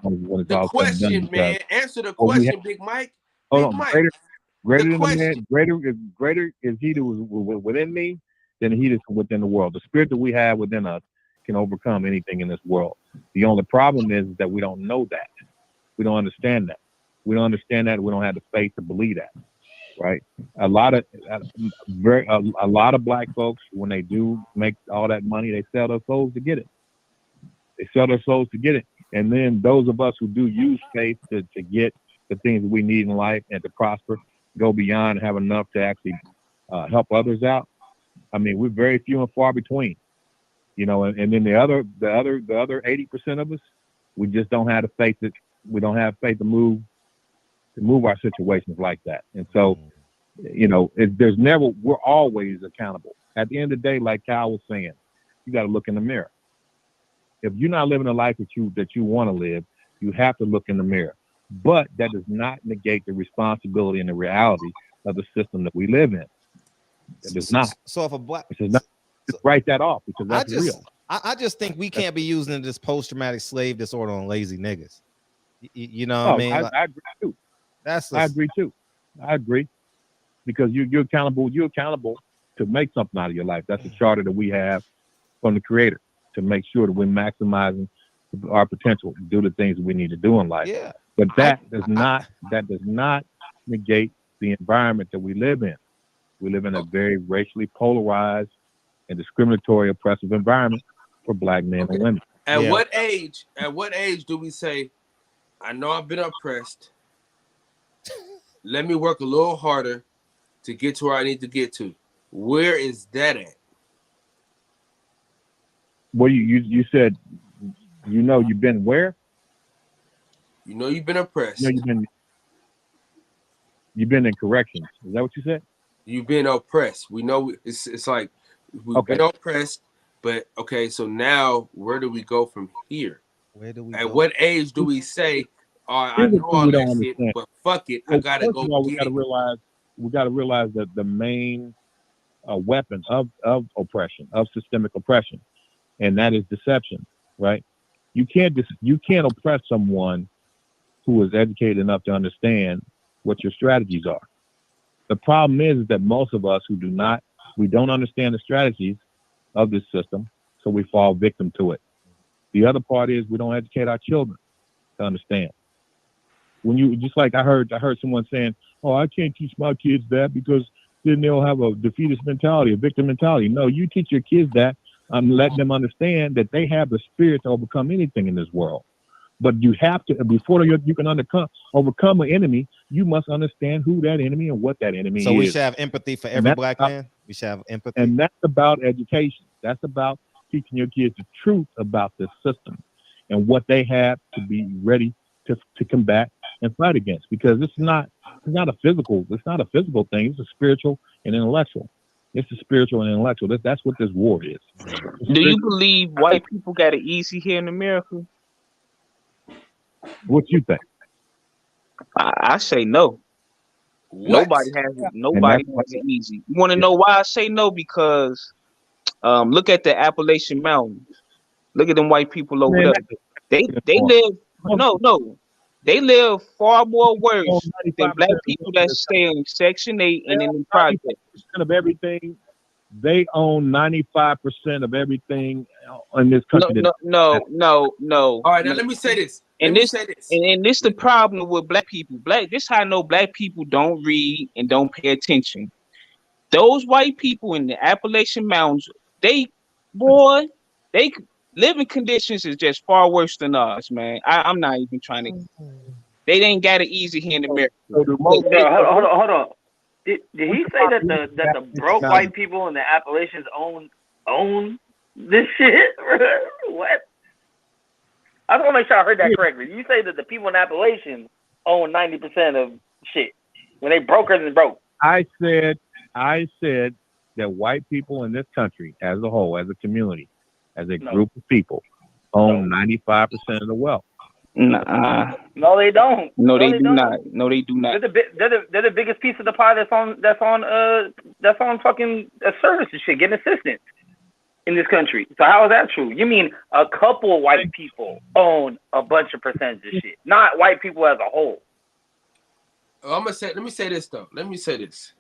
all question, man. Answer the question, Big Mike. Big Mike. Greater is he that was within me than he that's within the world. The spirit that we have within us can overcome anything in this world. The only problem is that we don't know that. We don't understand that. We don't understand that. We don't have the faith to believe that. Right? A lot of black folks, when they do make all that money, they sell their souls to get it. And then those of us who do use faith to get the things that we need in life and to prosper, go beyond and have enough to actually help others out. I mean, we're very few and far between. You know, and then the other 80% of us, we just don't have the faith to move our situations like that. And so, you know, we're always accountable. At the end of the day, like Kyle was saying, you got to look in the mirror. If you're not living the life that you want to live, you have to look in the mirror. But that does not negate the responsibility and the reality of the system that we live in. It does not. So if a black, just write that off because that's real. I just think we can't be using this post-traumatic slave disorder on lazy niggas. You know what I mean? I agree too. I agree because you're accountable. You're accountable to make something out of your life. That's the charter that we have from the Creator to make sure that we're maximizing our potential to do the things that we need to do in life. Yeah. But that does not negate the environment that we live in. We live in a very racially polarized and discriminatory, oppressive environment for Black men and women. At what age do we say, I know I've been oppressed. Let me work a little harder to get to where I need to get to. Where is that at? Well, you said, you've been where? You know you've been oppressed. You've been in corrections. Is that what you said? You've been oppressed. We know it's like we've been oppressed, but okay, so now where do we go from here? Where do we At what age do we say, I know all that shit, but fuck it, I gotta go we gotta realize that the main weapon of oppression, of systemic oppression, and that is deception, right? You can't oppress someone who is educated enough to understand what your strategies are. The problem is that most of us we don't understand the strategies of this system, so we fall victim to it. The other part is we don't educate our children to understand. When you just like I heard someone saying, "Oh, I can't teach my kids that because then they'll have a defeatist mentality, a victim mentality." No, you teach your kids that. Let them understand that they have the spirit to overcome anything in this world. But you have to, before you can overcome an enemy, you must understand who that enemy and what that enemy is. So we should have empathy for every Black man. We should have empathy. And that's about education. That's about teaching your kids the truth about this system and what they have to be ready to combat and fight against. Because it's not a physical thing. It's a spiritual and intellectual. It's a spiritual and intellectual. That's what this war is. Do you believe white people got it easy here in America? What you think? I say no. Nobody has it easy. You want to know why I say no? Because look at the Appalachian Mountains. Look at them white people over there. They live they live far more worse than Black people that stay in Section 8 and in the project. Of everything, they own 95% of everything in this country. No. All right, now let me say this. And this the problem with Black people. This how I know Black people don't read and don't pay attention. Those white people in the Appalachian Mountains, they living conditions is just far worse than ours, man. I'm not even trying to. They ain't got it easy here in America. Hold on. Did he say that the broke white people in the Appalachians own this shit? What? I just want to make sure I heard that correctly. You say that the people in Appalachians own 90% of shit when they brokers and broke. I said that white people in this country as a whole, as a community, as a group of people, own 95% of the wealth. Nah. No, they don't. No, they do not. No, they do not. They're the biggest piece of the pie that's on fucking services shit, getting assistance in this country. So how is that true? You mean a couple of white people own a bunch of percentage of shit, not white people as a whole? Let me say this though. Let me say this.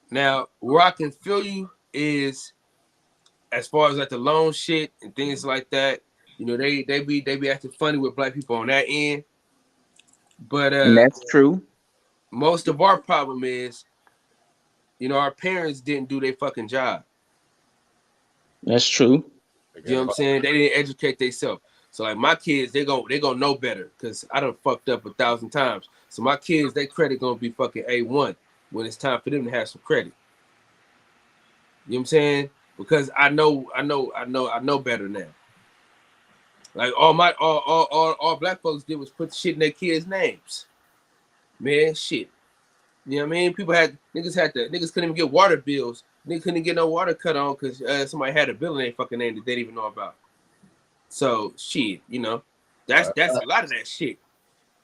Now, where I can feel you is as far as like the loan shit and things like that. You know, they be acting funny with Black people on that end. But and that's true. Most of our problem is, you know, our parents didn't do their fucking job. That's true. You know what I'm saying? They didn't educate themselves. So like my kids, they gonna know better because I done fucked up 1,000 times. So my kids, their credit gonna be fucking A1 when it's time for them to have some credit. You know what I'm saying? Because I know better now. Like all Black folks did was put shit in their kids' names. Man, shit. You know what I mean? Niggas couldn't even get water bills. Niggas couldn't get no water cut on because somebody had a bill in their fucking name that they didn't even know about. So shit, you know, that's a lot of that shit.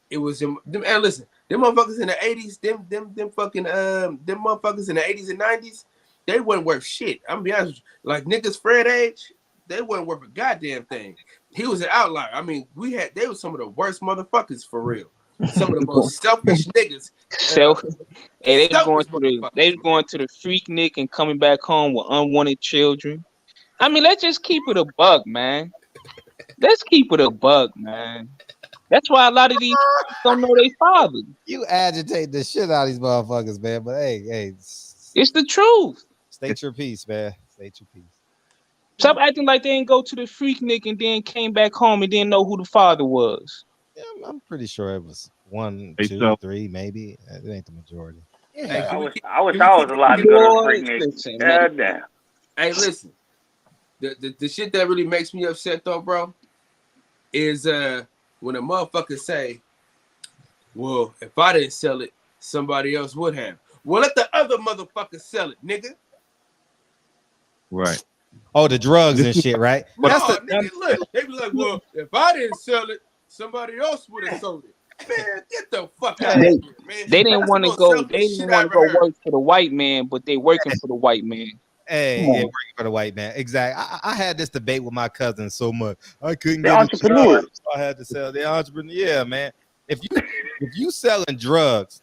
It was them. And listen, them motherfuckers in the 80s, them motherfuckers in the 80s and 90s, they wasn't worth shit. I'm gonna be honest with you. Like niggas Fred age, they wasn't worth a goddamn thing. He was an outlier. I mean, they were some of the worst motherfuckers for real. Some of the most selfish niggas. Hey, they was going to the Freaknik and coming back home with unwanted children. I mean, let's just keep it a bug, man. Let's keep it a bug, man. That's why a lot of these don't know their father. You agitate the shit out of these motherfuckers, man. But hey, it's the truth. State your peace, man. State your peace. Stop acting like they didn't go to the Freaknik and then came back home and didn't know who the father was. Yeah, I'm pretty sure it was 1, Hey, 2, so- 3, maybe. It ain't the majority. Hey, I wish I was allowed to go to the Freaknik. Listen, man. God damn. Hey, listen. The shit that really makes me upset though, bro, is when a motherfucker say, well, if I didn't sell it, somebody else would have. Well, let the other motherfucker sell it, nigga. Right. Oh, the drugs and shit, right? That's the Nigga, look, they be like, well, if I didn't sell it, somebody else would have sold it. Man, get the fuck out of here, man. They didn't That's want the to go. most They selfish didn't shit want I to go ever heard. work for the white man, but they working for the white man. Hey, Come yeah, on. working for the white man. Exactly. I had this debate with my cousin so much. I couldn't They're get a entrepreneurs. job, so I had to sell. The entrepreneur. Yeah, man. If you selling drugs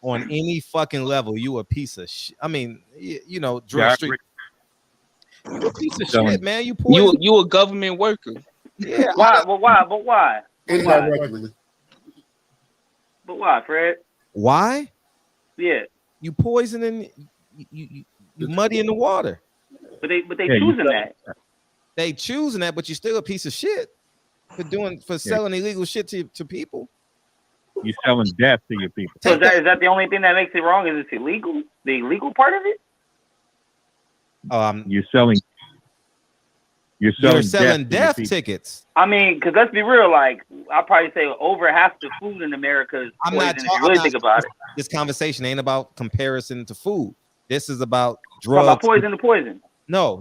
on any fucking level, you a piece of shit. I mean, you know, drug Yeah, I street. agree. You a piece of Selling- shit, man. You poison. You a government worker. Yeah. Why? But why? But why? But why? Indirectly. But why, Fred? Why? Yeah. You poisoning. You muddy in the water. But they Yeah, choosing that. They choosing that, but you're still a piece of shit for selling illegal shit to people. You're selling death to your people. So is that the only thing that makes it wrong? Is it's illegal? The illegal part of it? You're selling. You're selling death to your people. tickets. I mean, because let's be real. Like, I'll probably say over half the food in America is poison. If you really think about it. This conversation ain't about comparison to food. This is about Talk drugs. about poison to poison. No.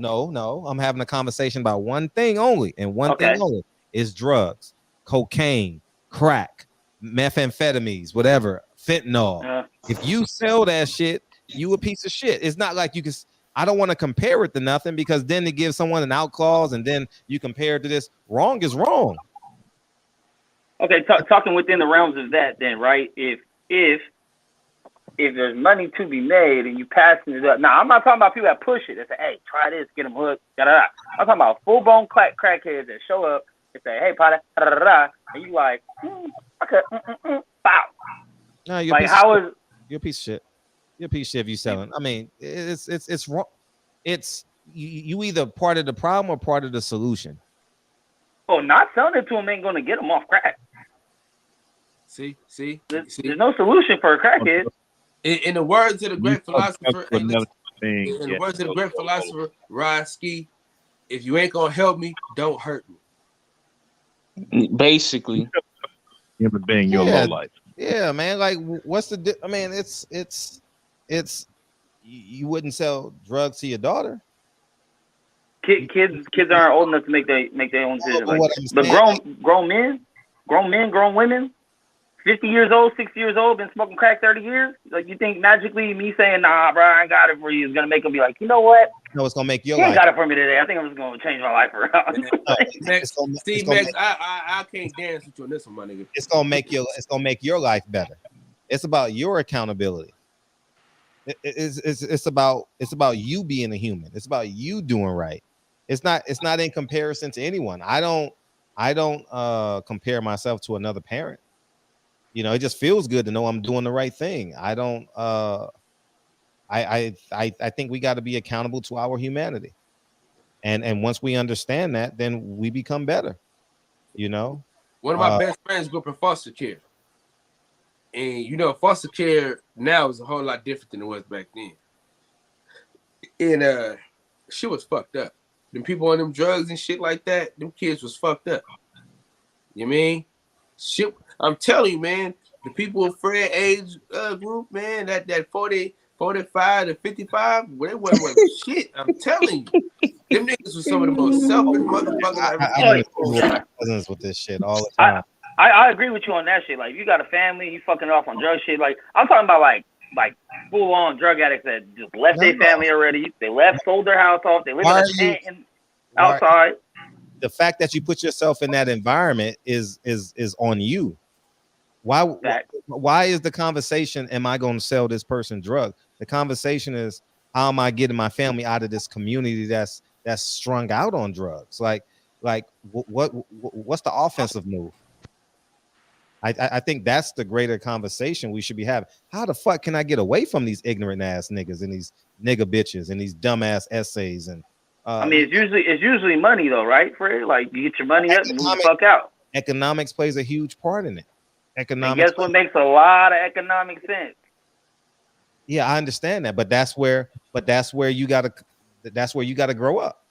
I'm having a conversation about one thing only, and one thing only is drugs, cocaine, crack, methamphetamines, whatever, fentanyl. If you sell that shit, you a piece of shit. It's not like you can. I don't want to compare it to nothing because then it gives someone an out clause, and then you compare it to this. Wrong is wrong. Okay, talking within the realms of that, then, right? If there's money to be made and you passing it up. Now, I'm not talking about people that push it. They say, hey, try this, get them hooked, da-da-da. I'm talking about full-blown crackheads that show up and say, hey, Potter, da-da-da-da, and you like, okay, bow. No, you're Like, you're a piece of shit. You're a piece of shit if you selling. I mean, it's wrong. It's you either part of the problem or part of the solution. Oh, not selling it to them ain't going to get them off crack. See? There's no solution for a crackhead. In the words of the great philosopher, in the Yeah. words of the great philosopher, Rod Ski, if you ain't gonna help me, don't hurt me. Basically, Human being, your low life. Yeah, man. Like, what's the? I mean, it's. You wouldn't sell drugs to your daughter. Kids aren't old enough to make their own decision. Like, but grown men, grown women, 50 years old, 60 years old, been smoking crack 30 years. Like, you think magically me saying, nah, bro, I ain't got it for you is gonna make them be like, you know what? No, it's gonna make your You ain't life. got it for me today. I think I'm just gonna change my life around. Max, I can't dance with you on this one, my nigga. It's gonna make your life better. It's about your accountability. It's about you being a human. It's about you doing right. It's not in comparison to anyone. I don't compare myself to another parent. You know, it just feels good to know I'm doing the right thing. I don't I think we got to be accountable to our humanity. And once we understand that, then we become better. You know? One of my best friends grew up in foster care. And you know, foster care now is a whole lot different than it was back then. And shit was fucked up. Them people on them drugs and shit like that, them kids was fucked up. You know what I mean? Shit, I'm telling you, man, the people of Fred age group, man, that 40, 45 to 55, well, they wasn't shit. I'm telling you. Them niggas was some of the most selfish motherfuckers I've ever seen. Cousins with this shit all the time. I agree with you on that shit. Like, if you got a family, you fucking off on drug shit. Like, I'm talking about like full on drug addicts that just left their family already. They left, sold their house off. They live in a tent outside. The fact that you put yourself in that environment is on you. Why is the conversation, am I going to sell this person drugs? The conversation is, how am I getting my family out of this community that's strung out on drugs? Like what's the offensive move? I think that's the greater conversation we should be having. How the fuck can I get away from these ignorant ass niggas and these nigga bitches and these dumbass essays and I mean, it's usually money though, right, Fred? Like you get your money up and move the fuck out. Economics plays a huge part in it. And guess what makes a lot of economic sense? Yeah, I understand that, but that's where you gotta grow up.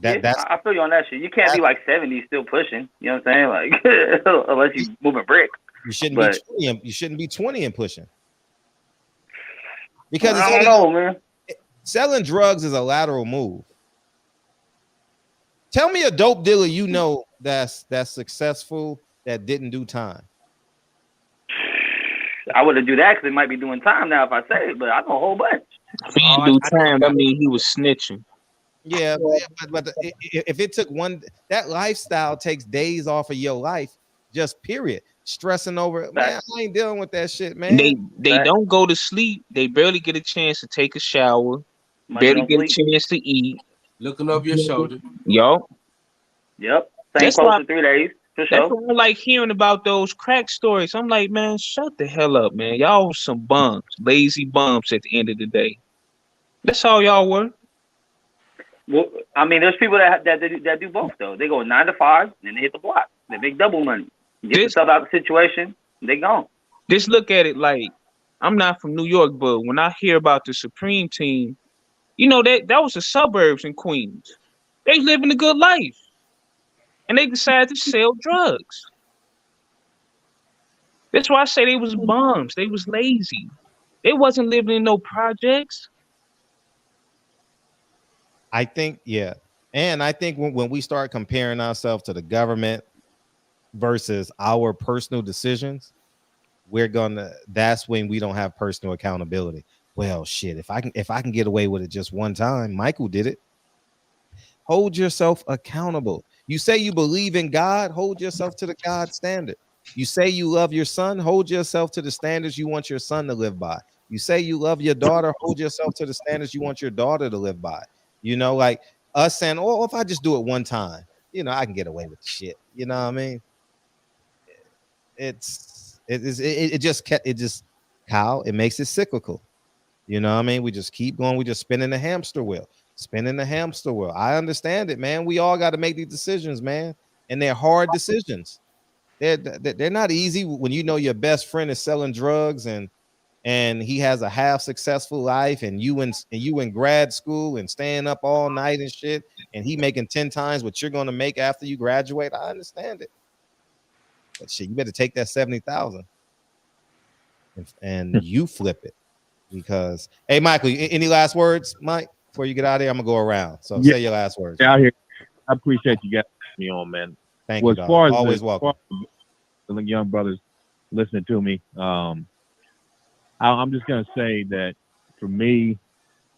I feel you on that shit. You can't be like 70 still pushing. You know what I'm saying? Like unless you moving brick. You shouldn't be 20 and pushing. Because I don't know, man. Selling drugs is a lateral move. Tell me a dope dealer you know that's successful that didn't do time. I wouldn't do that because it might be doing time now if I say it, but I know a whole bunch. If he didn't do time, that means he was snitching. Yeah, but if it took that lifestyle takes days off of your life, just period. Stressing over it, man. I ain't dealing with that shit, man. They don't go to sleep. They barely get a chance to take a shower. Barely get a chance to eat. Looking over your shoulder. Yo. Yep. Same close to 3 days. For sure. That's why I like hearing about those crack stories. I'm like, man, shut the hell up, man. Y'all some bums, lazy bums at the end of the day. That's all y'all were. Well, I mean, there's people that do both though. They go 9 to 5, and then they hit the block. They make double money. Get themselves out of the situation, they gone. Just look at it like, I'm not from New York, but when I hear about the Supreme team, you know, that was the suburbs in Queens. They living a good life. And they decided to sell drugs. That's why I say they was bums. They was lazy. They wasn't living in no projects. I think, yeah. And I think when we start comparing ourselves to the government versus our personal decisions, that's when we don't have personal accountability. Well, shit, if I can get away with it just one time, Michael did it. Hold yourself accountable. You say you believe in God, hold yourself to the God standard. You say you love your son, hold yourself to the standards you want your son to live by. You say you love your daughter, hold yourself to the standards you want your daughter to live by. You know, like us saying, oh, if I just do it one time, you know, I can get away with the shit. You know what I mean? It just Kyle, it makes it cyclical. You know what I mean? We just keep going. We just spinning the hamster wheel. I understand it, man. We all got to make these decisions, man. And they're hard decisions. They're not easy when you know your best friend is selling drugs and he has a half successful life and you in grad school and staying up all night and shit, and he making 10 times what you're going to make after you graduate. I understand it. But shit, you better take that 70,000 and you flip it. Because, hey, Michael, any last words, Mike? Before you get out of here, I'm gonna go around. So say your last words. Yeah, I appreciate you getting me on, man. Thank you. As far as always welcome. The young brothers listening to me, I'm just gonna say that for me,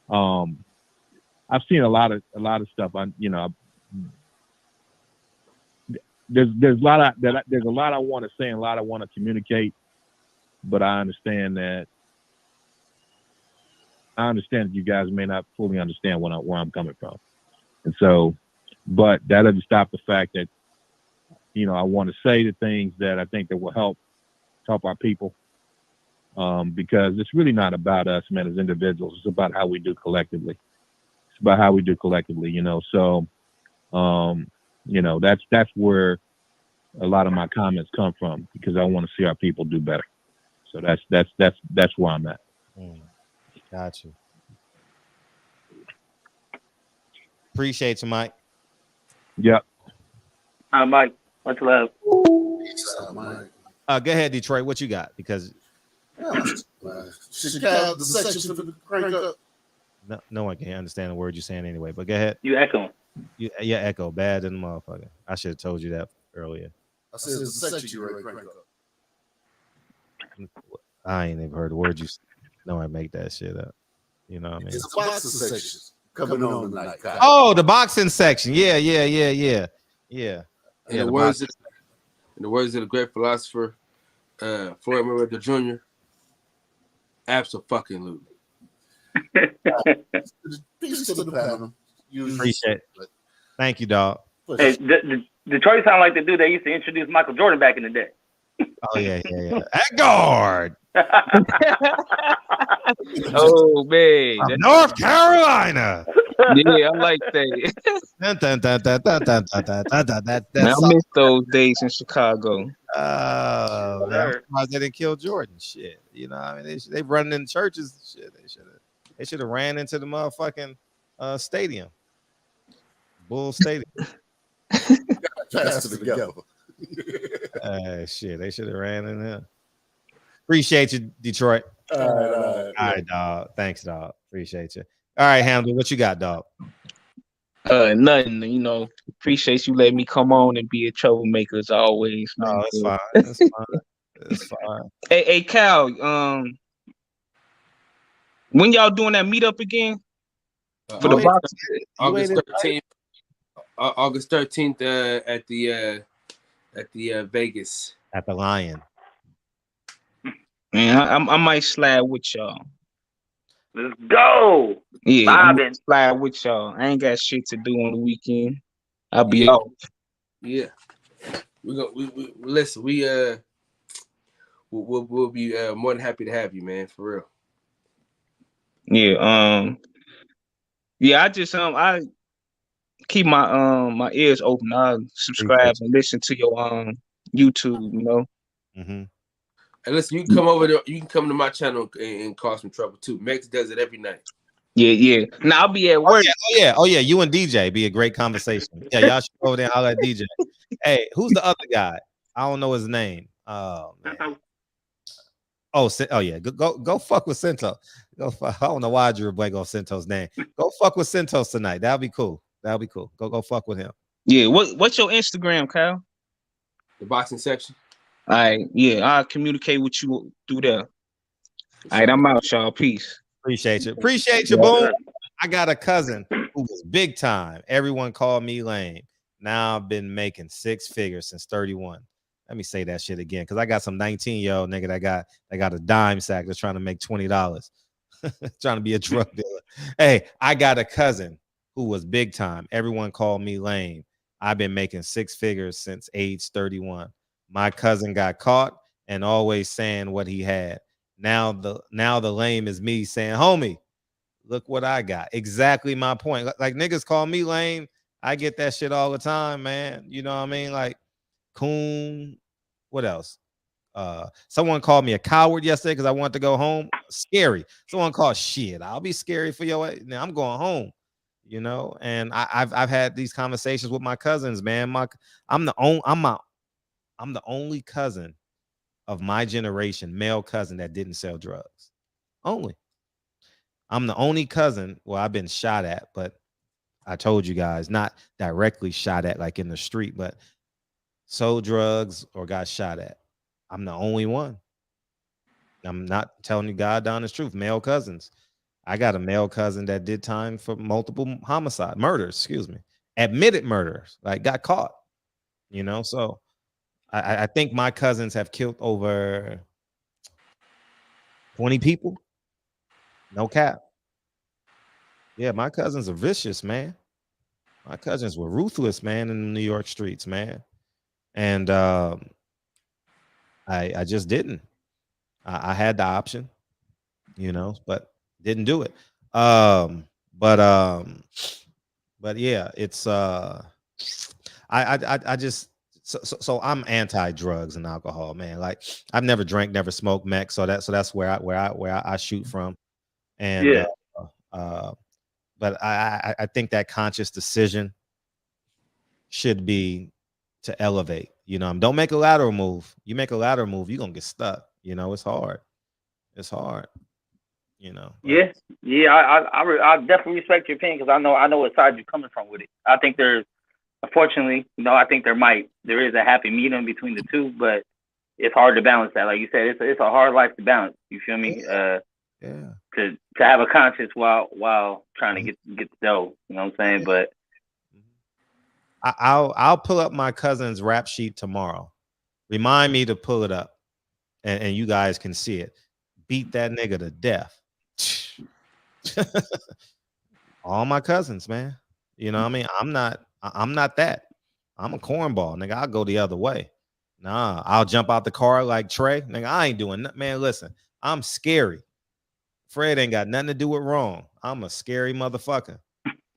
I've seen a lot of stuff. There's a lot I want to say and a lot I want to communicate, but I understand that you guys may not fully understand where I'm coming from. And so, but that doesn't stop the fact that, you know, I want to say the things that I think that will help our people. Because it's really not about us, man, as individuals. It's about how we do collectively. You know. So, you know, that's where a lot of my comments come from, because I want to see our people do better. So that's where I'm at. Got you. Appreciate you, Mike. Yep. Mike, much love. Go ahead, Detroit. What you got? Because the section for the crank up. No one can understand the word you're saying anyway. But go ahead. You echo. Yeah, echo. Bad in the motherfucker. I should have told you that earlier. I said the section you ready crank up. I ain't even heard the word you said. No, I make that shit up. You know what I mean? It's a boxing section coming on tonight. Oh, the boxing section. Yeah. In the words of the great philosopher, Floyd Mayweather Jr., abso-fucking-lutely. Peace to the panel. Appreciate it. Thank you, dog. Hey, Detroit sound like the dude that used to introduce Michael Jordan back in the day. Oh yeah. At guard. Oh man, From North Carolina. Yeah, I like that. Man, I miss those days in Chicago. Man, I'm surprised they didn't kill Jordan. Shit, you know, I mean, they running in churches. Shit, they should have ran into the motherfucking stadium, Bull Stadium. Pass it together. Shit, they should have ran in there. Appreciate you, Detroit. All right, dog. Thanks, dog. Appreciate you. All right, Hamza, what you got, dog? Nothing. You know, appreciate you letting me come on and be a troublemaker as always, man. Oh, it's fine. It's fine. It's fine. Hey, Cal. When y'all doing that meetup again for the box? August 13th. August 13th at the Vegas. At the Lion. Man, I might slide with y'all. Let's go. Yeah, I'm gonna slide with y'all. I ain't got shit to do on the weekend. I'll be off. Yeah. We'll be more than happy to have you, man, for real. Yeah, I just I keep my ears open. I subscribe and listen to your YouTube, you know. Mm-hmm. And listen, you can come over there. You can come to my channel and cause some trouble too. Max does it every night. Yeah. Now I'll be at work. Oh yeah. You and DJ be a great conversation. Yeah, y'all should go over there and holler at DJ. Hey, who's the other guy? I don't know his name. Oh man. Oh yeah. Go fuck with Centos. I don't know why I drew a blank off Centos' name. Go fuck with Centos tonight. That'll be cool. Go fuck with him. Yeah. What's your Instagram, Kyle? The boxing section. All right. Yeah, I'll communicate with you through there. All right, I'm out, y'all. Peace. Appreciate you, boom. I got a cousin who was big time. Everyone called me lame. Now I've been making 6 figures since 31. Let me say that shit again, because I got some 19-year-old nigga that got a dime sack that's trying to make $20, trying to be a drug dealer. Hey, I got a cousin who was big time. Everyone called me lame. I've been making 6 figures since age 31. My cousin got caught and always saying what he had. Now the lame is me saying, homie, look what I got. Exactly my point. Like niggas call me lame. I get that shit all the time, man. You know what I mean? Like coon. What else? Someone called me a coward yesterday because I wanted to go home. Scary. Someone called shit. I'll be scary for your. Now I'm going home. You know, and I've had these conversations with my cousins, man. I'm the only cousin of my generation, male cousin, that didn't sell drugs. Only. I'm the only cousin. Well, I've been shot at, but I told you guys, not directly shot at like in the street, but sold drugs or got shot at. I'm the only one. I'm not telling you God honest truth. Male cousins. I got a male cousin that did time for multiple murders, admitted murders, like got caught, you know. So I think my cousins have killed over 20 people. No cap. Yeah, my cousins are vicious, man. My cousins were ruthless, man, in the New York streets, man. And I just didn't. I had the option, you know, but didn't do it. But yeah, it's I just so I'm anti-drugs and alcohol, man. Like I've never drank, never smoked meth, so that's where I shoot from. And yeah. But I think that conscious decision should be to elevate. You know, don't make a lateral move. You make a lateral move, you're gonna get stuck. You know, it's hard. It's hard. You know. Yeah. I definitely respect your opinion because I know what side you're coming from with it. I think there's, unfortunately, you know, I think there is a happy medium between the two, but it's hard to balance that. Like you said, it's a hard life to balance. You feel me? Yeah. To have a conscience while trying to get the dough. You know what I'm saying? But I'll pull up my cousin's rap sheet tomorrow. Remind me to pull it up, and you guys can see it. Beat that nigga to death. All my cousins, man. You know what I mean? I'm not that. I'm a cornball, nigga. I'll go the other way. Nah, I'll jump out the car like Trey. Nigga, I ain't doing nothing. Man, listen, I'm scary. Fred ain't got nothing to do with wrong. I'm a scary motherfucker.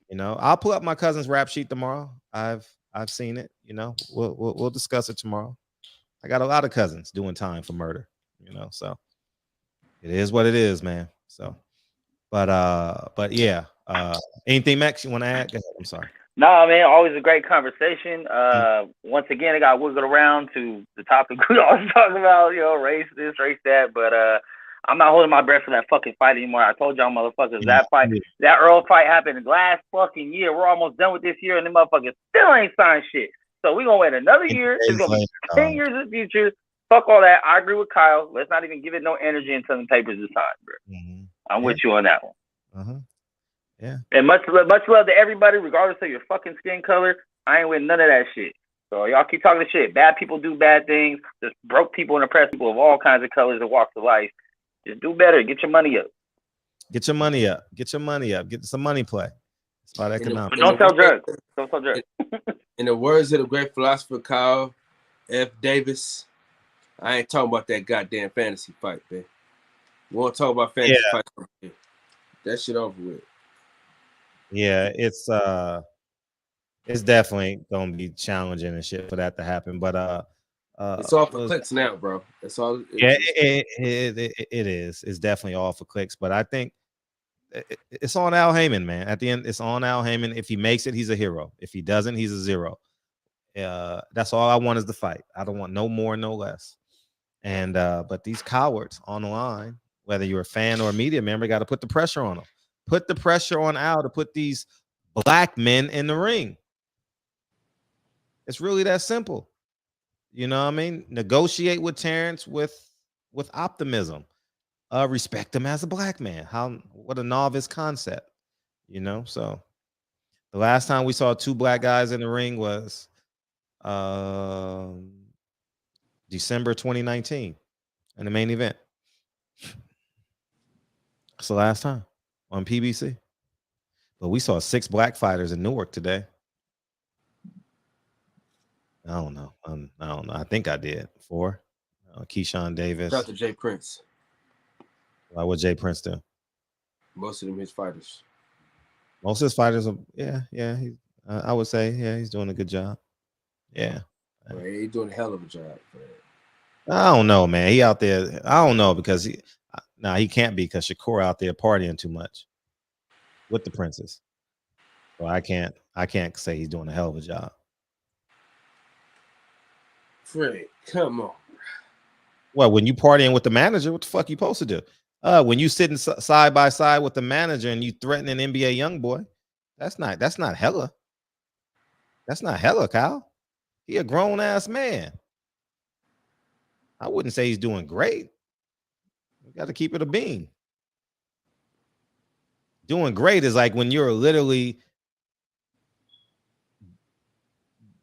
You know, I'll pull up my cousin's rap sheet tomorrow. I've seen it. You know, we'll discuss it tomorrow. I got a lot of cousins doing time for murder. You know, so it is what it is, man. So, but yeah. Anything, Max, you want to add? Go ahead. I'm sorry. Nah, man, always a great conversation. Once again, I got wiggled around to the topic we always talk about, you know, race this, race that. But I'm not holding my breath for that fucking fight anymore. I told y'all motherfuckers that Earl fight happened last fucking year. We're almost done with this year, and the motherfuckers still ain't signed shit. So we're gonna wait another year. It's gonna be 10 years in the future. Fuck all that. I agree with Kyle. Let's not even give it no energy until the papers decide, bro. I'm with you on that one. Yeah. And much love to everybody, regardless of your fucking skin color. I ain't with none of that shit. So y'all keep talking shit. Bad people do bad things. Just broke people and oppressed people of all kinds of colors and walks of life. Just do better. Get your money up. Get your money up. Get your money up. Get some money play. It's about economics. But don't sell drugs. Don't sell drugs. In the words of the great philosopher Kyle F. Davis, I ain't talking about that goddamn fantasy fight, man. We won't talk about fantasy fights. That shit over with. Yeah, it's definitely gonna be challenging and shit for that to happen. But it's all for clicks now, bro. That's all. It is. It's definitely all for clicks. But I think it's on Al Heyman, man. At the end, it's on Al Heyman. If he makes it, he's a hero. If he doesn't, he's a zero. That's all I want is the fight. I don't want no more, no less. And but these cowards on the line, whether you're a fan or a media member, got to put the pressure on them. Put the pressure on Al to put these black men in the ring. It's really that simple. You know what I mean? Negotiate with Terrence with optimism. Respect him as a black man. What a novice concept. You know, so the last time we saw two black guys in the ring was December 2019 in the main event. It's the last time on PBC. But we saw 6 black fighters in Newark today. I don't know. I think I did 4. Keyshawn Davis. Shout out to Jay Prince. Why would Jay Prince do? Most of them his fighters. Most of his fighters are, yeah. I would say, he's doing a good job. Yeah. Well, he's doing a hell of a job. I don't know, man. He out there. I don't know because he can't be because Shakur out there partying too much with the Princes. So I can't say he's doing a hell of a job. Fred, come on. Well, when you partying with the manager, what the fuck you supposed to do? When you sitting side by side with the manager and you threatening an NBA young boy, that's not hella. That's not hella, Kyle. He a grown ass man. I wouldn't say he's doing great. You got to keep it a bean. Doing great is like when you're literally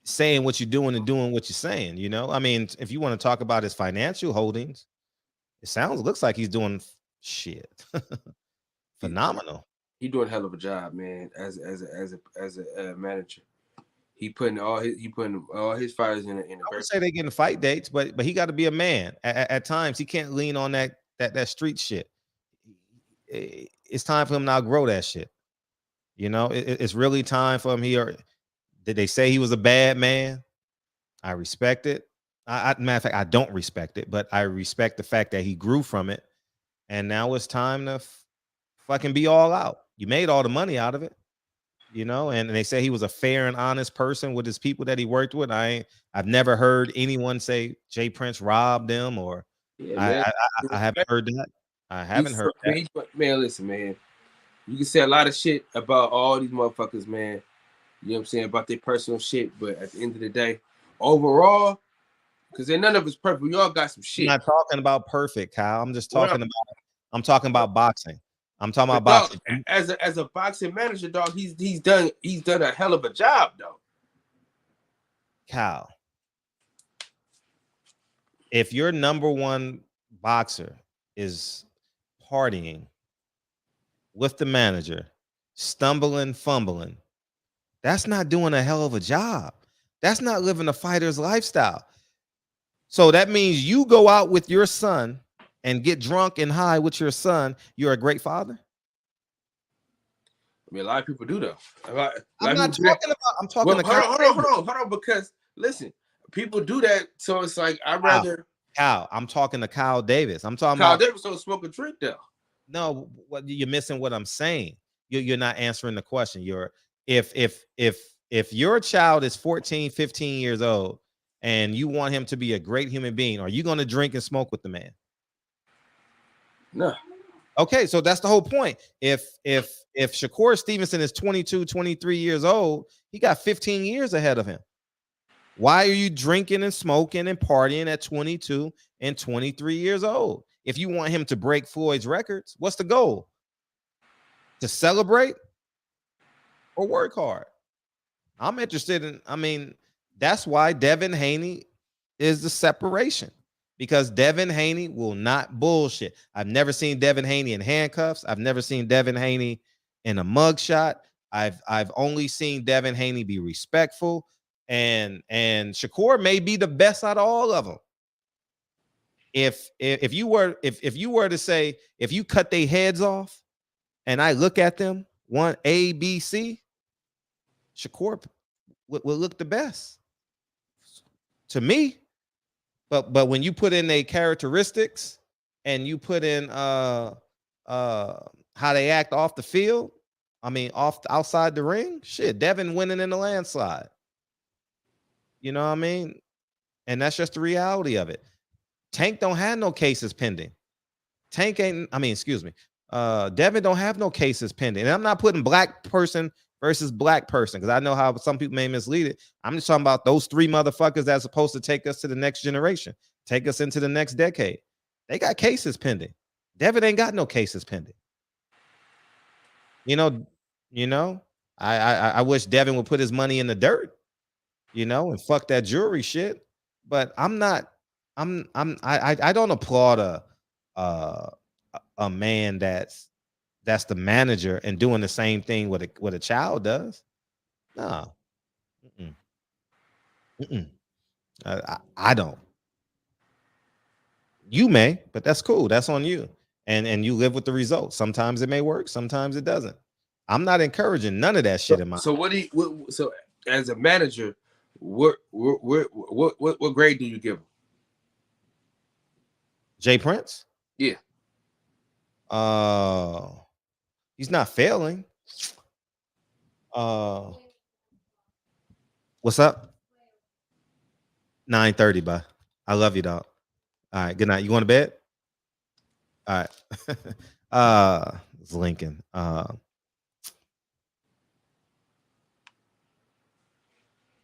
saying what you're doing and doing what you're saying, you know? I mean, if you want to talk about his financial holdings, looks like he's doing shit. Phenomenal. He doing a hell of a job, man, as a manager. He putting all his fighters in a I would say they getting fight dates, but he got to be a man. At times he can't lean on that street shit. It's time for him to outgrow that shit. You know, it's really time for him. Did they say he was a bad man? I respect it. Matter of fact, I don't respect it, but I respect the fact that he grew from it. And now it's time to fucking be all out. You made all the money out of it, you know, and they say he was a fair and honest person with his people that he worked with. I've never heard anyone say Jay Prince robbed them or I haven't heard that. I haven't heard that. Man, listen, man. You can say a lot of shit about all these motherfuckers, man. You know what I'm saying? About their personal shit. But at the end of the day, overall, because none of it's perfect. We all got some shit. I'm not talking about perfect, Kyle. I'm just talking about boxing. I'm talking about boxing. As a boxing manager, dog, he's done a hell of a job, though. Kyle, if your number one boxer is partying with the manager, stumbling, fumbling, that's not doing a hell of a job. That's not living a fighter's lifestyle. So that means you go out with your son and get drunk and high with your son. You're a great father. I mean, a lot of people do though. I'm not talking about. I'm talking. Hold on. Because listen, people do that. So it's like I'd rather. Kyle, I'm talking to Kyle Davis. I'm talking Kyle about. Davis don't smoke a drink though. No, what you're missing what I'm saying. You're not answering the question. If your child is 14, 15 years old and you want him to be a great human being, are you going to drink and smoke with the man? No. Okay, so that's the whole point. If Shakur Stevenson is 22, 23 years old, he got 15 years ahead of him. Why are you drinking and smoking and partying at 22 and 23 years old? If you want him to break Floyd's records, what's the goal? To celebrate or work hard? I'm interested in, that's why Devin Haney is the separation, because Devin Haney will not bullshit. I've never seen Devin Haney in handcuffs. I've never seen Devin Haney in a mugshot. I've only seen Devin Haney be respectful, and Shakur may be the best out of all of them. If you were to say, if you cut their heads off and I look at them, one A, B, C, Shakur will look the best to me. But when you put in their characteristics and you put in how they act off the field, outside the ring, shit, Devin winning in the landslide. You know what I mean? And that's just the reality of it. Tank don't have no cases pending. Devin don't have no cases pending. And I'm not putting black person versus black person, because I know how some people may mislead it. I'm just talking about those three motherfuckers that's supposed to take us to the next generation, take us into the next decade. They got cases pending. Devin ain't got no cases pending. I wish Devin would put his money in the dirt, and fuck that jewelry shit. But I don't applaud a man that's the manager and doing the same thing what a child does. No. I don't. You may, but that's cool. That's on you. And you live with the results. Sometimes it may work, sometimes it doesn't. I'm not encouraging none of that shit in my. So so as a manager, what grade do you give him? Jay Prince? Yeah. He's not failing. What's up? 9:30, bye. I love you, dog. All right, good night. You going to bed? All right. It's Lincoln.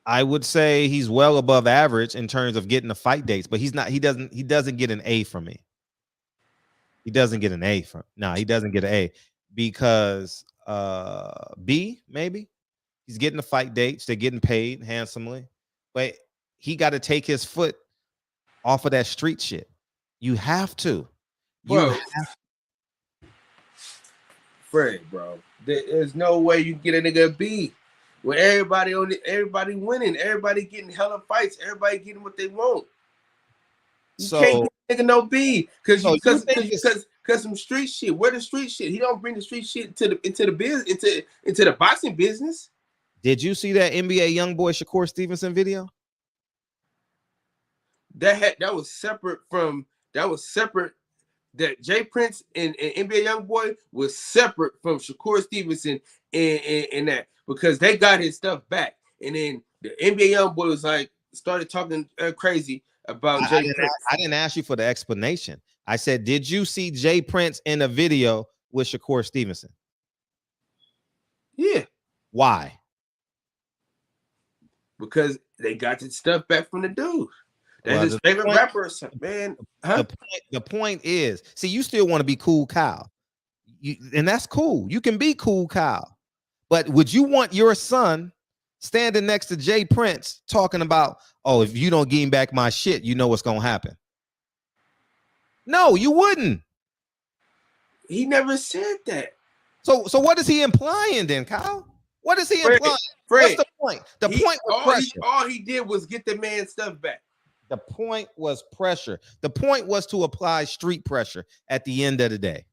I would say he's well above average in terms of getting the fight dates, but he doesn't get an A from me. He doesn't get an A he doesn't get an A because B, maybe. He's getting the fight dates, they're getting paid handsomely, but he got to take his foot off of that street shit. You have to. Fred, bro. There's no way you get a nigga a B. When everybody winning, everybody getting hella fights, everybody getting what they want. You can't get a nigga no B because some street shit. Where the street shit? He don't bring the street shit into the business, into the boxing business. Did you see that NBA YoungBoy Shakur Stevenson video? That was separate. That Jay Prince and NBA YoungBoy was separate from Shakur Stevenson and that, because they got his stuff back, and then the NBA YoungBoy was like started talking crazy about Jay Prince. I didn't ask you for the explanation. I said, did you see Jay Prince in a video with Shakur Stevenson? Yeah. Why? Because they got the stuff back from the dude. That's his favorite rapper, man. Huh? The point is, see, you still want to be cool, Kyle. And that's cool. You can be cool, Kyle. But would you want your son standing next to Jay Prince talking about, oh, if you don't give him back my shit, you know what's going to happen? No, you wouldn't. He never said that. So what is he implying then, Kyle? What is he implying? Fred, what's the point? The point was pressure. All he did was get the man's stuff back. The point was pressure. The point was to apply street pressure at the end of the day.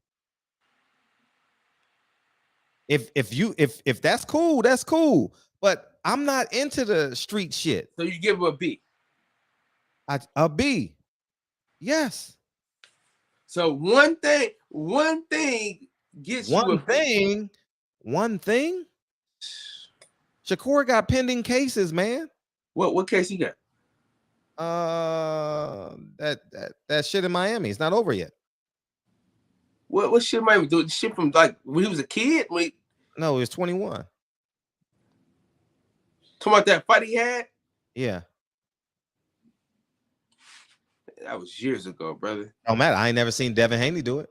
If that's cool, that's cool. But I'm not into the street shit. So you give him a B. A B. Yes. So one thing gets you a thing. One thing. Shakur got pending cases, man. What case he got? That shit in Miami. It's not over yet. What shit in Miami? The shit from like when he was a kid? No, he was 21. Talking about that fight he had? Yeah. That was years ago, brother. Don't matter. I ain't never seen Devin Haney do it.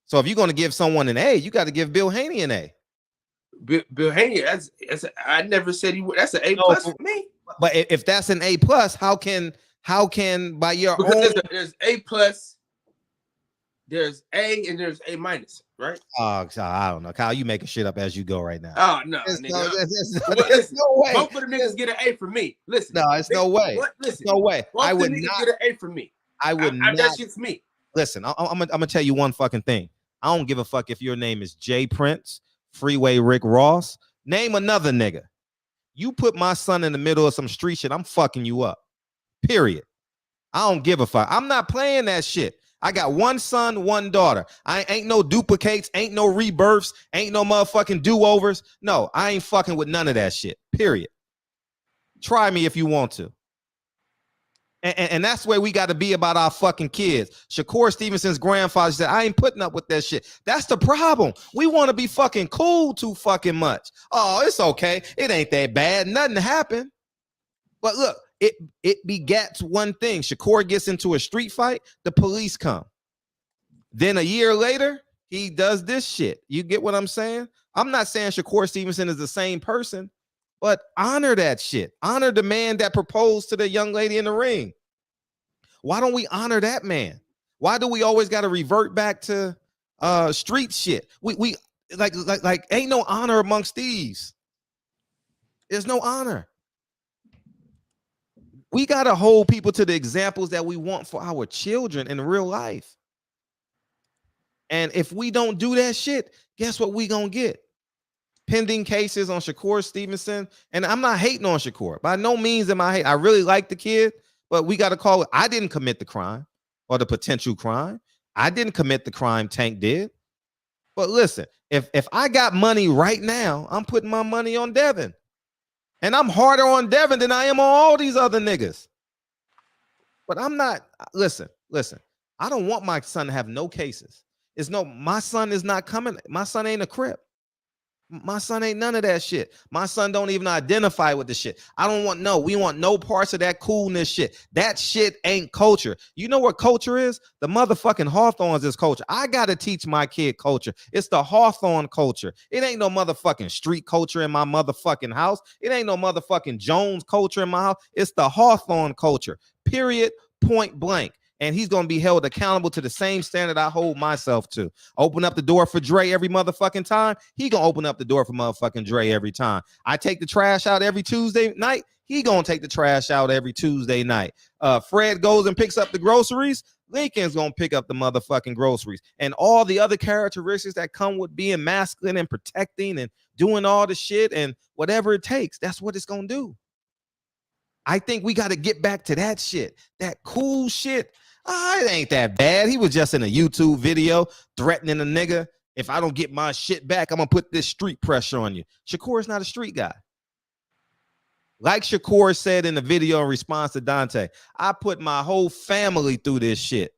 So if you're going to give someone an A, you got to give Bill Haney an A. Bill Haney, I never said he would. That's an A plus for me. But if that's an A plus, how can by your because own there's A plus, there's A and there's A minus, right? Oh, I don't know, Kyle. You making shit up as you go right now. Oh no, there's nigga. No way. Both of the niggas get an A from me. Listen, no, it's no way. Listen, no way. I would not get an A from me. I would not. That shit's me. Listen, I'm gonna tell you one fucking thing. I don't give a fuck if your name is Jay Prince, Freeway Rick Ross. Name another nigga. You put my son in the middle of some street shit, I'm fucking you up. Period. I don't give a fuck. I'm not playing that shit. I got one son, one daughter. I ain't no duplicates, ain't no rebirths, ain't no motherfucking do-overs. No, I ain't fucking with none of that shit. Period. Try me if you want to. And that's where we got to be about our fucking kids. Shakur Stevenson's grandfather said, I ain't putting up with that shit. That's the problem. We want to be fucking cool too fucking much. Oh, it's okay. It ain't that bad. Nothing happened. But look, it begets one thing. Shakur gets into a street fight, the police come. Then a year later, he does this shit. You get what I'm saying? I'm not saying Shakur Stevenson is the same person, but honor that shit. Honor the man that proposed to the young lady in the ring. Why don't we honor that man? Why do we always got to revert back to street shit? We like ain't no honor amongst thieves. There's no honor. We got to hold people to the examples that we want for our children in real life. And if we don't do that shit, guess what we gonna get? Pending cases on Shakur Stevenson. And I'm not hating on Shakur. By no means am I hating. I really like the kid, but we got to call it. I didn't commit the crime or the potential crime. I didn't commit the crime Tank did. But listen, if I got money right now, I'm putting my money on Devin. And I'm harder on Devin than I am on all these other niggas. But I'm not, listen. I don't want my son to have no cases. My son is not coming. My son ain't a Crip. My son ain't none of that shit. My son don't even identify with the shit. We want no parts of that coolness shit. That shit ain't culture. You know what culture is? The motherfucking Hawthorns is culture. I got to teach my kid culture. It's the Hawthorne culture. It ain't no motherfucking street culture in my motherfucking house. It ain't no motherfucking Jones culture in my house. It's the Hawthorne culture. Period. Point blank. And he's going to be held accountable to the same standard I hold myself to. Open up the door for Dre every motherfucking time. He going to open up the door for motherfucking Dre every time. I take the trash out every Tuesday night. He going to take the trash out every Tuesday night. Fred goes and picks up the groceries. Lincoln's going to pick up the motherfucking groceries. And all the other characteristics that come with being masculine and protecting and doing all the shit and whatever it takes. That's what it's going to do. I think we got to get back to that shit. That cool shit. It ain't that bad. He was just in a YouTube video threatening a nigga. If I don't get my shit back, I'm going to put this street pressure on you. Shakur's not a street guy. Like Shakur said in the video in response to Dante, I put my whole family through this shit.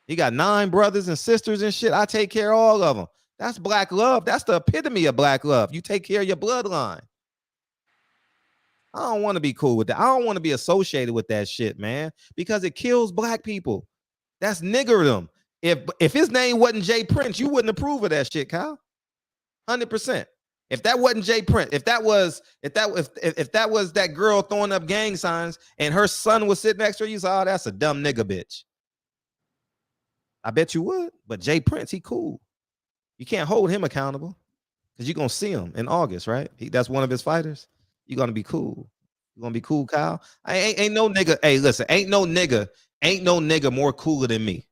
He got 9 brothers and sisters and shit. I take care of all of them. That's black love. That's the epitome of black love. You take care of your bloodline. I don't want to be cool with that. I don't want to be associated with that shit, man, because it kills black people. That's niggerdom. If his name wasn't Jay Prince, you wouldn't approve of that shit, Kyle. 100%. If that wasn't Jay Prince, if that was that girl throwing up gang signs and her son was sitting next to her, you say, oh, that's a dumb nigga bitch. I bet you would. But Jay Prince, he cool. You can't hold him accountable because you're gonna see him in August, right? That's one of his fighters. You're gonna be cool. You gonna be cool, Kyle? Ain't no nigga. Hey, listen, ain't no nigga more cooler than me.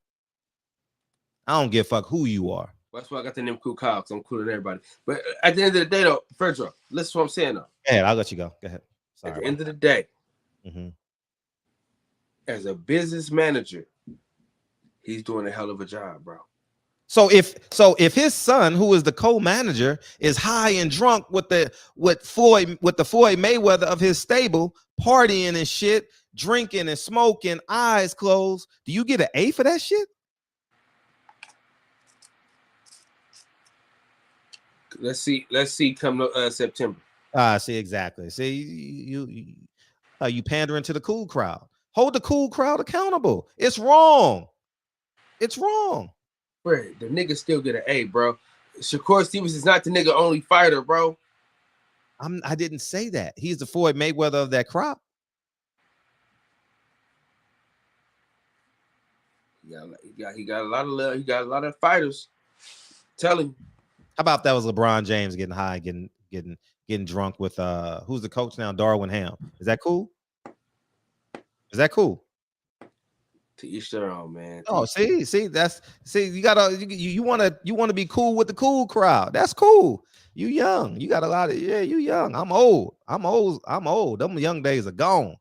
I don't give a fuck who you are. That's why I got the name Cool Kyle, because I'm cooler than everybody. But at the end of the day, though, Fredro, listen to what I'm saying, though. Yeah, I'll let you go. Go ahead. Sorry. At the end of the day, mm-hmm. as a business manager, he's doing a hell of a job, bro. So if his son, who is the co-manager, is high and drunk with the Floyd Mayweather of his stable, partying and shit, drinking and smoking, eyes closed, do you get an A for that shit? Let's see come September. See, exactly. See, you pandering to the cool crowd. Hold the cool crowd accountable. It's wrong. It's wrong. Bro, the nigga still get an A, bro. Shakur Stevens is not the nigga only fighter, bro. I didn't say that. He's the Floyd Mayweather of that crop. He got a lot of love. He got a lot of fighters. Tell him. How about that was LeBron James getting high, getting drunk with who's the coach now? Darwin Ham. Is that cool? Is that cool? To each their own, man. Oh, see, you gotta you wanna be cool with the cool crowd. That's cool. You young. You got a lot of you young. I'm old. Them young days are gone.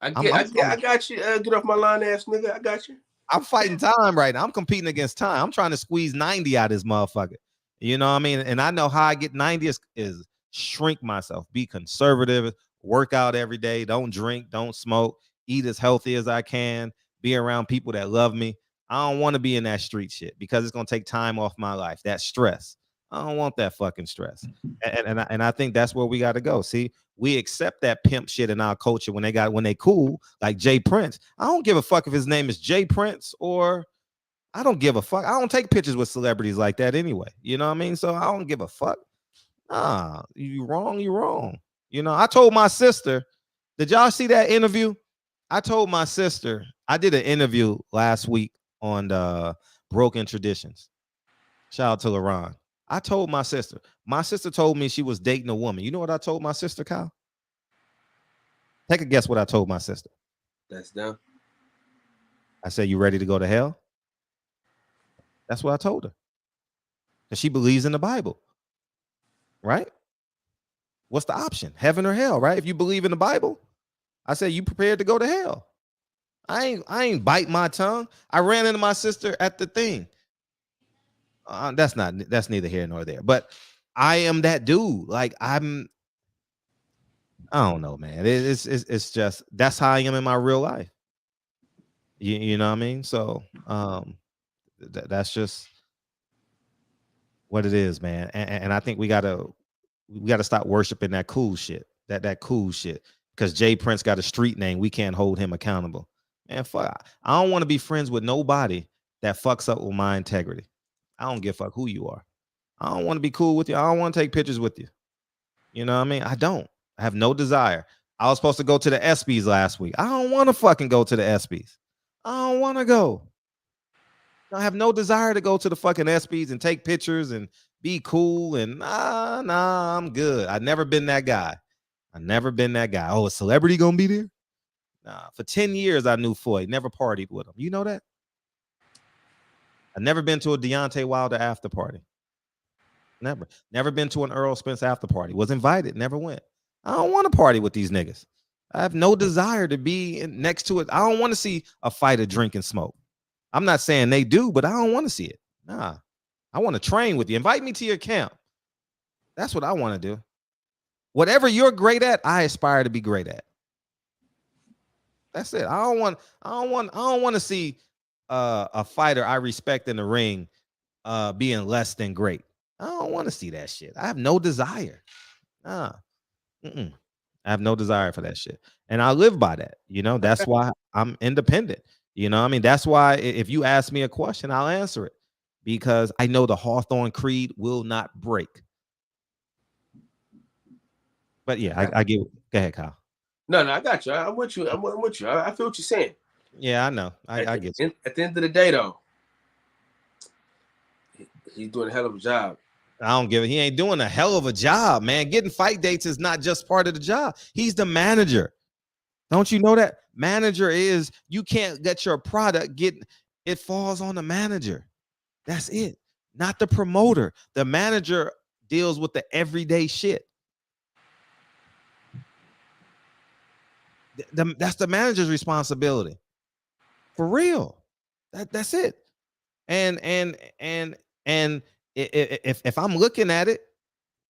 I got you. Get off my line, ass nigga. I got you. I'm fighting time right now. I'm competing against time. I'm trying to squeeze 90 out of this motherfucker. You know what I mean? And I know how I get 90 is shrink myself, be conservative, work out every day, don't drink, don't smoke, eat as healthy as I can. Be around people that love me. I don't want to be in that street shit because it's gonna take time off my life. That stress. I don't want that fucking stress. And I think that's where we got to go. See, we accept that pimp shit in our culture when they cool, like Jay Prince. I don't give a fuck if his name is Jay Prince or I don't give a fuck. I don't take pictures with celebrities like that anyway. You know what I mean? So I don't give a fuck. You wrong. You know, I told my sister, did y'all see that interview? I told my sister, I did an interview last week on Broken Traditions. Shout out to LaRon. I told my sister told me she was dating a woman. You know what I told my sister, Kyle? Take a guess what I told my sister. That's dumb. I said, you ready to go to hell? That's what I told her. Because she believes in the Bible. Right? What's the option? Heaven or hell, right? If you believe in the Bible, I said, you prepared to go to hell. I ain't bite my tongue. I ran into my sister at the thing. That's neither here nor there. But I am that dude. Like I don't know, man. It's just that's how I am in my real life. You know what I mean? So that's just what it is, man. And I think we gotta stop worshiping that cool shit. That cool shit. Because Jay Prince got a street name, we can't hold him accountable. And fuck, I don't want to be friends with nobody that fucks up with my integrity. I don't give a fuck who you are. I don't want to be cool with you. I don't want to take pictures with you. You know what I mean? I don't. I have no desire. I was supposed to go to the ESPYs last week. I don't want to fucking go to the ESPYs. I don't want to go. I have no desire to go to the fucking ESPYs and take pictures and be cool. And nah, I'm good. I've never been that guy. Oh, a celebrity gonna be there? Nah, for 10 years I knew Floyd, never partied with him. You know that? I've never been to a Deontay Wilder after party. Never been to an Earl Spence after party. Was invited, never went. I don't want to party with these niggas. I have no desire to be next to it. I don't want to see a fighter drink and smoke. I'm not saying they do, but I don't want to see it. Nah, I want to train with you. Invite me to your camp. That's what I want to do. Whatever you're great at, I aspire to be great at. That's it. I don't want to see a fighter I respect in the ring being less than great. I don't want to see that shit. I have no desire. I have no desire for that shit. And I live by that. You know, that's why I'm independent. You know what I mean? That's why if you ask me a question, I'll answer it. Because I know the Hawthorne creed will not break. But yeah, I get it. Go ahead, Kyle. No, I got you. I'm with you. I'm with you. I feel what you're saying. Yeah, I know. I get you. At the end of the day, though, he's doing a hell of a job. I don't give it. He ain't doing a hell of a job, man. Getting fight dates is not just part of the job. He's the manager. Don't you know that? Manager is, you can't get your product, it falls on the manager. That's it. Not the promoter. The manager deals with the everyday shit. That's the manager's responsibility. For real. That's it. And if I'm looking at it,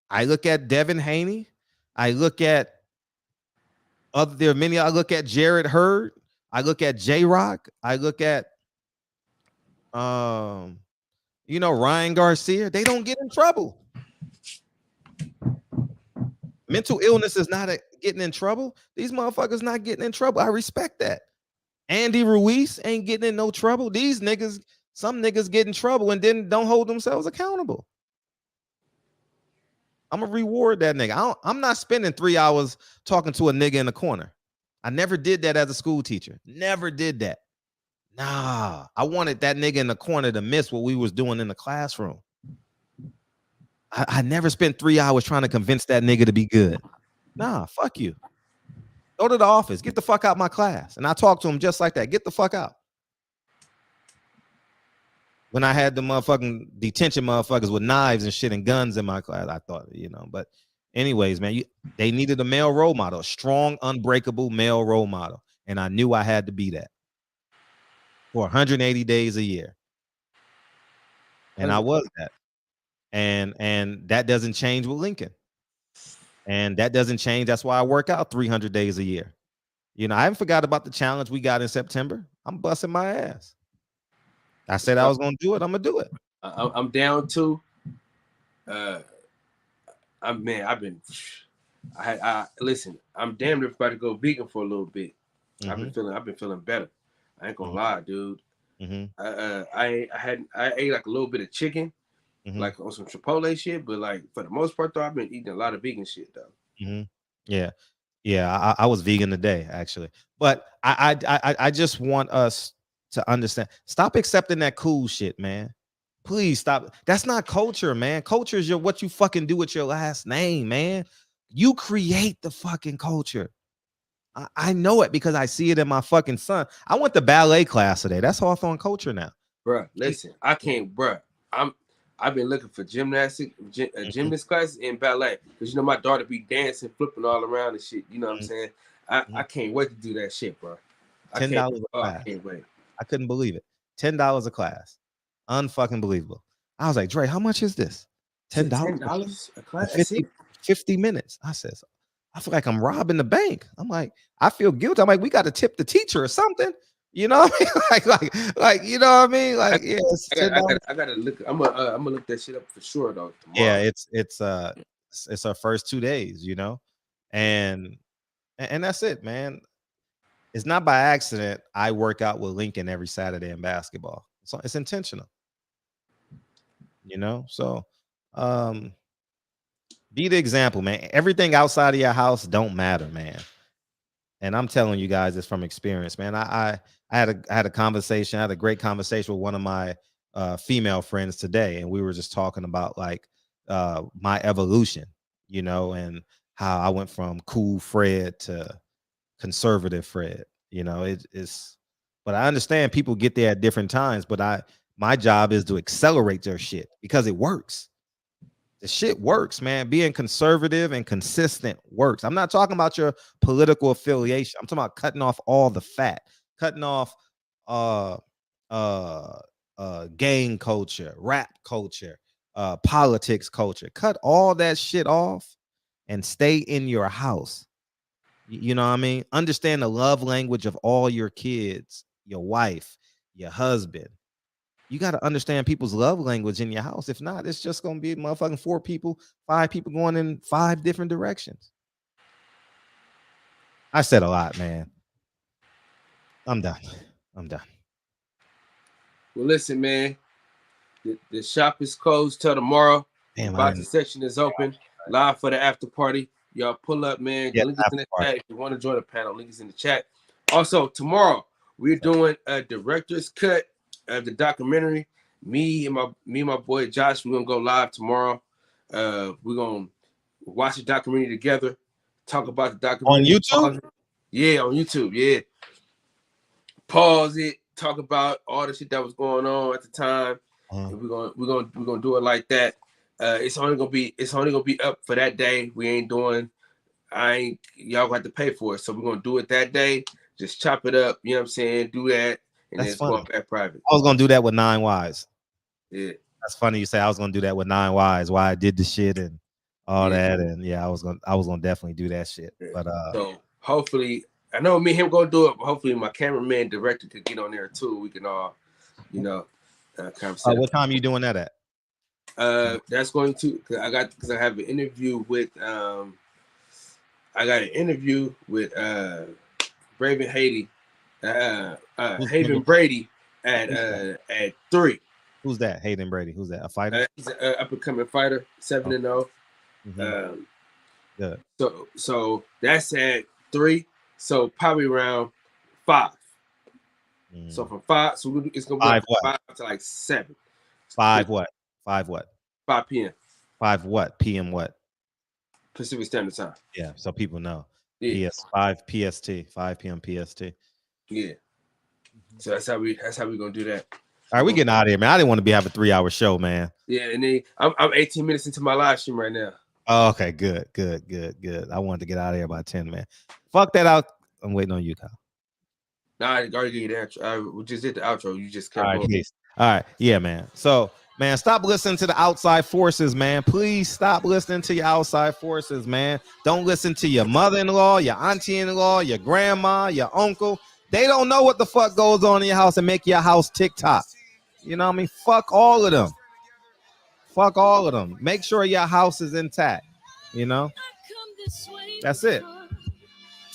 I look at Devin Haney, I look at there are many. I look at Jared Hurd, I look at J-Rock, I look at Ryan Garcia. They don't get in trouble. Mental illness is not getting in trouble. These motherfuckers not getting in trouble. I respect that. Andy Ruiz ain't getting in no trouble. These niggas, some niggas get in trouble and then don't hold themselves accountable. I'm gonna reward that nigga. I'm not spending 3 hours talking to a nigga in the corner. I never did that as a school teacher. Never did that. Nah, I wanted that nigga in the corner to miss what we was doing in the classroom. I never spent 3 hours trying to convince that nigga to be good. Nah, fuck you. Go to the office. Get the fuck out my class. And I talked to him just like that. Get the fuck out. When I had the motherfucking detention motherfuckers with knives and shit and guns in my class, I thought, but anyways, man, they needed a male role model, a strong, unbreakable male role model. And I knew I had to be that for 180 days a year. And I was that. And that doesn't change with Lincoln. And that doesn't change. That's why I work out 300 days a year. I haven't forgot about the challenge we got in September. I'm busting my ass. I said I was going to do it. I'm going to do it. I'm down to, listen, I'm damn near about to go vegan for a little bit. Mm-hmm. I've been feeling better. I ain't gonna lie, dude. Mm-hmm. I ate like a little bit of chicken, like on some Chipotle shit, but like for the most part though, I've been eating a lot of vegan shit though. Yeah. I was vegan today actually, but I just want us to understand. Stop accepting that cool shit, man. Please stop. That's not culture, man. Culture is what you fucking do with your last name, man. You create the fucking culture. I know it because I see it in my fucking son. I went to ballet class today. That's Hawthorne culture now. Bruh, listen, I can't, bruh. I've been looking for gymnast classes in ballet because my daughter be dancing, flipping all around and shit. You know what I'm saying? I can't wait to do that shit, bro. $10 a class. I can't wait. I couldn't believe it. $10 a class. Unfucking believable. I was like, Dre, how much is this? $10? $10 a class? 50 minutes. I says, I feel like I'm robbing the bank. I'm like, I feel guilty. I'm like, we got to tip the teacher or something. You know what I mean? like, you know what I mean? Like, yeah, I gotta look. I'm gonna look that shit up for sure though. Tomorrow. Yeah, it's our first 2 days, and that's it, man. It's not by accident. I work out with Lincoln every Saturday in basketball. So it's intentional, So, be the example, man. Everything outside of your house don't matter, man. And I'm telling you guys this from experience, man. I had a conversation. I had a great conversation with one of my female friends today, and we were just talking about like my evolution, and how I went from cool Fred to conservative Fred. But I understand people get there at different times. But my job is to accelerate their shit because it works. The shit works, man. Being conservative and consistent works. I'm not talking about your political affiliation. I'm talking about cutting off all the fat, cutting off gang culture, rap culture, politics culture. Cut all that shit off and stay in your house. You know what I mean? Understand the love language of all your kids, your wife, your husband. You got to understand people's love language in your house. If not, it's just going to be motherfucking 4 people, 5 people going in 5 different directions. I said a lot, man. I'm done. Well, listen, man. The shop is closed till tomorrow. Damn, the boxing section is open. Live for the after party. Y'all pull up, man. Yeah, link is in the chat. If you want to join the panel, link is in the chat. Also, tomorrow, we're doing a director's cut of the documentary. Me and my boy Josh, we're gonna go live tomorrow. We're gonna watch the documentary together, talk about the documentary on YouTube. Yeah, on YouTube. Yeah. Pause it. Talk about all the shit that was going on at the time. And we're gonna do it like that. It's only gonna be up for that day. We ain't doing. Y'all gonna have to pay for it. So we're gonna do it that day. Just chop it up. You know what I'm saying? Do that, and then go up at private. I was gonna do that with 9 Wives. Yeah, that's funny. You say I was gonna do that with 9 Wives. Why I did the shit and all that, and I was gonna definitely do that shit. Yeah. But so hopefully, I know me and him gonna do it. But hopefully, my cameraman director could get on there too. We can all, conversate. What time are you doing that at? That's going to because I have an interview with Raven Haiti, Haven Brady at 3. Who's that? Hayden Brady. Who's that? A fighter? He's an up and coming fighter, 7-0. Good. So that's at 3. So probably around 5. So from 5, so it's gonna be 5 to like 7. 5 what? 5 what? 5 p.m. 5 what? PM what? Pacific Standard Time. Yeah, so people know. Yeah. PS 5 PST, 5 p.m. PST. Yeah. So that's how we gonna do that. All right, we getting out of here, man. I didn't want to have a 3-hour show, man. Yeah, and then I'm 18 minutes into my live stream right now. Oh, okay, good. I wanted to get out of here by 10, man. Fuck that out. I'm waiting on you, Kyle. Nah, I already gave you the outro. We just did the outro. You just kept All right, going. peace. All right, yeah, man. So, man, stop listening to the outside forces, man. Please stop listening to your outside forces, man. Don't listen to your mother-in-law, your auntie-in-law, your grandma, your uncle. They don't know what the fuck goes on in your house and make your house TikTok. You know what I mean? Fuck all of them. Fuck all of them. Make sure your house is intact. You know? That's it.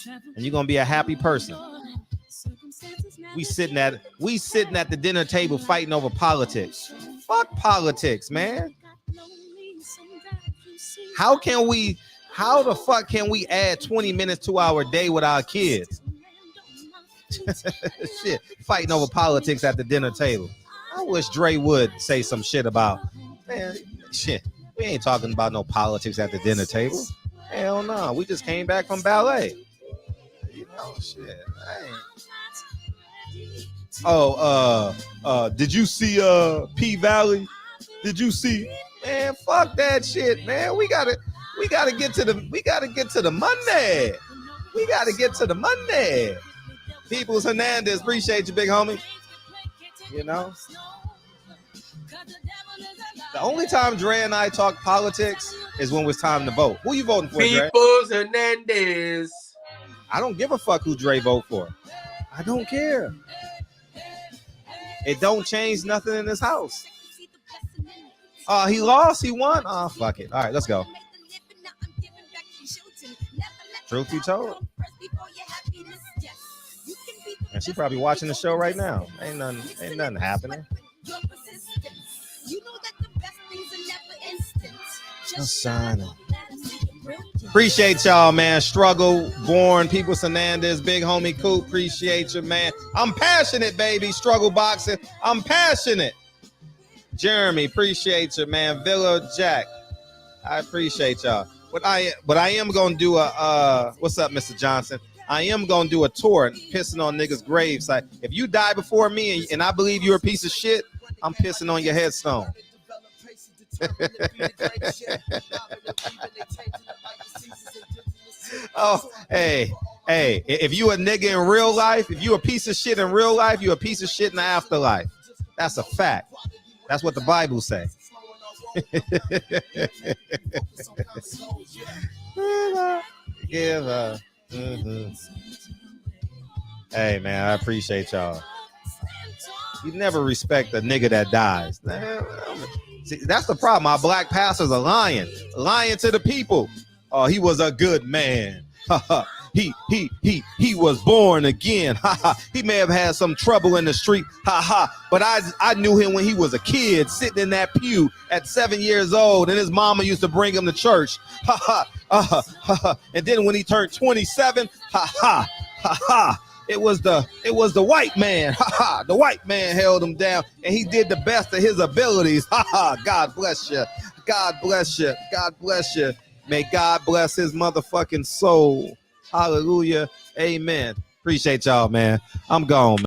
And you're gonna be a happy person. We sitting at the dinner table fighting over politics. Fuck politics, man. How the fuck can we add 20 minutes to our day with our kids? Shit, fighting over politics at the dinner table. I wish Dre would say some shit about, man, shit. We ain't talking about no politics at the dinner table. Hell no. We just came back from ballet. You know, shit. Did you see P Valley? Did you see? Man, fuck that shit, man. We gotta get to the Monday. We gotta get to the Monday. Peoples Hernandez, appreciate you, big homie. You know, the only time Dre and I talk politics is when it's time to vote. Who you voting for, Dre? Peoples Hernandez. I don't give a fuck who Dre vote for. I don't care. It don't change nothing in this house. He lost. He won. Oh, fuck it. All right, let's go. Truth be told. And she probably watching the show right now. Ain't nothing happening. Just shining. Appreciate y'all, man. Struggle, Born, People Hernandez, Big Homie Coop. Appreciate you, man. I'm passionate, baby. Struggle boxing. I'm passionate. Jeremy, appreciate you, man. Villa Jack, I appreciate y'all. But I am gonna do a what's up, Mr. Johnson? I am gonna do a tour pissing on niggas' graves. Like, if you die before me and I believe you're a piece of shit, I'm pissing on your headstone. Oh, hey, if you a nigga in real life, if you a piece of shit in real life, you a piece of shit in the afterlife. That's a fact. That's what the Bible say. Hey, man, I appreciate y'all. You never respect a nigga that dies. See, that's the problem. Our black pastors are lying to the people. Oh, he was a good man. He was born again. He may have had some trouble in the street. But I knew him when he was a kid, sitting in that pew at 7 years old, and his mama used to bring him to church. And then when he turned 27, it was the white man. The white man held him down, and he did the best of his abilities. God bless you. God bless you. God bless you. May God bless his motherfucking soul. Hallelujah. Amen. Appreciate y'all, man. I'm gone, man.